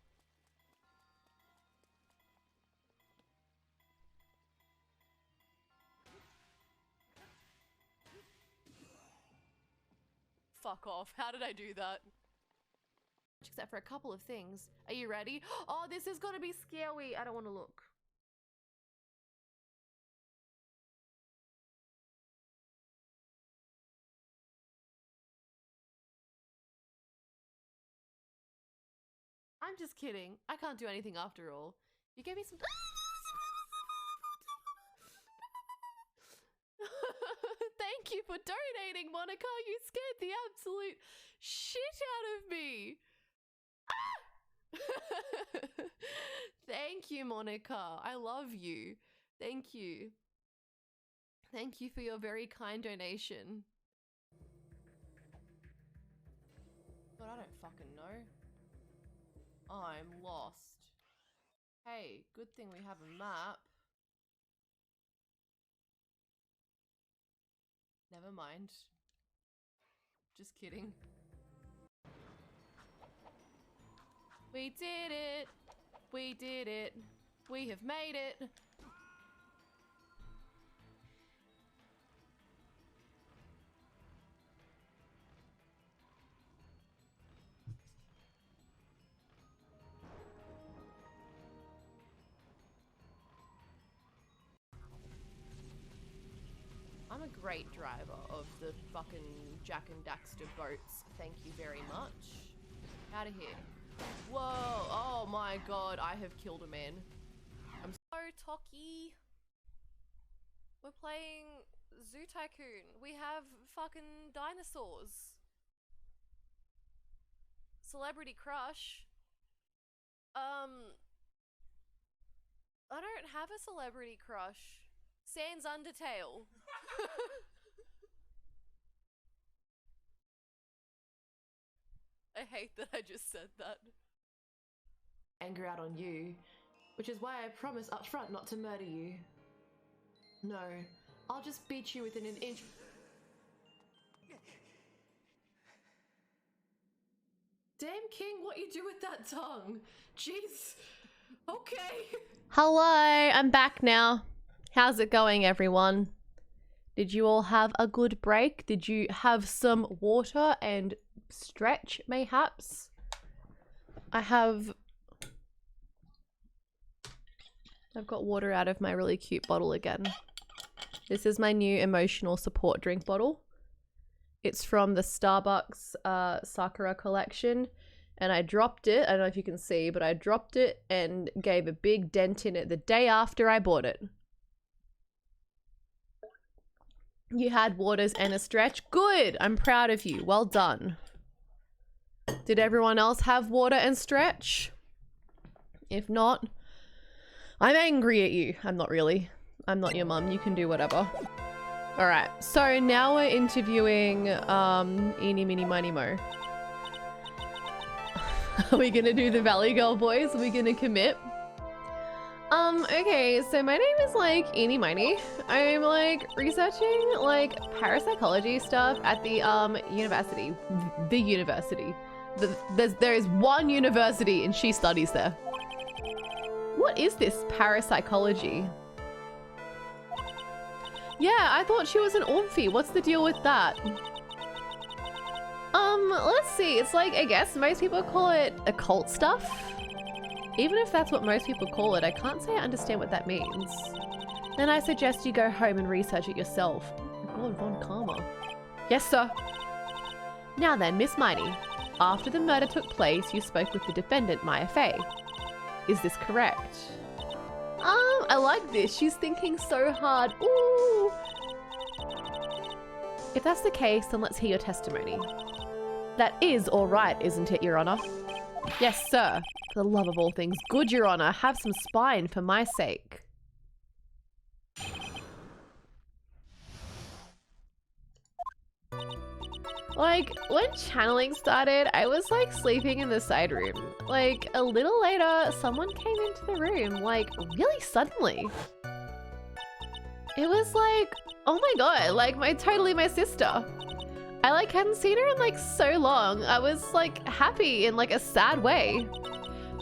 Fuck off. How did I do that? Except for a couple of things. Are you ready? Oh, this is gonna be scary. I don't want to look. I'm just kidding. I can't do anything after all. You gave me some... Thank you for donating, Monica. You scared the absolute shit out of me. Ah! Thank you, Monica. I love you. Thank you. Thank you for your very kind donation. But I don't fucking know. I'm lost. Hey, good thing we have a map. Never mind. Just kidding. We did it! We did it! We have made it! I'm a great driver of the fucking Jack and Daxter boats. Thank you very much. Out of here. Whoa, oh my god, I have killed a man. I'm so Toki. We're playing Zoo Tycoon. We have fucking dinosaurs. Celebrity crush. I don't have a celebrity crush. Sans Undertale. I hate that I just said that. Anger out on you, which is why I promise up front not to murder you. No, I'll just beat you within an inch. Damn King, what you do with that tongue? Jeez. Okay. Hello, I'm back now. How's it going, everyone? Did you all have a good break? Did you have some water and stretch, mayhaps? I've got water out of my really cute bottle again. This is my new emotional support drink bottle. It's from the Starbucks Sakura collection. And I dropped it, I don't know if you can see, but I dropped it and gave a big dent in it the day after I bought it. You had waters and a stretch. Good! I'm proud of you. Well done. Did everyone else have water and stretch? If not, I'm angry at you. I'm not really. I'm not your mum. You can do whatever. Alright, so now we're interviewing Eeny, Meeny, Miny, Mo. Are we gonna do the Valley Girl voice? Are we gonna commit? Okay, so my name is like Eeny Miny. I'm like researching like parapsychology stuff at the university. The university. There is one university and she studies there. What is this parapsychology? Yeah, I thought she was an Ormphy. What's the deal with that? Let's see. It's like, I guess most people call it occult stuff. Even if that's what most people call it, I can't say I understand what that means. Then I suggest you go home and research it yourself. Oh God, Von Karma. Yes, sir. Now then, Miss Miney. After the murder took place, you spoke with the defendant, Maya Fey. Is this correct? I like this. She's thinking so hard. Ooh. If that's the case, then let's hear your testimony. That is all right, isn't it, Your Honor? Yes, sir. For the love of all things good, Your Honor, have some spine for my sake. Like, when channeling started, I was like sleeping in the side room. Like, a little later, someone came into the room, like, really suddenly. It was like, oh my god, like, totally my sister. I like hadn't seen her in like so long. I was like happy in like a sad way.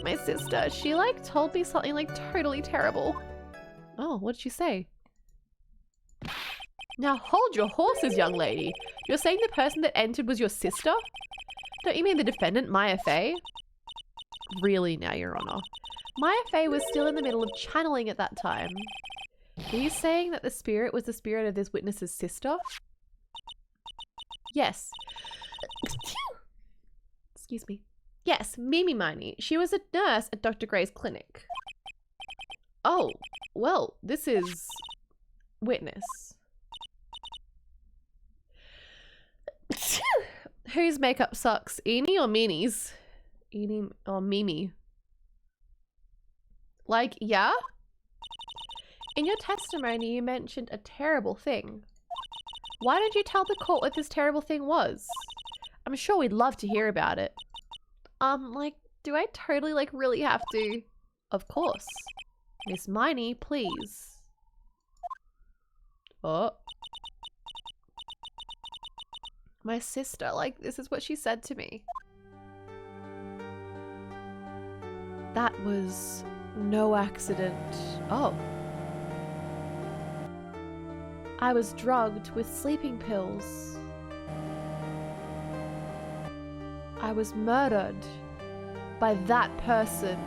My sister, she like told me something like totally terrible. Oh, what did she say? Now hold your horses, young lady. You're saying the person that entered was your sister? Don't you mean the defendant, Maya Fey? Really now, Your Honor. Maya Fey was still in the middle of channeling at that time. Are you saying that the spirit was the spirit of this witness's sister? Yes. Excuse me. Yes, Mimi Miney. She was a nurse at Dr. Gray's clinic. Oh, well, this is witness. Whose makeup sucks? Eeny or Meanies? Eeny or Mimi? Like, yeah? In your testimony, you mentioned a terrible thing. Why did you tell the court what this terrible thing was? I'm sure we'd love to hear about it. Like, do I totally, like, really have to? Of course. Miss Miney, please. Oh. My sister, like, this is what she said to me. That was no accident. Oh. I was drugged with sleeping pills. I was murdered by that person.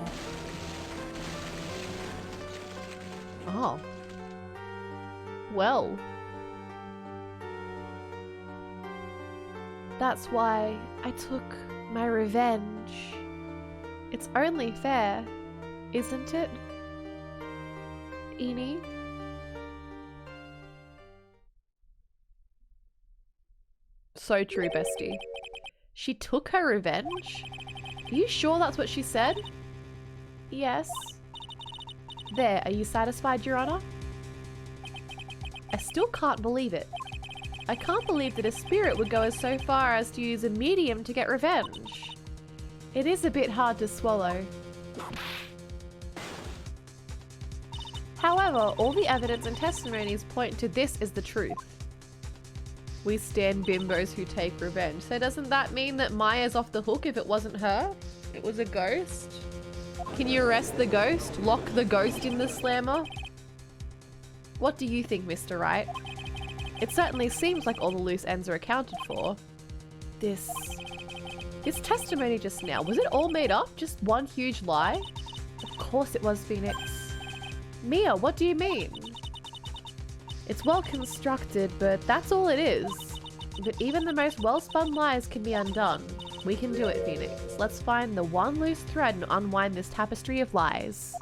Oh. Well. That's why I took my revenge. It's only fair, isn't it? Eenie? So true, bestie. She took her revenge? Are you sure that's what she said? Yes. There, are you satisfied, Your Honor? I still can't believe it. I can't believe that a spirit would go as so far as to use a medium to get revenge. It is a bit hard to swallow. However, all the evidence and testimonies point to this as the truth. We stand bimbos who take revenge. So doesn't that mean that Maya's off the hook if it wasn't her? It was a ghost? Can you arrest the ghost? Lock the ghost in the slammer? What do you think, Mr. Wright? It certainly seems like all the loose ends are accounted for. This testimony just now, was it all made up? Just one huge lie? Of course it was, Phoenix. Mia, what do you mean? It's well constructed, but that's all it is. But even the most well-spun lies can be undone. We can do it, Phoenix. Let's find the one loose thread and unwind this tapestry of lies.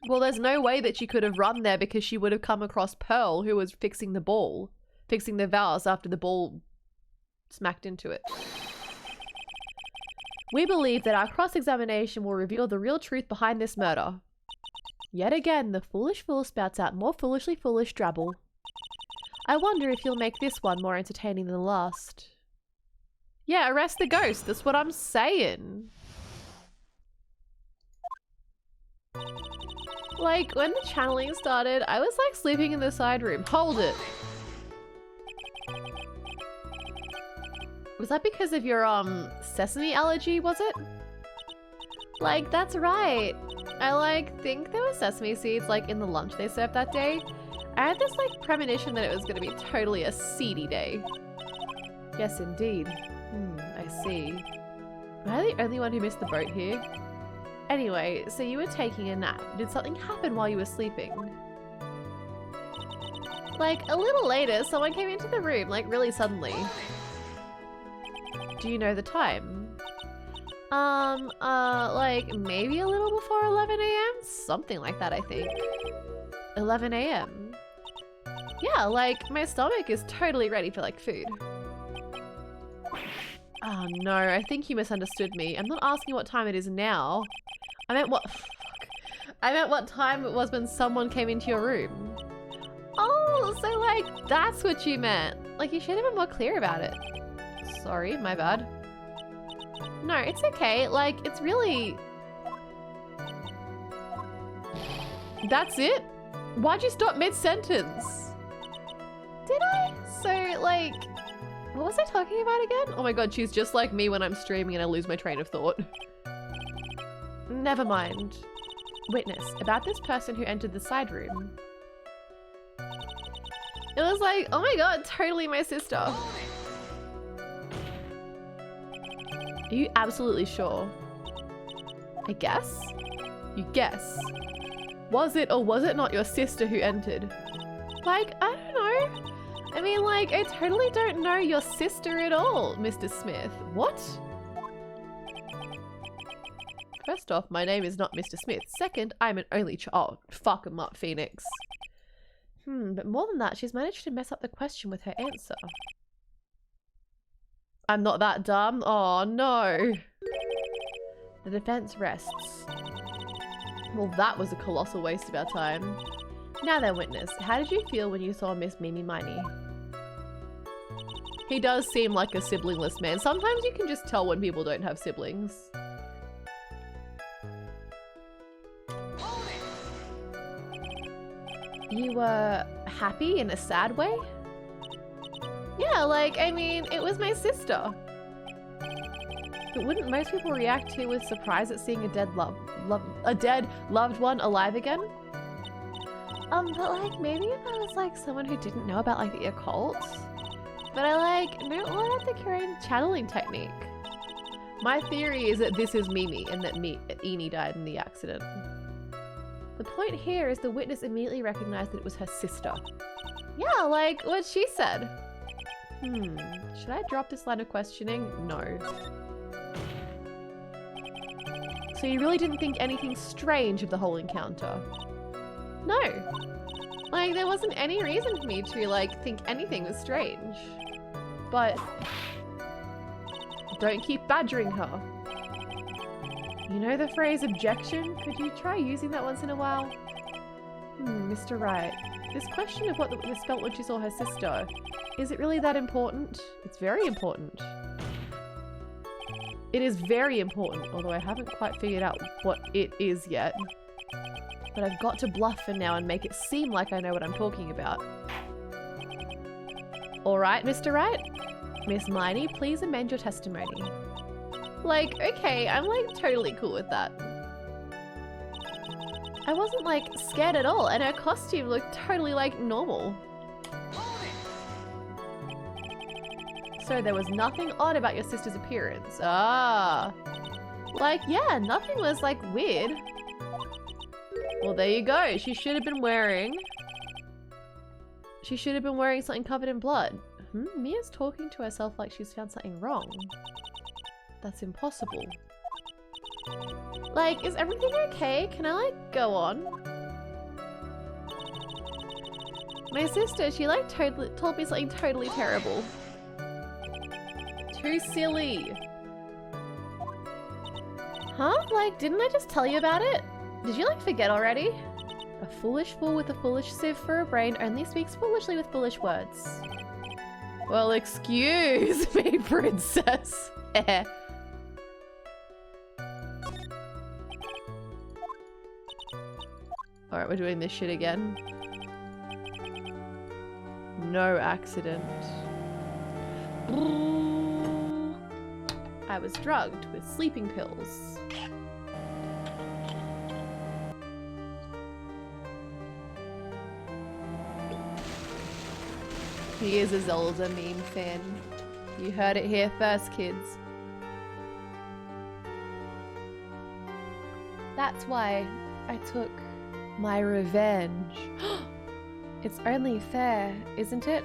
Well, there's no way that she could have run there because she would have come across Pearl, who was fixing the ball. Fixing the vase after the ball smacked into it. We believe that our cross-examination will reveal the real truth behind this murder. Yet again, the foolish fool spouts out more foolishly foolish drabble. I wonder if you'll make this one more entertaining than the last. Yeah, arrest the ghost. That's what I'm saying. Like, when the channeling started, I was like sleeping in the side room. Hold it. Was that because of your, sesame allergy, was it? Like, that's right. I, like, think there were sesame seeds, like, in the lunch they served that day. I had this, like, premonition that it was gonna be totally a seedy day. Yes, indeed. I see. Am I the only one who missed the boat here? Anyway, so you were taking a nap. Did something happen while you were sleeping? Like, a little later, someone came into the room, like, really suddenly. Do you know the time? Like, maybe a little before 11 a.m.? Something like that, I think. 11 a.m. Yeah, like, my stomach is totally ready for, like, food. Oh no, I think you misunderstood me. I'm not asking what time it is now. I meant what- fuck. I meant what time it was when someone came into your room. Oh, so like, that's what you meant. Like, you should have been more clear about it. Sorry, my bad. No, it's okay. Like, it's really... That's it? Why'd you stop mid-sentence? Did I? So, like... What was I talking about again? Oh my god, she's just like me when I'm streaming and I lose my train of thought. Never mind. Witness, about this person who entered the side room. It was like, oh my god, totally my sister. Are you absolutely sure? I guess? You guess. Was it or was it not your sister who entered? Like, I don't know. I mean, like, I totally don't know your sister at all, Mr. Smith. What? First off, my name is not Mr. Smith. Second, I'm an only child. Oh, fuck him up, Phoenix. But more than that, she's managed to mess up the question with her answer. I'm not that dumb. Oh, no. The defense rests. Well, that was a colossal waste of our time. Now then, witness, how did you feel when you saw Miss Mimi Miney? He does seem like a siblingless man. Sometimes you can just tell when people don't have siblings. You were happy in a sad way? Yeah, like, I mean, it was my sister. But wouldn't most people react here with surprise at seeing a dead loved one alive again? But like, maybe if I was like someone who didn't know about like the occult. But I like know all about the Korean channeling technique. My theory is that this is Mimi and that Eni died in the accident. The point here is the witness immediately recognized that it was her sister. Yeah, like what she said. Should I drop this line of questioning? No. So you really didn't think anything strange of the whole encounter? No. Like, there wasn't any reason for me to, like, think anything was strange. But don't keep badgering her. You know the phrase objection? Could you try using that once in a while? Mr. Wright. This question of what the witness felt when she saw her sister, is it really that important? It's very important. It is very important, although I haven't quite figured out what it is yet. But I've got to bluff for now and make it seem like I know what I'm talking about. Alright, Mr. Wright? Miss Miney, please amend your testimony. Like, okay, I'm like totally cool with that. I wasn't like scared at all, and her costume looked totally like normal. So there was nothing odd about your sister's appearance. Ah. Like, yeah, nothing was like weird. Well, there you go. She should have been wearing something covered in blood. Mia's talking to herself like she's found something wrong. That's impossible. Like, is everything okay? Can I, like, go on? My sister, she, like, told me something totally terrible. Too silly. Huh? Like, didn't I just tell you about it? Did you, like, forget already? A foolish fool with a foolish sieve for a brain only speaks foolishly with foolish words. Well, excuse me, princess. Alright, we're doing this shit again. No accident. I was drugged with sleeping pills. He is a Zelda meme fan. You heard it here first, kids. That's why I took my revenge. It's only fair, isn't it?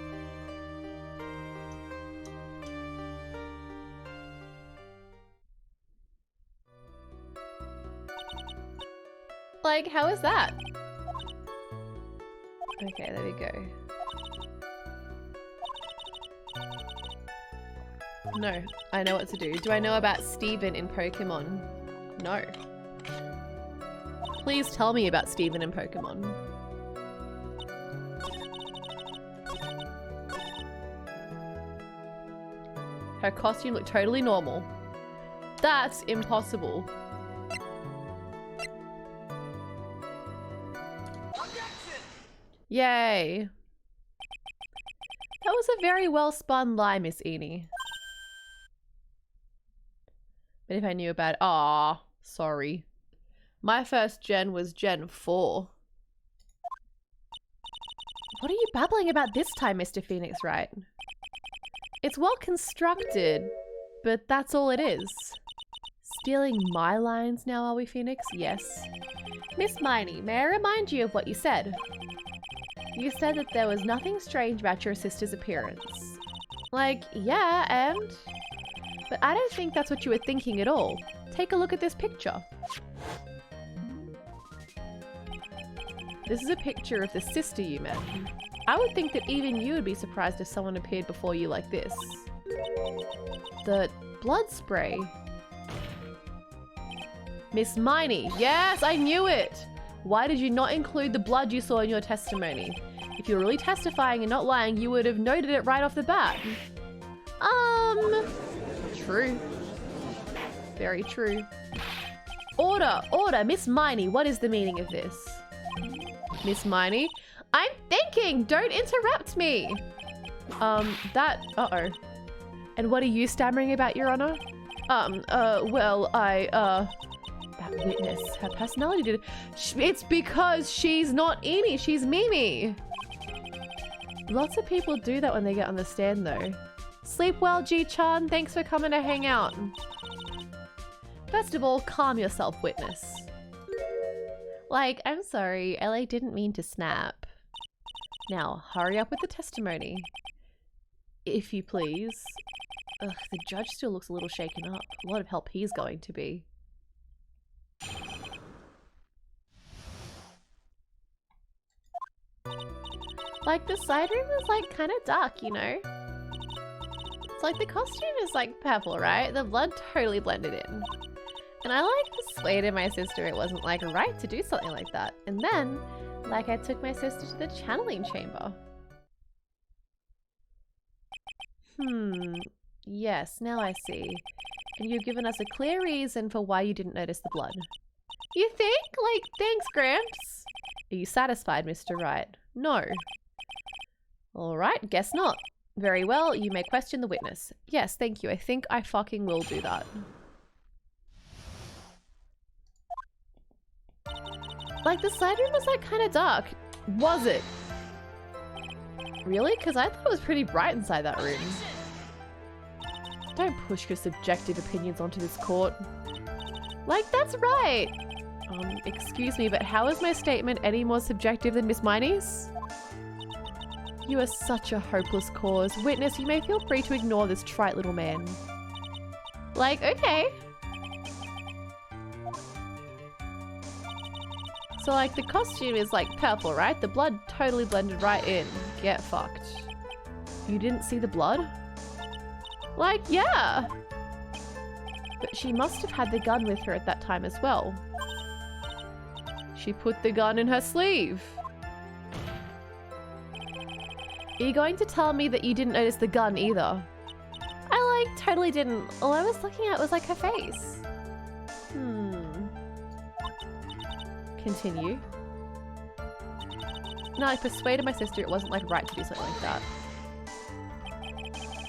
Like, how is that? Okay, there we go. No, I know what to do. Do I know about Steven in Pokemon? No. Please tell me about Steven in Pokemon. Her costume looked totally normal. That's impossible. Yay. That was a very well spun lie, Miss Eni. But if I knew about it, ah, sorry. My first gen was Gen 4. What are you babbling about this time, Mr. Phoenix Wright? It's well constructed, but that's all it is. Stealing my lines now, are we, Phoenix? Yes. Miss Miney, may I remind you of what you said? You said that there was nothing strange about your sister's appearance. Like, yeah, and... But I don't think that's what you were thinking at all. Take a look at this picture. This is a picture of the sister you met. I would think that even you would be surprised if someone appeared before you like this. The blood spray. Miss Miney. Yes, I knew it. Why did you not include the blood you saw in your testimony? If you're really testifying and not lying, you would have noted it right off the bat. True. Very true. Order, Miss Miney, what is the meaning of this? Miss Miney? I'm thinking, don't interrupt me. Uh-oh. And what are you stammering about, Your Honor? That witness, her personality did it. It's because she's not Amy, she's Mimi. Lots of people do that when they get on the stand though. Sleep well, G-chan, thanks for coming to hang out. First of all, calm yourself, witness. Like, I'm sorry, LA didn't mean to snap. Now, hurry up with the testimony. If you please. Ugh, the judge still looks a little shaken up. A lot of help he's going to be. Like, the side room is like kind of dark, you know? It's like the costume is like purple, right? The blood totally blended in. And I like persuaded my sister it wasn't like right to do something like that. And then, like, I took my sister to the channeling chamber. Yes, now I see. And you've given us a clear reason for why you didn't notice the blood. You think? Like, thanks, Gramps. Are you satisfied, Mr. Wright? No. Alright, guess not. Very well, you may question the witness. Yes, thank you. I think I fucking will do that. Like, the side room was like kind of dark. Was it? Really? Because I thought it was pretty bright inside that room. Don't push your subjective opinions onto this court. Like, that's right. Excuse me, but how is my statement any more subjective than Miss Miney's? You are such a hopeless cause. Witness, you may feel free to ignore this trite little man. Like, okay. So, like, the costume is, like, purple, right? The blood totally blended right in. Get fucked. You didn't see the blood? Like, yeah. But she must have had the gun with her at that time as well. She put the gun in her sleeve. Are you going to tell me that you didn't notice the gun either? I, like, totally didn't. All I was looking at was, like, her face. Continue. No, I persuaded my sister it wasn't, like, right to do something like that.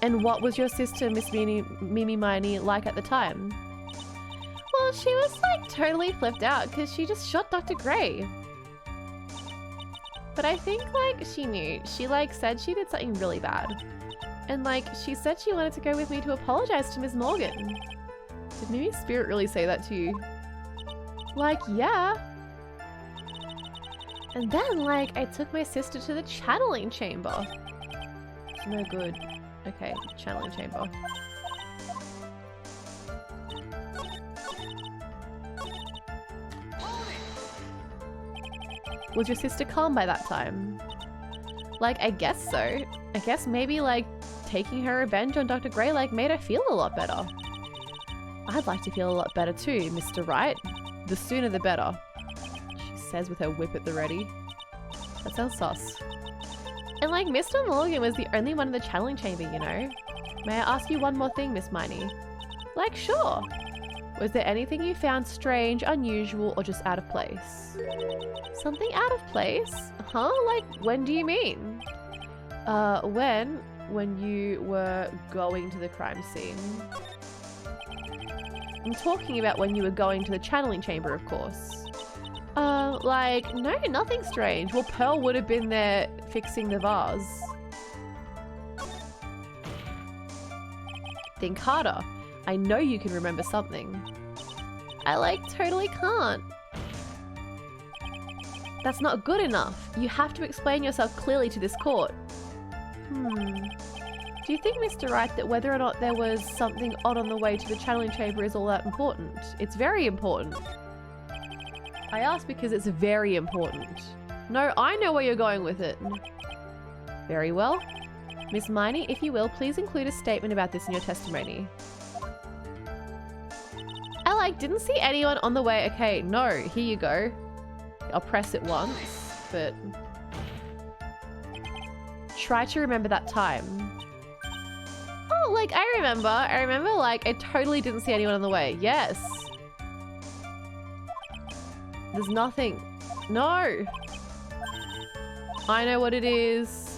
And what was your sister, Miss Mimi Miney, like at the time? Well, she was, like, totally flipped out because she just shot Dr. Gray. But I think, like, she knew. She, like, said she did something really bad. And, like, she said she wanted to go with me to apologize to Ms. Morgan. Did Mimi's spirit really say that to you? Like, yeah. And then, like, I took my sister to the channeling chamber. No good. Okay, channeling chamber. Was your sister calm by that time? Like, I guess so. I guess maybe, like, taking her revenge on Dr. Gray, like, made her feel a lot better. I'd like to feel a lot better too, Mr. Wright. The sooner the better. She says with her whip at the ready. That sounds sus. And, like, Mr. Morgan was the only one in the channeling chamber, you know? May I ask you one more thing, Miss Miney? Like, sure. Was there anything you found strange, unusual, or just out of place? Something out of place? Huh? Like, when do you mean? When you were going to the crime scene. I'm talking about when you were going to the channeling chamber, of course. Like, no, nothing strange. Well, Pearl would have been there fixing the vase. Think harder. I know you can remember something. I, like, totally can't. That's not good enough. You have to explain yourself clearly to this court. Do you think, Mr. Wright, that whether or not there was something odd on the way to the channeling chamber is all that important? It's very important. I ask because it's very important. No, I know where you're going with it. Very well. Miss Miney, if you will, please include a statement about this in your testimony. I like didn't see anyone on the way. Okay, no, here you go. I'll press it once, but try to remember that time. Oh, like I remember like I totally didn't see anyone on the way. Yes. There's nothing. No. I know what it is.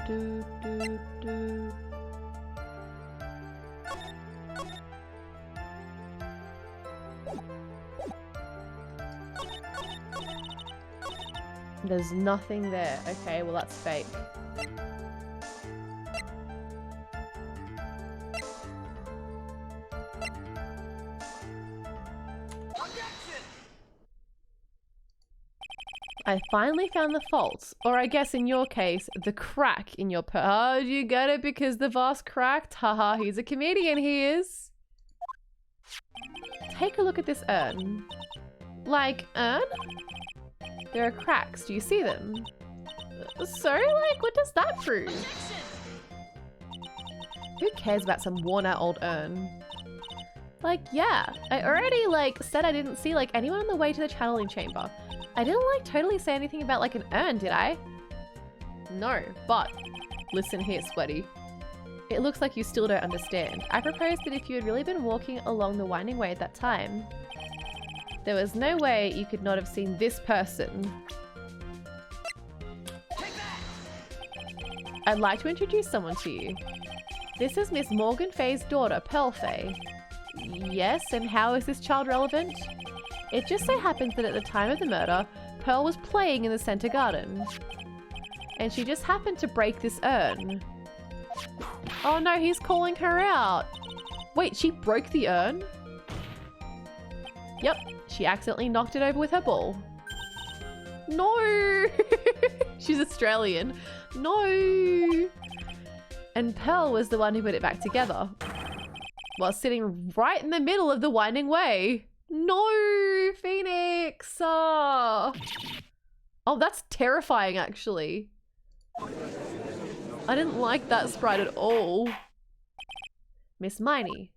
Do, do, do. There's nothing there. Okay, well that's fake. I finally found the fault, or I guess in your case, the crack in your Oh, you get it because the vase cracked? Haha, he's a comedian, he is. Take a look at this urn. Like, urn? There are cracks, do you see them? So, like, what does that prove? Who cares about some worn out old urn? Like, yeah, I already, like, said I didn't see, like, anyone on the way to the channeling chamber. I didn't, like, totally say anything about, like, an urn, did I? No, but listen here, Sweaty. It looks like you still don't understand. I proposed that if you had really been walking along the winding way at that time, there was no way you could not have seen this person. I'd like to introduce someone to you. This is Miss Morgan Fay's daughter, Pearl Fay. Yes, and how is this child relevant? It just so happens that at the time of the murder, Pearl was playing in the center garden. And she just happened to break this urn. Oh no, he's calling her out. Wait, she broke the urn? Yep, she accidentally knocked it over with her ball. No! She's Australian. No! And Pearl was the one who put it back together. While sitting right in the middle of the winding way. No, Phoenix! Oh, that's terrifying, actually. I didn't like that sprite at all. Miss Miney.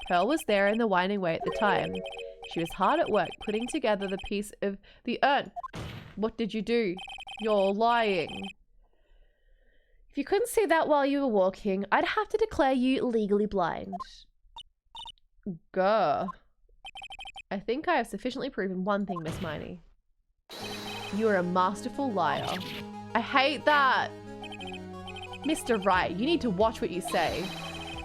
Pearl was there in the winding way at the time. She was hard at work putting together the piece of the urn. What did you do? You're lying. If you couldn't see that while you were walking, I'd have to declare you legally blind. Grr. I think I have sufficiently proven one thing, Miss Miney. You are a masterful liar. I hate that. Mr. Wright, you need to watch what you say.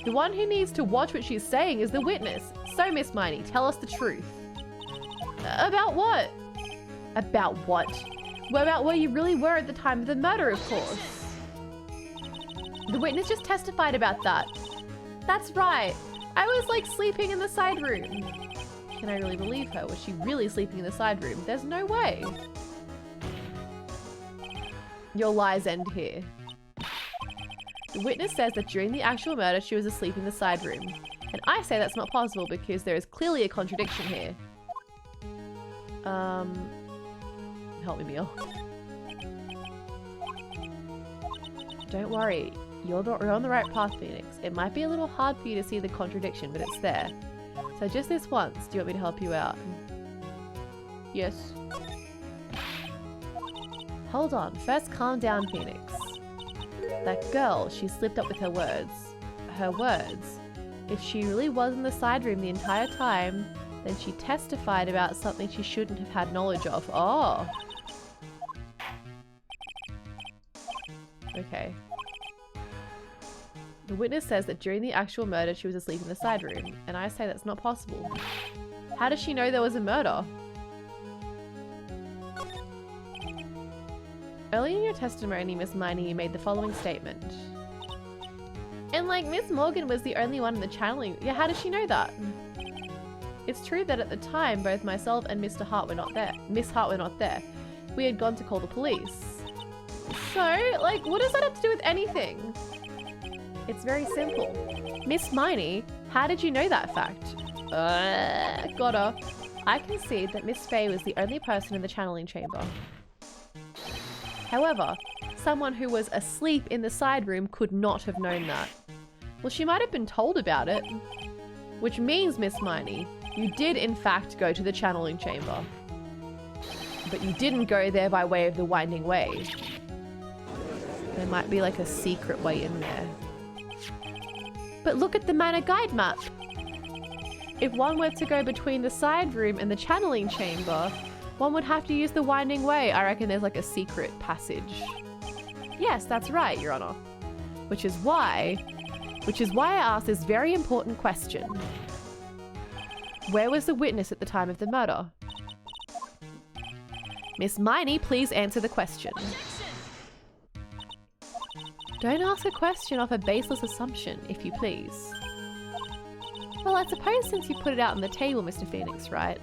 The one who needs to watch what she's saying is the witness. So, Miss Miney, tell us the truth. About what? About what? Well, about where you really were at the time of the murder, of course. The witness just testified about that. That's right. I was like sleeping in the side room. Can I really believe her? Was she really sleeping in the side room? There's no way. Your lies end here. The witness says that during the actual murder, she was asleep in the side room. And I say that's not possible because there is clearly a contradiction here. Help me, Meal. Don't worry. You're on the right path, Phoenix. It might be a little hard for you to see the contradiction, but it's there. So just this once, do you want me to help you out? Yes. Hold on. First, calm down, Phoenix. That girl, she slipped up with her words. Her words. If she really was in the side room the entire time, then she testified about something she shouldn't have had knowledge of. Oh. Okay. The witness says that during the actual murder, she was asleep in the side room, and I say that's not possible. How does she know there was a murder? Early in your testimony, Miss Miney, you made the following statement. And like, Miss Morgan was the only one in the channeling. Yeah, how does she know that? It's true that at the time, both myself and Mr. Hart were not there. Miss Hart were not there. We had gone to call the police. So, like, what does that have to do with anything? It's very simple. Miss Miney, how did you know that fact? Got her. I concede that Miss Fay was the only person in the channeling chamber. However, Someone who was asleep in the side room could not have known that. Well, she might have been told about it. Which means, Miss Miney, you did in fact go to the channeling chamber. But you didn't go there by way of the winding way. There might be like a secret way in there. But look at the manor guide map. If one were to go between the side room and the channeling chamber, one would have to use the winding way. I reckon there's like a secret passage. Yes, that's right, Your Honor. Which is why I asked this very important question. Where was the witness at the time of the murder? Miss Miney, please answer the question. Don't ask a question off a baseless assumption, if you please. Well, I suppose since you put it out on the table, Mr. Phoenix, right?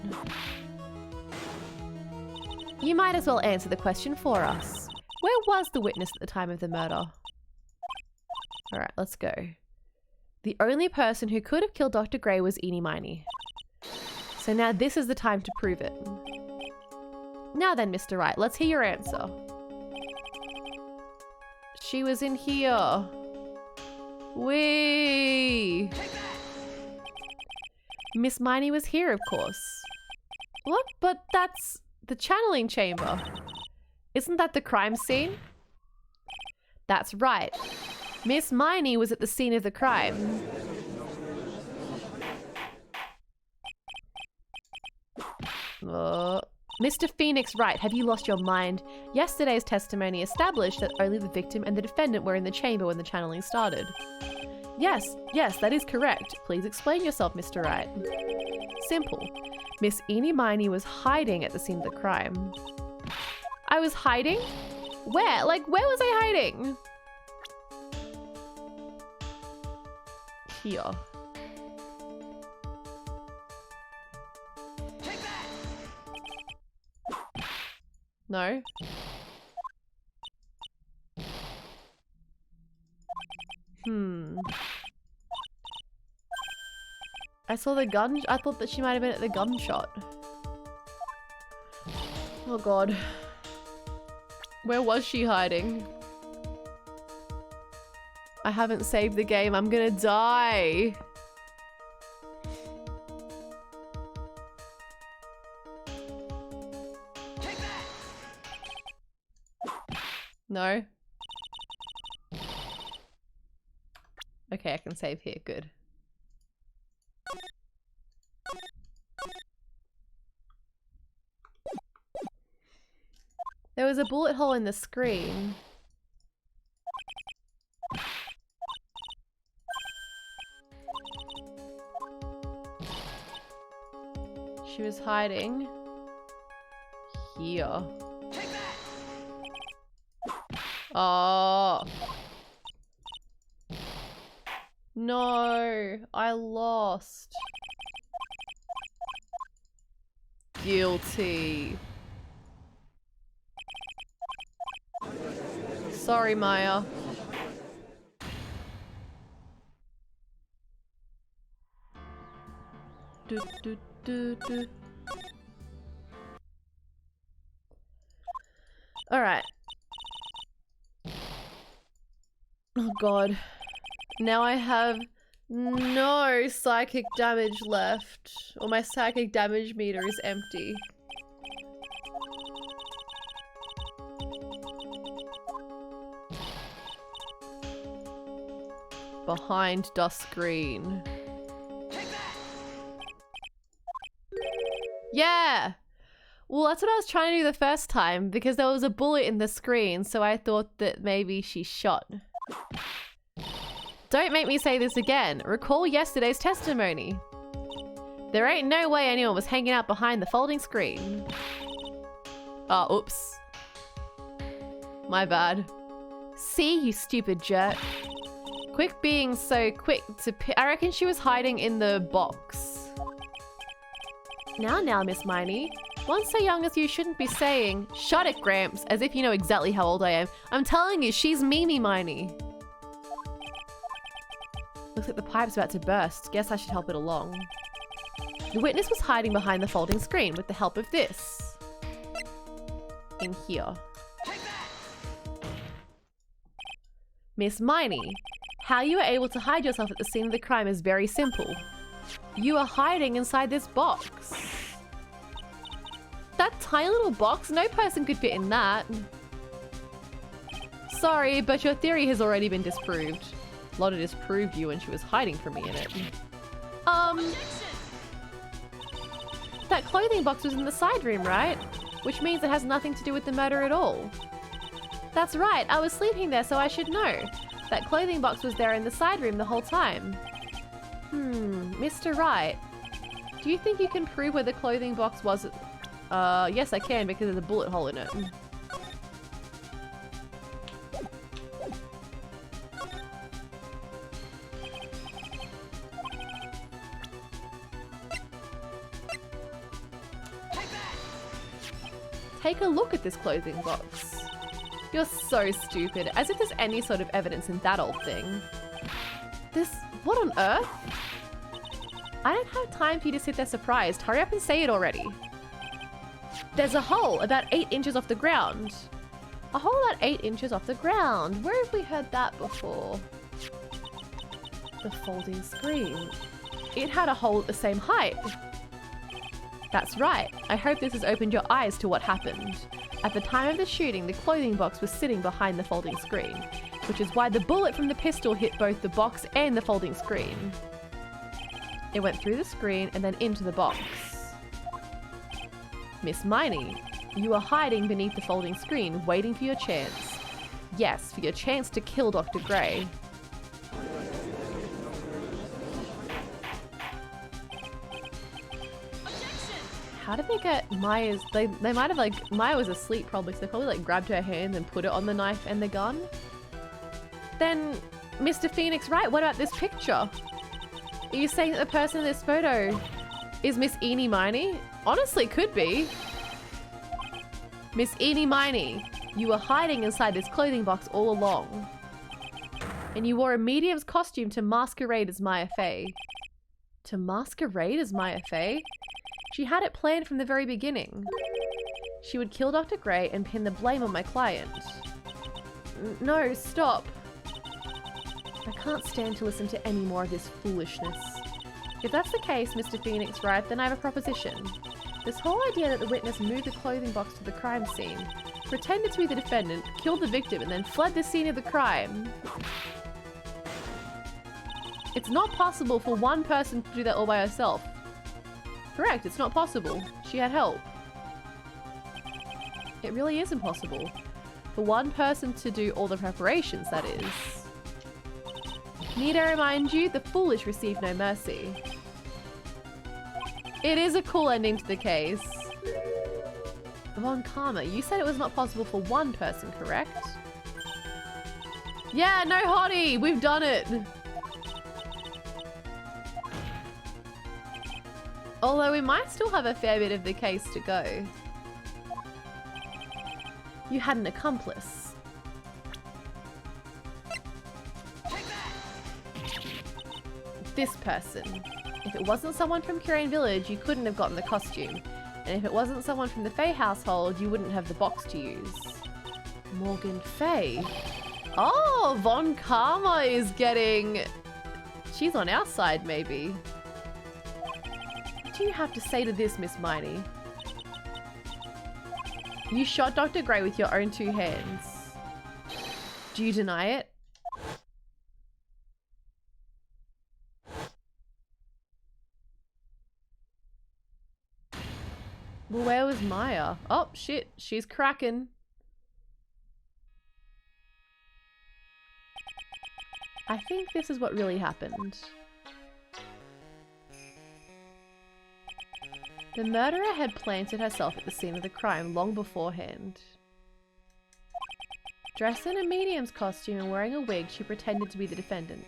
You might as well answer the question for us. Where was the witness at the time of the murder? Alright, let's go. The only person who could have killed Dr. Gray was Eenie Miney. So now this is the time to prove it. Now then, Mr. Wright, let's hear your answer. She was in here. Whee! Miss Miney was here, of course. What? But that's the channeling chamber. Isn't that the crime scene? That's right. Miss Miney was at the scene of the crime. Mr. Phoenix Wright, have you lost your mind? Yesterday's testimony established that only the victim and the defendant were in the chamber when the channeling started. Yes, that is correct. Please explain yourself, Mr. Wright. Simple. Miss Eenie Miney was hiding at the scene of the crime. I was hiding? Where? Like, where was I hiding? Here. No. I saw the gun. I thought that she might have been at the gunshot. Oh god. Where was she hiding? I haven't saved the game. I'm gonna die. No? Okay, I can save here. Good. There was a bullet hole in the screen. She was hiding here. Oh. No, I lost. Guilty. Sorry, Maya. Do, do, do, do. All right. Oh god. Now I have no psychic damage left. Or my psychic damage meter is empty. Behind the screen. Yeah! Well, that's what I was trying to do the first time because there was a bullet in the screen, so I thought that maybe she shot. Don't make me say this again. Recall yesterday's testimony. There ain't no way anyone was hanging out behind the folding screen. Oh, oops. My bad. See, you stupid jerk. Quick being so quick to I reckon she was hiding in the box. Now, Miss Miney. One so young as you shouldn't be saying, "Shut it, Gramps," as if you know exactly how old I am. I'm telling you, she's Mimi Miney. Looks like the pipe's about to burst. Guess I should help it along. The witness was hiding behind the folding screen with the help of this. In here. Miss Miney, how you were able to hide yourself at the scene of the crime is very simple. You are hiding inside this box. That tiny little box? No person could fit in that. Sorry, but your theory has already been disproved. Lotta disproved you when she was hiding from me in it. That clothing box was in the side room, right? Which means it has nothing to do with the murder at all. That's right, I was sleeping there, so I should know. That clothing box was there in the side room the whole time. Mr. Wright, do you think you can prove where the clothing box was? Yes I can, because there's a bullet hole in it. Take a look at this clothing box. You're so stupid, as if there's any sort of evidence in that old thing. What on earth? I don't have time for you to sit there surprised. Hurry up and say it already. There's a hole about 8 inches off the ground. A hole about 8 inches off the ground. Where have we heard that before? The folding screen. It had a hole at the same height. That's right. I hope this has opened your eyes to what happened. At the time of the shooting, the clothing box was sitting behind the folding screen, which is why the bullet from the pistol hit both the box and the folding screen. It went through the screen and then into the box. Miss Miney, you are hiding beneath the folding screen, waiting for your chance. Yes, for your chance to kill Dr. Gray. How did they get Maya's? They might have Maya was asleep probably, so they probably grabbed her hand and put it on the knife and the gun. Then, Mr. Phoenix Wright, what about this picture? Are you saying that the person in this photo is Miss Eenie Miney? Honestly, could be. Miss Eenie Miney, you were hiding inside this clothing box all along. And you wore a medium's costume to masquerade as Maya Fey. To masquerade as Maya Fey? She had it planned from the very beginning. She would kill Dr. Gray and pin the blame on my client. No, stop. I can't stand to listen to any more of this foolishness. If that's the case, Mr. Phoenix Wright, then I have a proposition. This whole idea that the witness moved the clothing box to the crime scene, pretended to be the defendant, killed the victim, and then fled the scene of the crime. It's not possible for one person to do that all by herself. Correct, it's not possible. She had help. It really is impossible. For one person to do all the preparations, that is. Need I remind you, the foolish receive no mercy. It is a cool ending to the case. Von Karma, you said it was not possible for one person, correct? Yeah, no hottie! We've done it! Although we might still have a fair bit of the case to go. You had an accomplice. This person. If it wasn't someone from Kurain Village, you couldn't have gotten the costume. And if it wasn't someone from the Fey household, you wouldn't have the box to use. Morgan Fey. Oh, Von Karma is getting... She's on our side, maybe. What do you have to say to this, Miss Miney? You shot Dr. Gray with your own 2 hands. Do you deny it? Well, where was Maya? Oh, shit. She's cracking. I think this is what really happened. The murderer had planted herself at the scene of the crime long beforehand. Dressed in a medium's costume and wearing a wig, she pretended to be the defendant.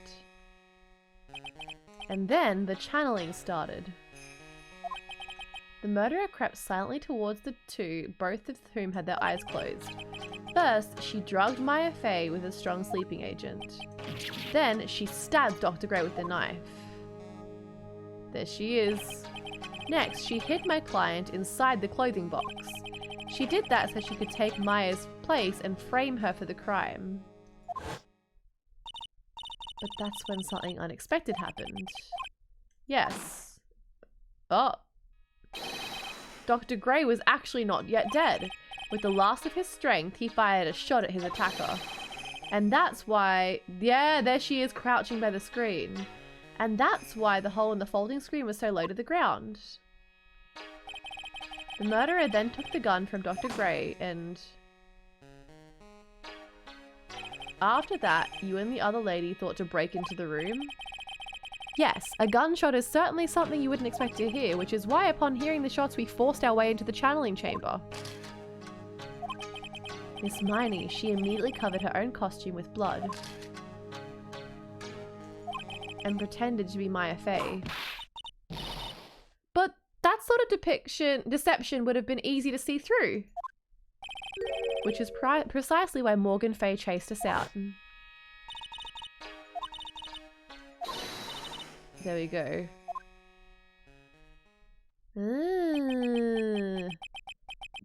And then the channeling started. The murderer crept silently towards the two, both of whom had their eyes closed. First, she drugged Maya Fey with a strong sleeping agent. Then, she stabbed Dr. Gray with the knife. There she is. Next, she hid my client inside the clothing box. She did that so she could take Maya's place and frame her for the crime. But that's when something unexpected happened. Yes. Oh. Dr. Gray was actually not yet dead. With the last of his strength, he fired a shot at his attacker. And that's why... Yeah, there she is crouching by the screen. And that's why the hole in the folding screen was so low to the ground. The murderer then took the gun from Dr. Gray and... After that, you and the other lady thought to break into the room? Yes, a gunshot is certainly something you wouldn't expect to hear, which is why upon hearing the shots we forced our way into the channeling chamber. Miss Miney, she immediately covered her own costume with blood. And pretended to be Maya Fey. But that sort of deception would have been easy to see through. Which is precisely why Morgan Fay chased us out. There we go.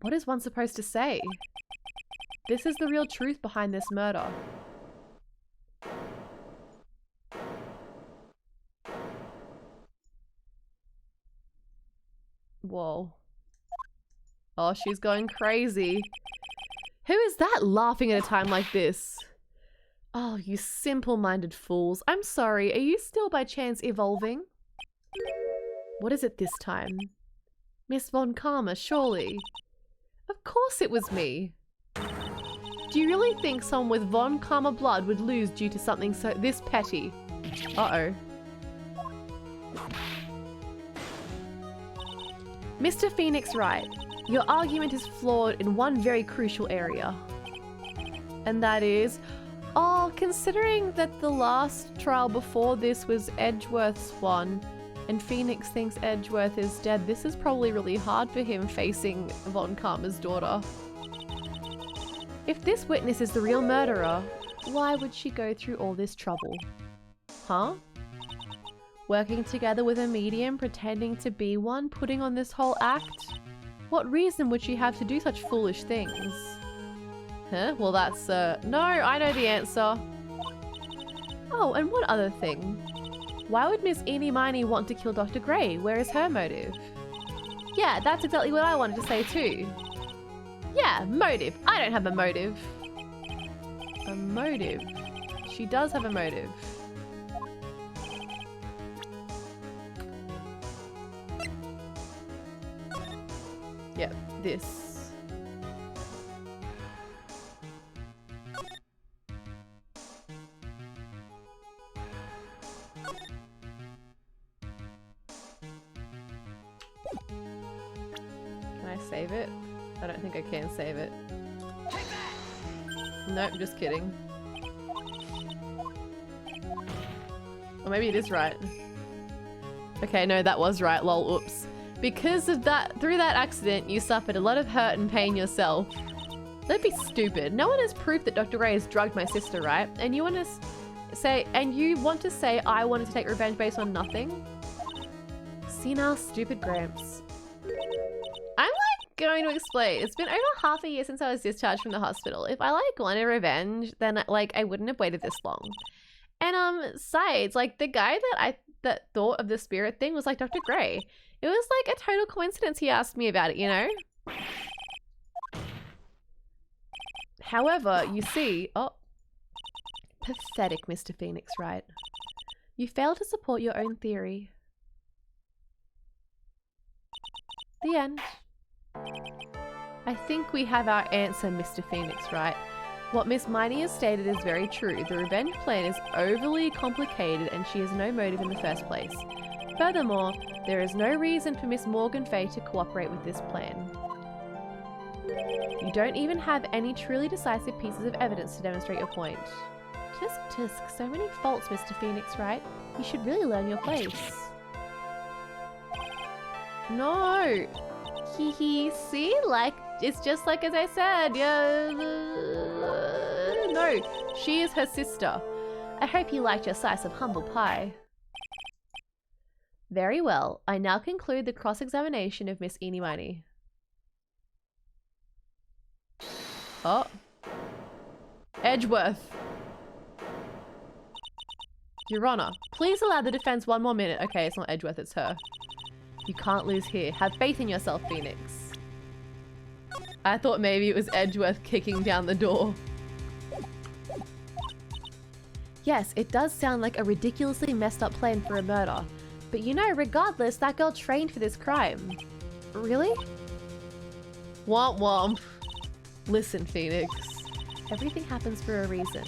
What is one supposed to say? This is the real truth behind this murder. Whoa. Oh, she's going crazy. Who is that laughing at a time like this? Oh, you simple-minded fools. I'm sorry, are you still by chance evolving? What is it this time? Miss Von Karma, surely. Of course it was me. Do you really think someone with Von Karma blood would lose due to something so this petty? Uh-oh. Mr. Phoenix Wright, your argument is flawed in one very crucial area. And that is, oh, considering that the last trial before this was Edgeworth's one, and Phoenix thinks Edgeworth is dead, this is probably really hard for him facing Von Karma's daughter. If this witness is the real murderer, why would she go through all this trouble? Huh? Working together with a medium, pretending to be one, putting on this whole act? What reason would she have to do such foolish things? Huh? Well, that's, no, I know the answer. Oh, and one other thing. Why would Miss Eenie Miney want to kill Dr. Gray? Where is her motive? Yeah, that's exactly what I wanted to say too. Yeah, motive. I don't have a motive. A motive. She does have a motive. Yep, this. Can I save it? I don't think I can save it. Nope, just kidding. Or maybe it is right. Okay, no, that was right, lol, oops. Because of that, through that accident, you suffered a lot of hurt and pain yourself. Don't be stupid. No one has proof that Dr. Gray has drugged my sister, right? And you want to say I wanted to take revenge based on nothing? Senile, stupid Gramps. I'm like going to explain. It's been over half a year since I was discharged from the hospital. If I like wanted revenge, then like I wouldn't have waited this long. And sides, like the guy that thought of the spirit thing was like Dr. Gray. It was like a total coincidence he asked me about it, you know? However, you see... Oh. Pathetic, Mr. Phoenix Wright. You failed to support your own theory. The end. I think we have our answer, Mr. Phoenix Wright. What Miss Miney has stated is very true. The revenge plan is overly complicated and she has no motive in the first place. Furthermore, there is no reason for Miss Morgan Fay to cooperate with this plan. You don't even have any truly decisive pieces of evidence to demonstrate your point. Tisk tisk, so many faults, Mr. Phoenix Wright. You should really learn your place. No! Hee see? Like, it's just like as I said, yeah. No, she is her sister. I hope you liked your slice of humble pie. Very well, I now conclude the cross-examination of Miss Eenie Miney. Oh. Edgeworth. Your Honor, please allow the defense 1 more minute. Okay, it's not Edgeworth, it's her. You can't lose here. Have faith in yourself, Phoenix. I thought maybe it was Edgeworth kicking down the door. Yes, it does sound like a ridiculously messed up plan for a murder. But you know, regardless, that girl trained for this crime. Really? Womp womp. Listen, Phoenix. Everything happens for a reason.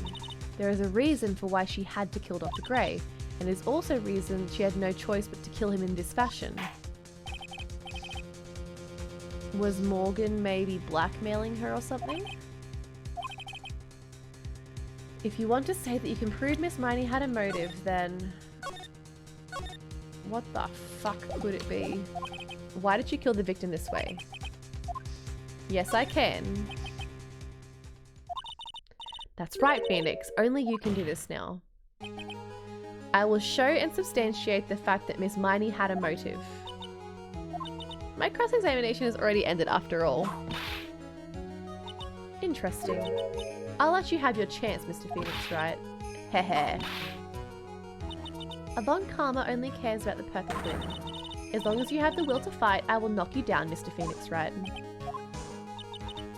There is a reason for why she had to kill Dr. Gray, and there's also a reason she had no choice but to kill him in this fashion. Was Morgan maybe blackmailing her or something? If you want to say that you can prove Miss Miney had a motive, then... what the fuck could it be? Why did you kill the victim this way? Yes, I can. That's right, Phoenix. Only you can do this now. I will show and substantiate the fact that Miss Miney had a motive. My cross-examination has already ended after all. Interesting. I'll let you have your chance, Mr. Phoenix, right? Heh. A long karma only cares about the perfect win. As long as you have the will to fight, I will knock you down, Mr. Phoenix, right?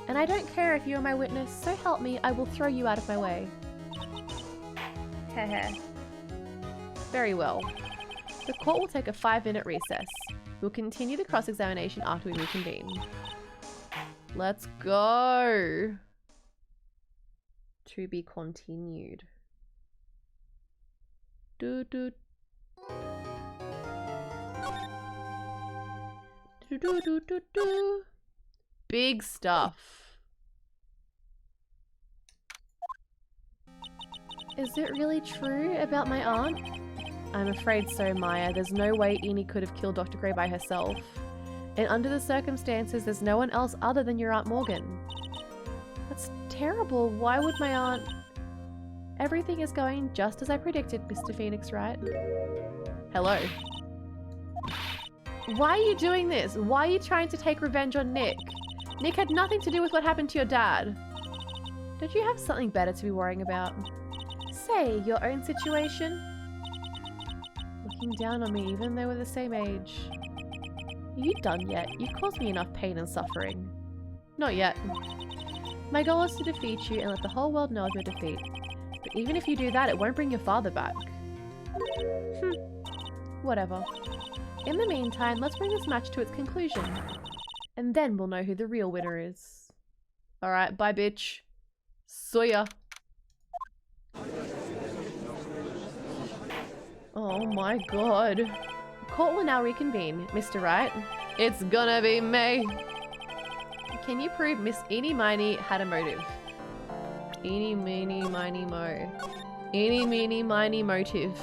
And I don't care if you are my witness, so help me, I will throw you out of my way. Heh. Very well. The court will take a 5-minute recess. We'll continue the cross-examination after we reconvene. Let's go! To be continued. Do. Big stuff. Is it really true about my aunt? I'm afraid so, Maya. There's no way Eni could have killed Dr. Gray by herself. And under the circumstances, there's no one else other than your Aunt Morgan. That's terrible. Why would my aunt... Everything is going just as I predicted, Mr. Phoenix, right? Hello. Why are you doing this? Why are you trying to take revenge on Nick? Nick had nothing to do with what happened to your dad. Don't you have something better to be worrying about? Say, your own situation? Looking down on me even though we're the same age. Are you done yet? You've caused me enough pain and suffering. Not yet. My goal is to defeat you and let the whole world know of your defeat. But even if you do that, it won't bring your father back. Whatever. In the meantime, let's bring this match to its conclusion. And then we'll know who the real winner is. Alright, bye bitch. See ya. Oh my god. Court will now reconvene. Mr. Wright, it's gonna be me. Can you prove Miss Eenie Miney had a motive? Eenie meeny miny mo. Eenie meeny miny motive.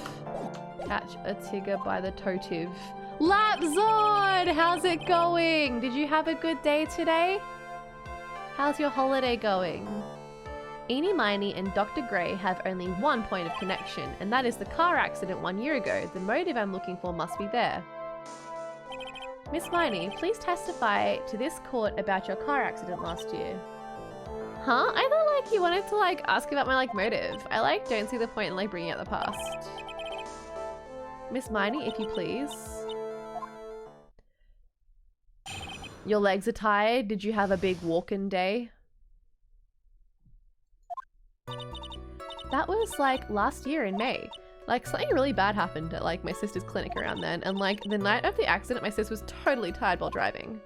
Catch a tigger by the totive. Lapzord! How's it going? Did you have a good day today? How's your holiday going? Eenie Miney and Dr. Gray have only one point of connection, and that is the car accident 1 year ago. The motive I'm looking for must be there. Miss Miney, please testify to this court about your car accident last year. Huh? I thought you wanted to ask about my motive. I don't see the point in bringing out the past. Miss Miney, if you please. Your legs are tired. Did you have a big walking day? That was last year in May. Something really bad happened at my sister's clinic around then, and the night of the accident my sister was totally tired while driving.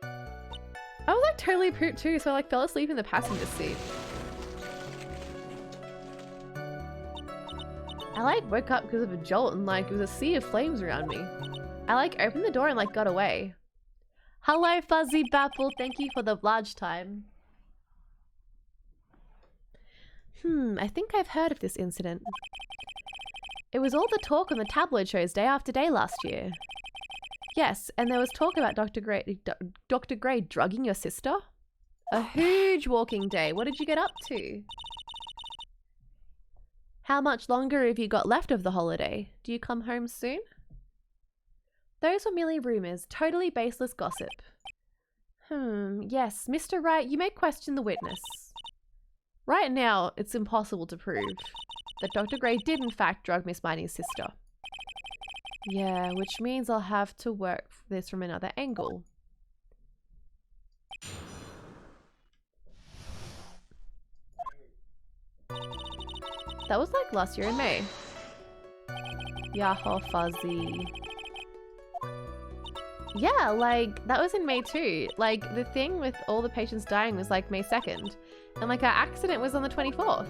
I was totally pooped too, so I fell asleep in the passenger seat. I woke up because of a jolt and it was a sea of flames around me. I opened the door and got away. Hello Fuzzy Bapple, thank you for the large time. I think I've heard of this incident. It was all the talk on the tabloid shows day after day last year. Yes, and there was talk about Dr. Gray drugging your sister? A huge walking day. What did you get up to? How much longer have you got left of the holiday? Do you come home soon? Those were merely rumors, totally baseless gossip. Yes, Mr. Wright, you may question the witness. Right now, it's impossible to prove. that Dr. Gray did in fact drug Miss Miney's sister. Yeah, which means I'll have to work this from another angle. That was like last year in May. Yahoo fuzzy. Yeah, like that was in May too. Like the thing with all the patients dying was like May 2nd. And like our accident was on the 24th.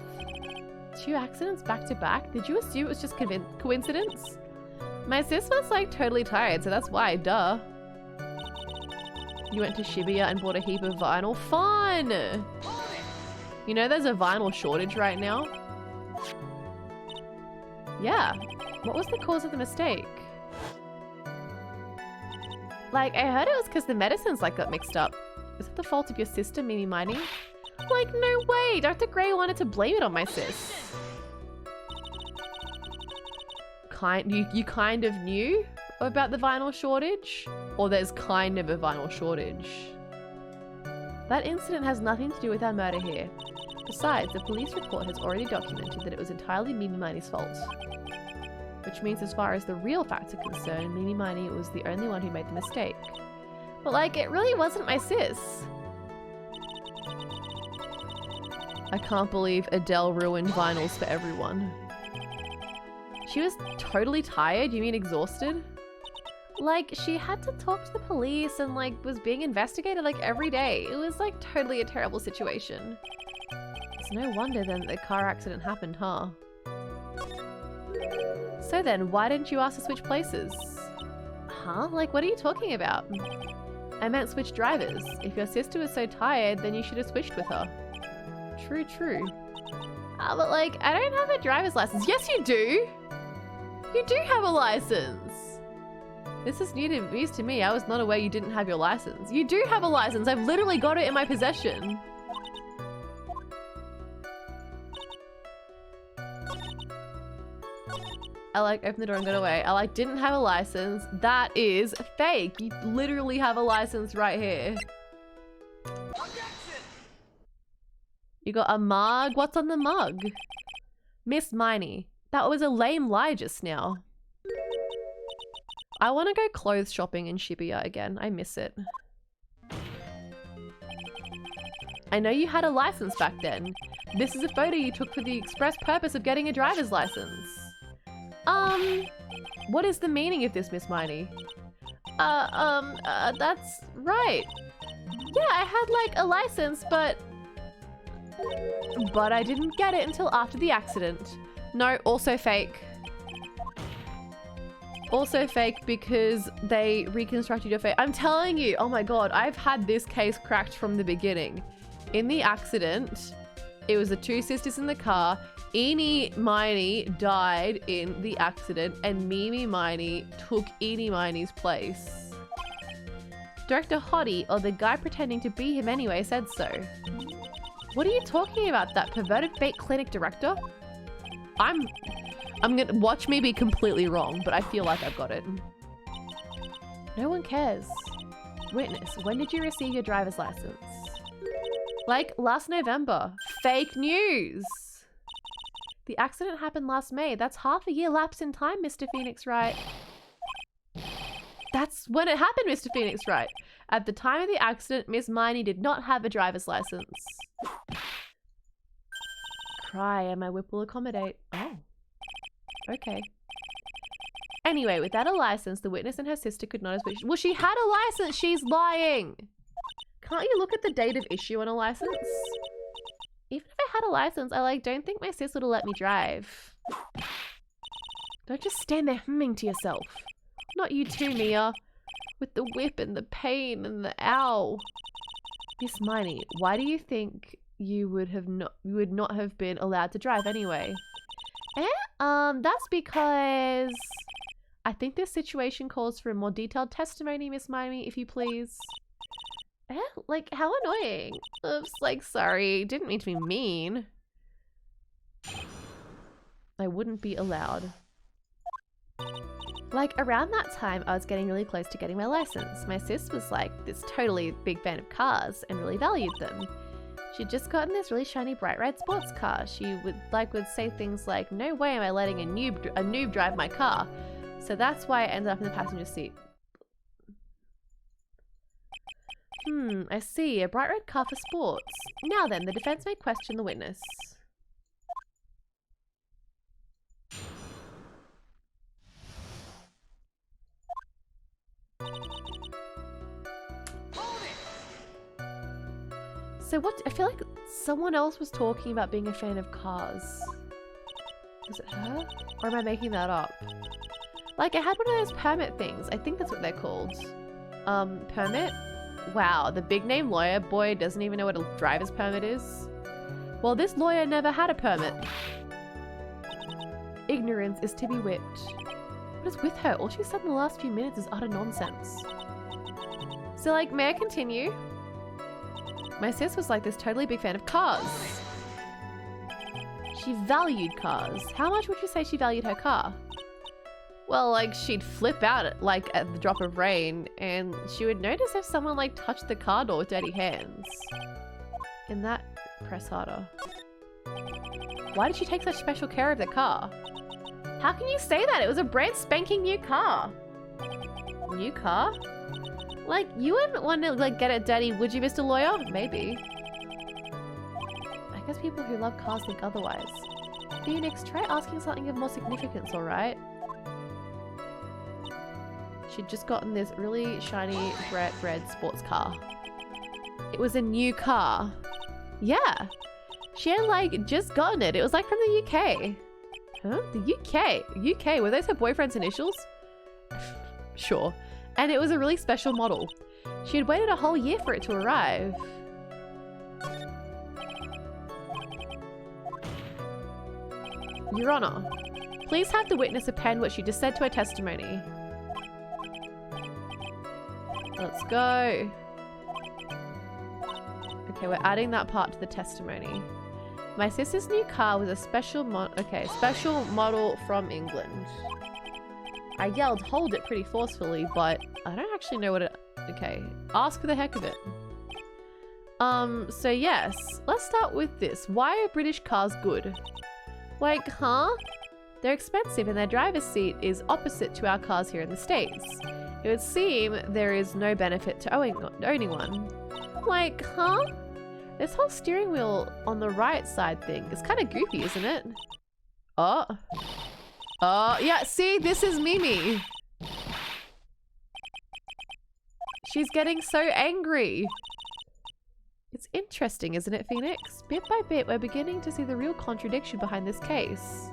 2 accidents back to back? Did you assume it was just coincidence? My sis was like totally tired, so that's why, duh. You went to Shibuya and bought a heap of vinyl? Fun! You know there's a vinyl shortage right now? Yeah. What was the cause of the mistake? Like, I heard it was because the medicines like got mixed up. Is it the fault of your sister, Mimi Mining? Like, no way! Dr. Gray wanted to blame it on my sis. You kind of knew about the vinyl shortage? Or there's kind of a vinyl shortage? That incident has nothing to do with our murder here. Besides, the police report has already documented that it was entirely Mimi Miney's fault. Which means as far as the real facts are concerned, Mimi Miney was the only one who made the mistake. But like, it really wasn't my sis. I can't believe Adele ruined vinyls for everyone. She was totally tired? You mean exhausted? Like, she had to talk to the police and like was being investigated like every day. It was like totally a terrible situation. It's no wonder then that the car accident happened, huh? So then, why didn't you ask to switch places? Huh? Like, what are you talking about? I meant switch drivers. If your sister was so tired, then you should have switched with her. True, true. But like, I don't have a driver's license. Yes, you do! You do have a license! This is news to me. I was not aware you didn't have your license. You do have a license. I've literally got it in my possession. I like opened the door and got away. I like didn't have a license. That is fake. You literally have a license right here. You got a mug? What's on the mug? Miss Miney. That was a lame lie just now. I want to go clothes shopping in Shibuya again. I miss it. I know you had a license back then. This is a photo you took for the express purpose of getting a driver's license. What is the meaning of this, Miss Miney? That's right. Yeah, I had like a license, but I didn't get it until after the accident. No, also fake. Also fake because they reconstructed your face. I'm telling you, oh my god, I've had this case cracked from the beginning. In the accident, it was the 2 sisters in the car. Eenie Miney died in the accident and Mimi Miney took Eenie Miney's place. Director Hottie, or the guy pretending to be him anyway, said so. What are you talking about, that perverted fake clinic director? I'm gonna watch me be completely wrong, but I feel like I've got it. No one cares. Witness, when did you receive your driver's license? Like last November. Fake news. The accident happened last May. That's half a year lapse in time, Mr. Phoenix Wright. That's when it happened, Mr. Phoenix Wright. At the time of the accident, Miss Miney did not have a driver's license. Cry and my whip will accommodate. Oh. Okay. Anyway, without a license, the witness and her sister could not have switched. Well, she had a license. She's lying. Can't you look at the date of issue on a license? Even if I had a license, I don't think my sis would have let me drive. Don't just stand there humming to yourself. Not you too, Mia. With the whip and the pain and the ow. Miss Miney, why do you think you would not have been allowed to drive anyway? That's because I think this situation calls for a more detailed testimony, Miss Miney, if you please. Like, how annoying. Oops, sorry. Didn't mean to be mean. I wouldn't be allowed. Around that time, I was getting really close to getting my license. My sis was this totally big fan of cars and really valued them. She'd just gotten this really shiny bright red sports car. She would say things like, "No way am I letting a noob drive my car." So that's why I ended up in the passenger seat. I see. A bright red car for sports. Now then, the defense may question the witness. So what? I feel like someone else was talking about being a fan of cars. Was it her? Or am I making that up? Like, I had one of those permit things. I think that's what they're called. Permit? Wow, the big name lawyer boy doesn't even know what a driver's permit is. Well, this lawyer never had a permit. Ignorance is to be whipped. What is with her? All she's said in the last few minutes is utter nonsense. So, like, may I continue? My sis was like this totally big fan of cars. She valued cars. How much would you say she valued her car? Well, like, she'd flip out at the drop of rain, and she would notice if someone like touched the car door with dirty hands. And that, press harder. Why did she take such special care of the car? How can you say that? It was a brand spanking new car. New car? Like, you wouldn't want to like get it dirty, would you, Mr. Lawyer? Maybe. I guess people who love cars think otherwise. Phoenix, try asking something of more significance, alright? She'd just gotten this really shiny bright red sports car. It was a new car. Yeah. She had like just gotten it. It was like from the UK. Huh? The UK? UK? Were those her boyfriend's initials? Sure. And it was a really special model. She had waited a whole year for it to arrive. Your Honor, please have the witness append what she just said to her testimony. Let's go. Okay, we're adding that part to the testimony. My sister's new car was a special model from England. I yelled, "Hold it," pretty forcefully, but I don't actually know what it... Okay, ask for the heck of it. So yes, let's start with this. Why are British cars good? Like, huh? They're expensive and their driver's seat is opposite to our cars here in the States. It would seem there is no benefit to owning one. Like, huh? This whole steering wheel on the right side thing is kind of goofy, isn't it? Oh. Oh, yeah, see, this is Mimi. She's getting so angry. It's interesting, isn't it, Phoenix? Bit by bit, we're beginning to see the real contradiction behind this case.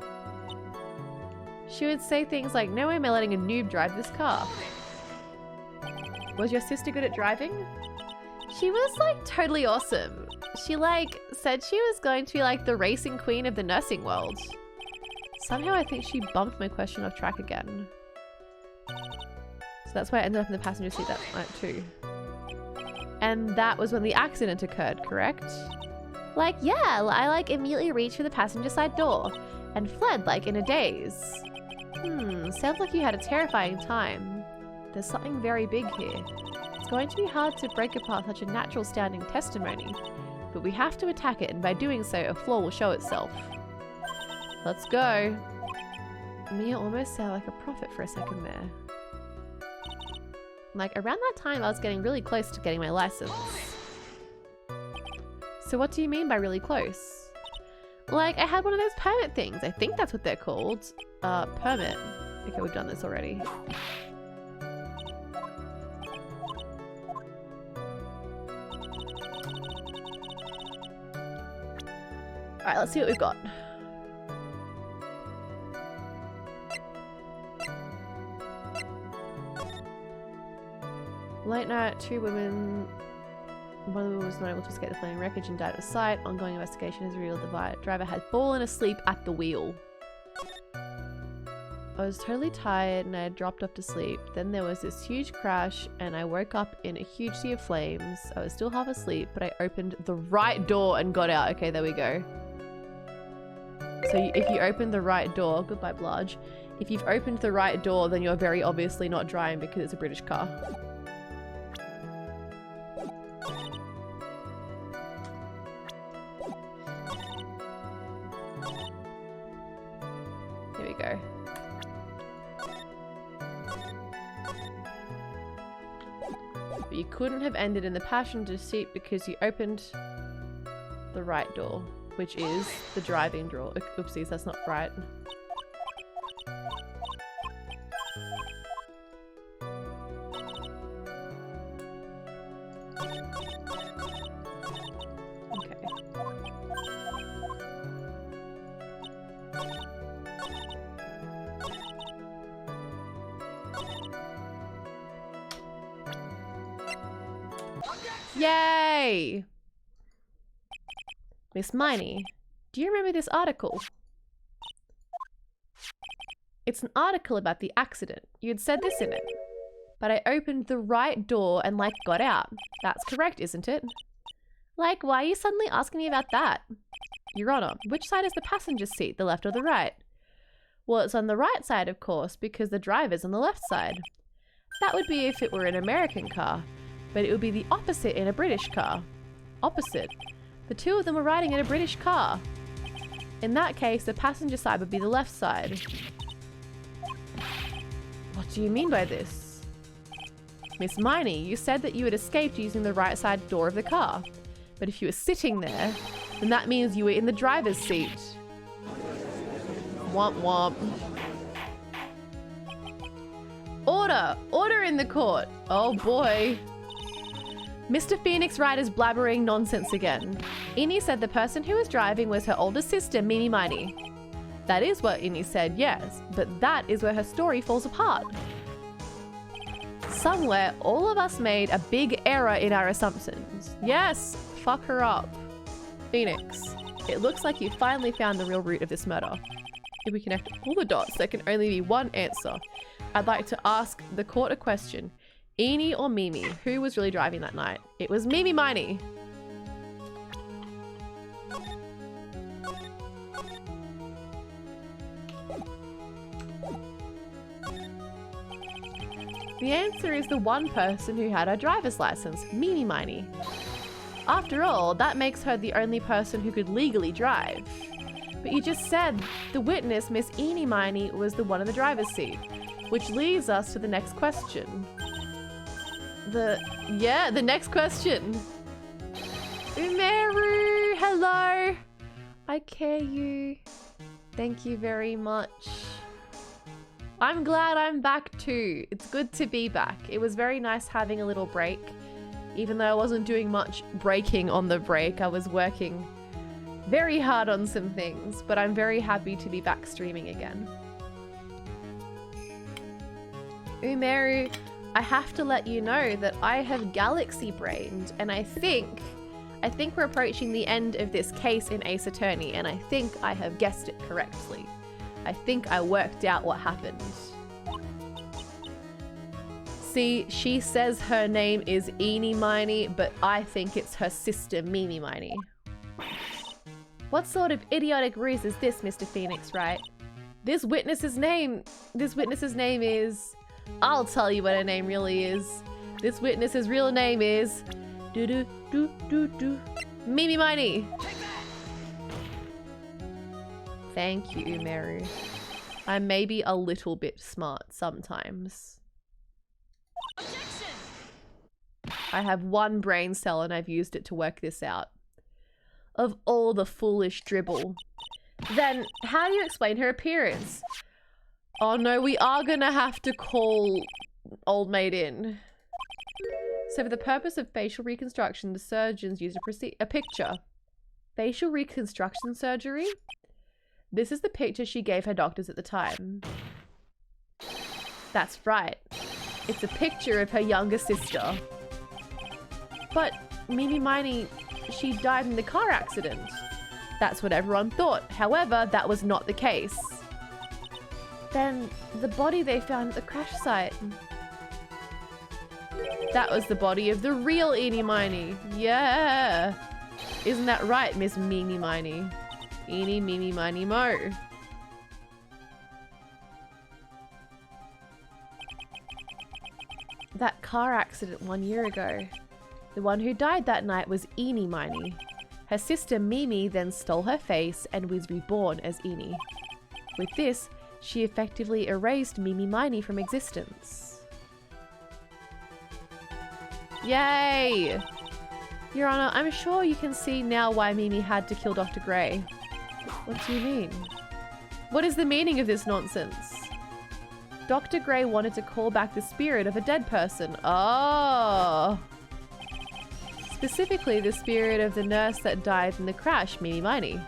She would say things like, "No way am I letting a noob drive this car." Was your sister good at driving? She was like totally awesome. She like said she was going to be like the racing queen of the nursing world. Somehow I think she bumped my question off track again. So that's why I ended up in the passenger seat that night too. And that was when the accident occurred, correct? Like, yeah, I like immediately reached for the passenger side door and fled like in a daze. Sounds like you had a terrifying time. There's something very big here. It's going to be hard to break apart such a natural sounding testimony, but we have to attack it, and by doing so, a flaw will show itself. Let's go. Mia almost sounded like a prophet for a second there. Like, around that time, I was getting really close to getting my license. So what do you mean by really close? Like, I had one of those permit things. I think that's what they're called. Permit. Okay, we've done this already. Alright, let's see what we've got. Late night, two women. One of them was not able to escape the flaming wreckage and died at the site. Ongoing investigation has revealed the driver had fallen asleep at the wheel. I was totally tired and I had dropped off to sleep. Then there was this huge crash and I woke up in a huge sea of flames. I was still half asleep, but I opened the right door and got out. Okay, there we go. So if you open the right door, goodbye Bludge. If you've opened the right door, then you're very obviously not driving because it's a British car. But you couldn't have ended in the passenger seat because you opened the right door, which is the driving door. Oopsies, that's not right. Yay! Miss Miney, do you remember this article? It's an article about the accident. You had said this in it. But I opened the right door and, like, got out. That's correct, isn't it? Like, why are you suddenly asking me about that? Your Honor, which side is the passenger seat, the left or the right? Well, it's on the right side, of course, because the driver's on the left side. That would be if it were an American car. But it would be the opposite in a British car. Opposite. The two of them were riding in a British car. In that case, the passenger side would be the left side. What do you mean by this? Miss Miney, you said that you had escaped using the right side door of the car. But if you were sitting there, then that means you were in the driver's seat. Womp womp. Order! Order in the court! Oh boy. Mr. Phoenix Wright is blabbering nonsense again. Innie said the person who was driving was her older sister, Mimi Miney. That is what Innie said, yes, but that is where her story falls apart. Somewhere, all of us made a big error in our assumptions. Yes, fuck her up. Phoenix, it looks like you finally found the real root of this murder. If we connect all the dots, there can only be one answer. I'd like to ask the court a question. Innie or Mimi, who was really driving that night? It was Mimi Miney. The answer is the one person who had her driver's license, Mimi Miney. After all, that makes her the only person who could legally drive. But you just said the witness, Miss Innie Miney, was the one in the driver's seat, which leads us to the next question. The next question. Umeru, hello. I care you. Thank you very much. I'm glad I'm back too. It's good to be back. It was very nice having a little break. Even though I wasn't doing much breaking on the break, I was working very hard on some things, but I'm very happy to be back streaming again. Umeru, I have to let you know that I have galaxy brained, and I think we're approaching the end of this case in Ace Attorney, and I think I have guessed it correctly. I think I worked out what happened. See, she says her name is Innie Miney, but I think it's her sister Mimi Miney. What sort of idiotic ruse is this, Mr. Phoenix Wright? This witness's name is... I'll tell you what her name really is. This witness's real name is... Mimi Miney. Thank you, Umeru. I'm maybe a little bit smart sometimes. Objection! I have one brain cell and I've used it to work this out. Of all the foolish dribble. Then, how do you explain her appearance? Oh no, we are gonna have to call old maid in. So for the purpose of facial reconstruction, the surgeons used a picture. Facial reconstruction surgery? This is the picture she gave her doctors at the time. That's right. It's a picture of her younger sister. But Mimi Miney, she died in the car accident. That's what everyone thought. However, that was not the case. Then the body they found at the crash site. That was the body of the real Innie Miney. Yeah. Isn't that right, Miss Mimi Miney? Eenie, Mimi, Miney, Mo. That car accident 1 year ago. The one who died that night was Innie Miney. Her sister Mimi then stole her face and was reborn as Innie. With this, she effectively erased Mimi Miney from existence. Yay! Your Honor, I'm sure you can see now why Mimi had to kill Dr. Gray. What do you mean? What is the meaning of this nonsense? Dr. Gray wanted to call back the spirit of a dead person. Oh! Specifically, the spirit of the nurse that died in the crash, Mimi Miney.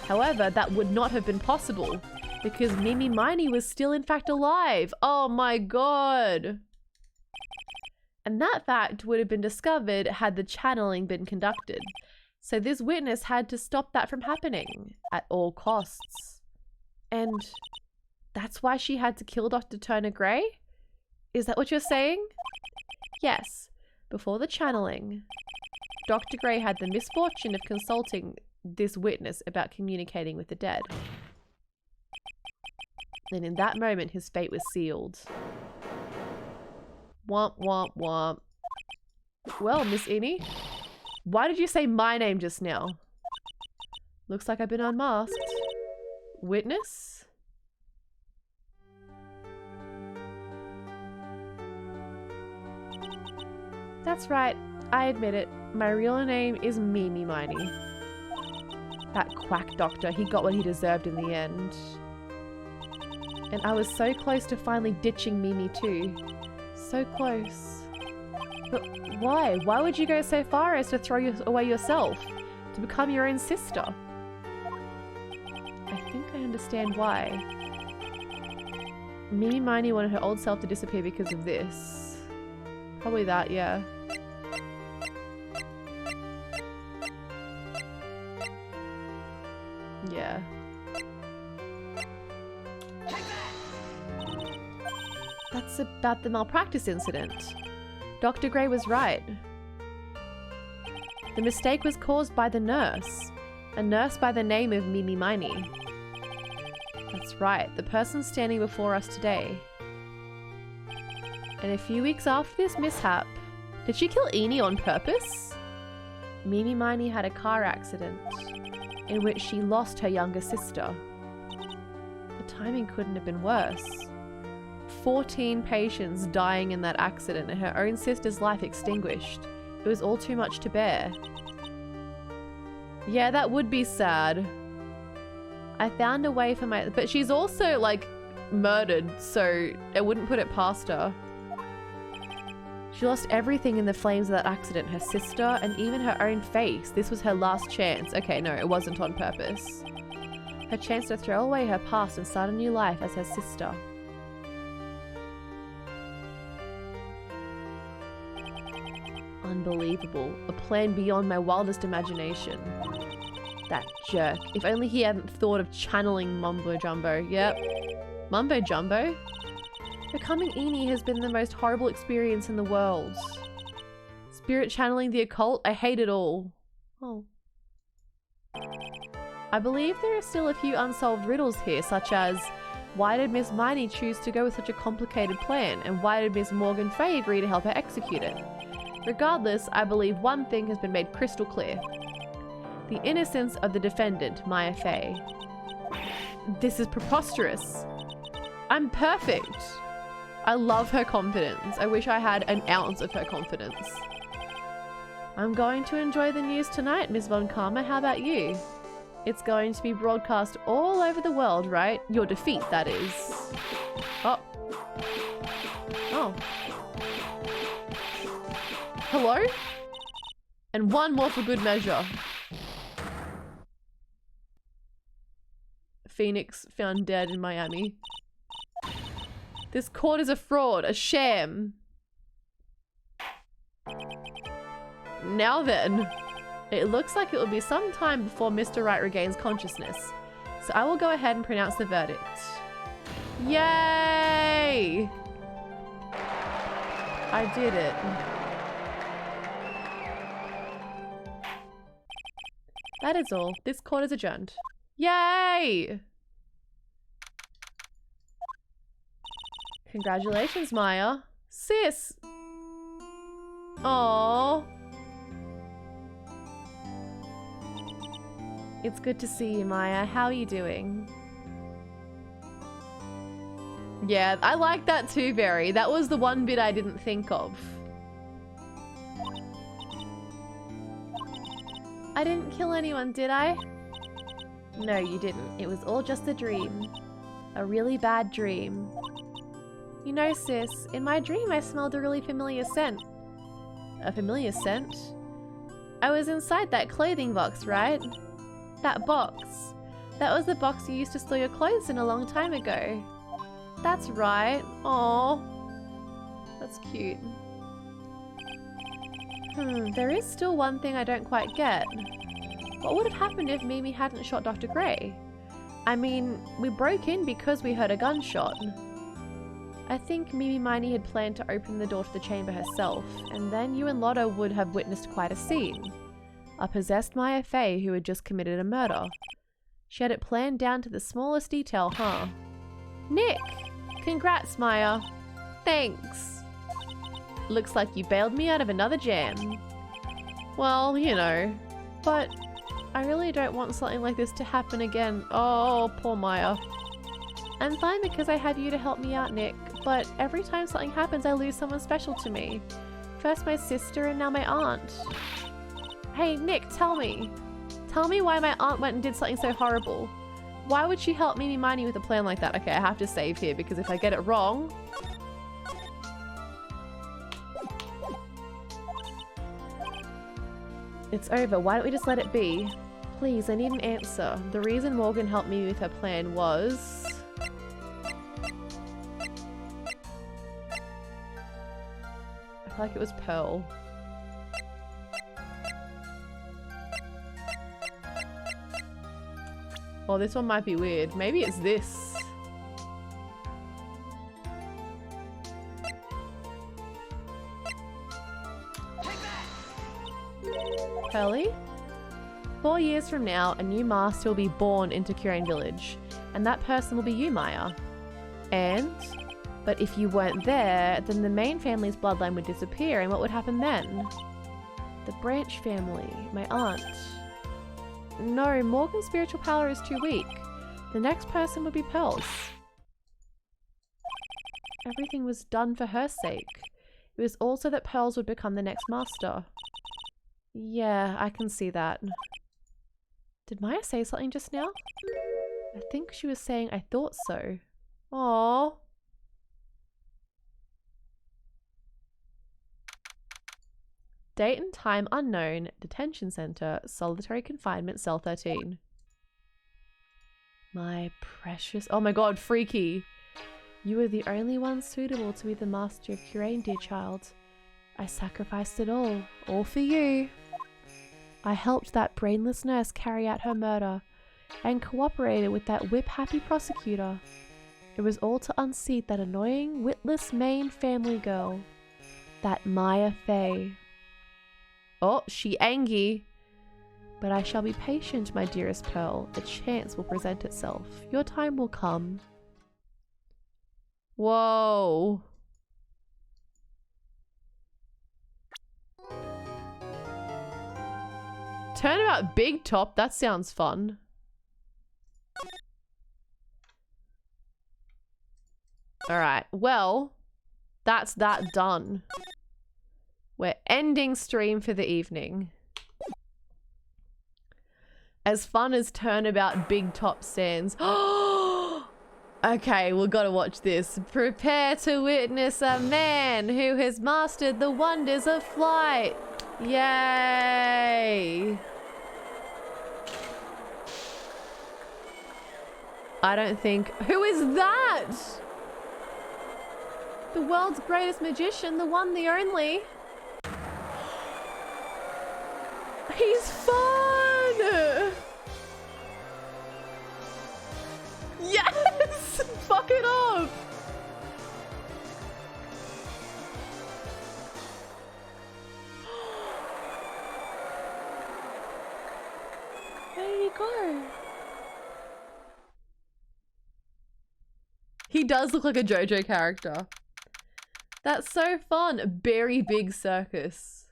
However, that would not have been possible because Mimi Miney was still in fact alive. Oh my god! And that fact would have been discovered had the channeling been conducted. So this witness had to stop that from happening at all costs. And that's why she had to kill Dr. Turner Gray? Is that what you're saying? Yes. Before the channeling, Dr. Gray had the misfortune of consulting this witness about communicating with the dead. And in that moment, his fate was sealed. Womp, womp, womp. Well, Miss Innie, why did you say my name just now? Looks like I've been unmasked. Witness? That's right, I admit it. My real name is Mimi Miney. That quack doctor, he got what he deserved in the end. And I was so close to finally ditching Mimi too. So close. But why? Why would you go so far as to throw away yourself? To become your own sister? I think I understand why. Mimi Miney wanted her old self to disappear because of this. Probably that, yeah. Yeah. That's about the malpractice incident. Dr. Gray was right. The mistake was caused by the nurse. A nurse by the name of Mimi Miney. That's right, the person standing before us today. And a few weeks after this mishap, did she kill Innie on purpose? Mimi Miney had a car accident in which she lost her younger sister. The timing couldn't have been worse. 14 patients dying in that accident and her own sister's life extinguished. It was all too much to bear. Yeah, that would be sad. I found a way for my... But she's also, like, murdered, so I wouldn't put it past her. She lost everything in the flames of that accident. Her sister and even her own face. This was her last chance. Okay, no, it wasn't on purpose. Her chance to throw away her past and start a new life as her sister. Unbelievable. A plan beyond my wildest imagination. That jerk. If only he hadn't thought of channeling Mumbo Jumbo. Yep. Mumbo Jumbo? Becoming Innie has been the most horrible experience in the world. Spirit channeling the occult? I hate it all. Oh. I believe there are still a few unsolved riddles here, such as why did Miss Miney choose to go with such a complicated plan, and why did Miss Morgan Fay agree to help her execute it? Regardless, I believe one thing has been made crystal clear. The innocence of the defendant, Maya Fay. This is preposterous. I'm perfect. I love her confidence. I wish I had an ounce of her confidence. I'm going to enjoy the news tonight, Ms. Von Karma. How about you? It's going to be broadcast all over the world, right? Your defeat, that is. Oh. Oh. Hello? And one more for good measure. Phoenix found dead in Miami. This court is a fraud, a sham. Now then, it looks like it will be some time before Mr. Wright regains consciousness. So I will go ahead and pronounce the verdict. Yay! I did it. That is all. This court is adjourned. Yay! Congratulations, Maya. Sis! Aww. It's good to see you, Maya. How are you doing? Yeah, I like that too, Barry. That was the one bit I didn't think of. I didn't kill anyone, did I? No, you didn't. It was all just a dream. A really bad dream. You know, sis, in my dream I smelled a really familiar scent. A familiar scent? I was inside that clothing box, right? That box. That was the box you used to store your clothes in a long time ago. That's right. Aww. That's cute. There is still one thing I don't quite get. What would have happened if Mimi hadn't shot Dr. Gray? I mean, we broke in because we heard a gunshot. I think Mimi Miney had planned to open the door to the chamber herself, and then you and Lotto would have witnessed quite a scene. A possessed Maya Fey who had just committed a murder. She had it planned down to the smallest detail, huh? Nick! Congrats, Maya. Thanks. Looks like you bailed me out of another jam. Well, you know. But I really don't want something like this to happen again. Oh, poor Maya. I'm fine because I have you to help me out, Nick. But every time something happens, I lose someone special to me. First my sister and now my aunt. Hey, Nick, tell me. Tell me why my aunt went and did something so horrible. Why would she help Mimi Miney with a plan like that? Okay, I have to save here because if I get it wrong... It's over. Why don't we just let it be? Please, I need an answer. The reason Morgan helped me with her plan was... I feel like it was Pearl. Oh, this one might be weird. Maybe it's this. Pearly? 4 years from now, a new master will be born into Kurain Village, and that person will be you, Maya. But if you weren't there, then the main family's bloodline would disappear, and what would happen then? The Branch family, my aunt. No, Morgan's spiritual power is too weak. The next person would be Pearl's. Everything was done for her sake. It was also that Pearl's would become the next master. Yeah, I can see that. Did Maya say something just now? I think she was saying I thought so. Aww. Date and time unknown. Detention center. Solitary confinement. Cell 13. My precious... Oh my god, freaky. You are the only one suitable to be the master of Kurain, dear child. I sacrificed it all. All for you. I helped that brainless nurse carry out her murder and cooperated with that whip-happy prosecutor. It was all to unseat that annoying, witless Maine family girl. That Maya Fey. Oh, she angry. But I shall be patient, my dearest Pearl. A chance will present itself. Your time will come. Whoa. Turnabout Big Top, that sounds fun. Alright, well, that's that done. We're ending stream for the evening. As fun as Turnabout Big Top stands. Okay, we've got to watch this. Prepare to witness a man who has mastered the wonders of flight. Yay! I don't think... Who is that? The world's greatest magician, the one, the only. He's fun! Yes! Fuck it up! Where did he go? He does look like a JoJo character. That's so fun. Very big circus.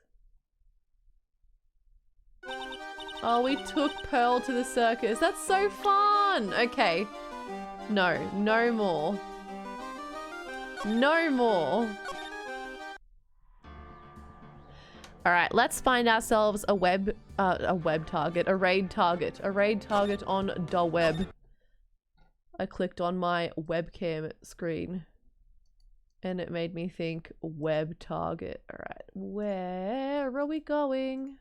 Oh, we took Pearl to the circus. That's so fun. Okay. No, no more. No more. All right, let's find ourselves a raid target on the web. I clicked on my webcam screen and it made me think web target. All right, where are we going?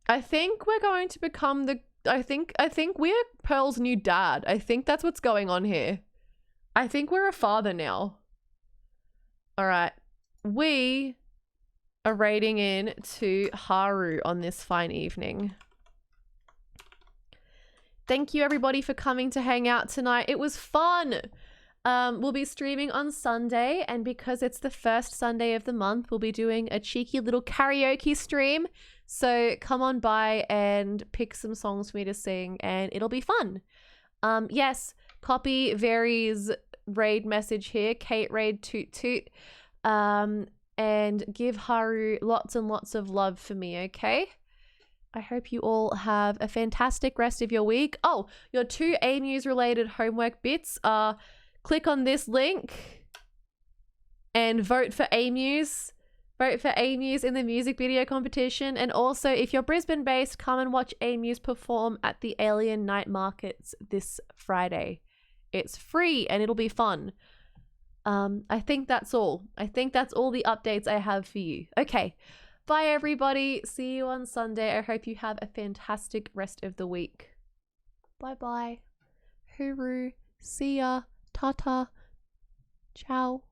I think we're going to become the, I think we're Pearl's new dad. I think that's what's going on here. I think we're a father now. All right, we are raiding in to Haru on this fine evening. Thank you everybody for coming to hang out tonight. It was fun. We'll be streaming on Sunday, and because it's the first Sunday of the month, we'll be doing a cheeky little karaoke stream. So come on by and pick some songs for me to sing, and it'll be fun. Yes, copy Very's raid message here, Kate Raid Toot Toot, and give Haru lots and lots of love for me, okay? I hope you all have a fantastic rest of your week. Oh, your 2 A-Muse related homework bits are click on this link and vote for A-Muse. Vote for A-Muse in the music video competition. And also, if you're Brisbane based, come and watch A-Muse perform at the Alien Night Markets this Friday. It's free and it'll be fun. I think that's all. I think that's all the updates I have for you. Okay. Bye everybody. See you on Sunday. I hope you have a fantastic rest of the week. Bye bye. Hooroo. See ya. Ta-ta. Ciao.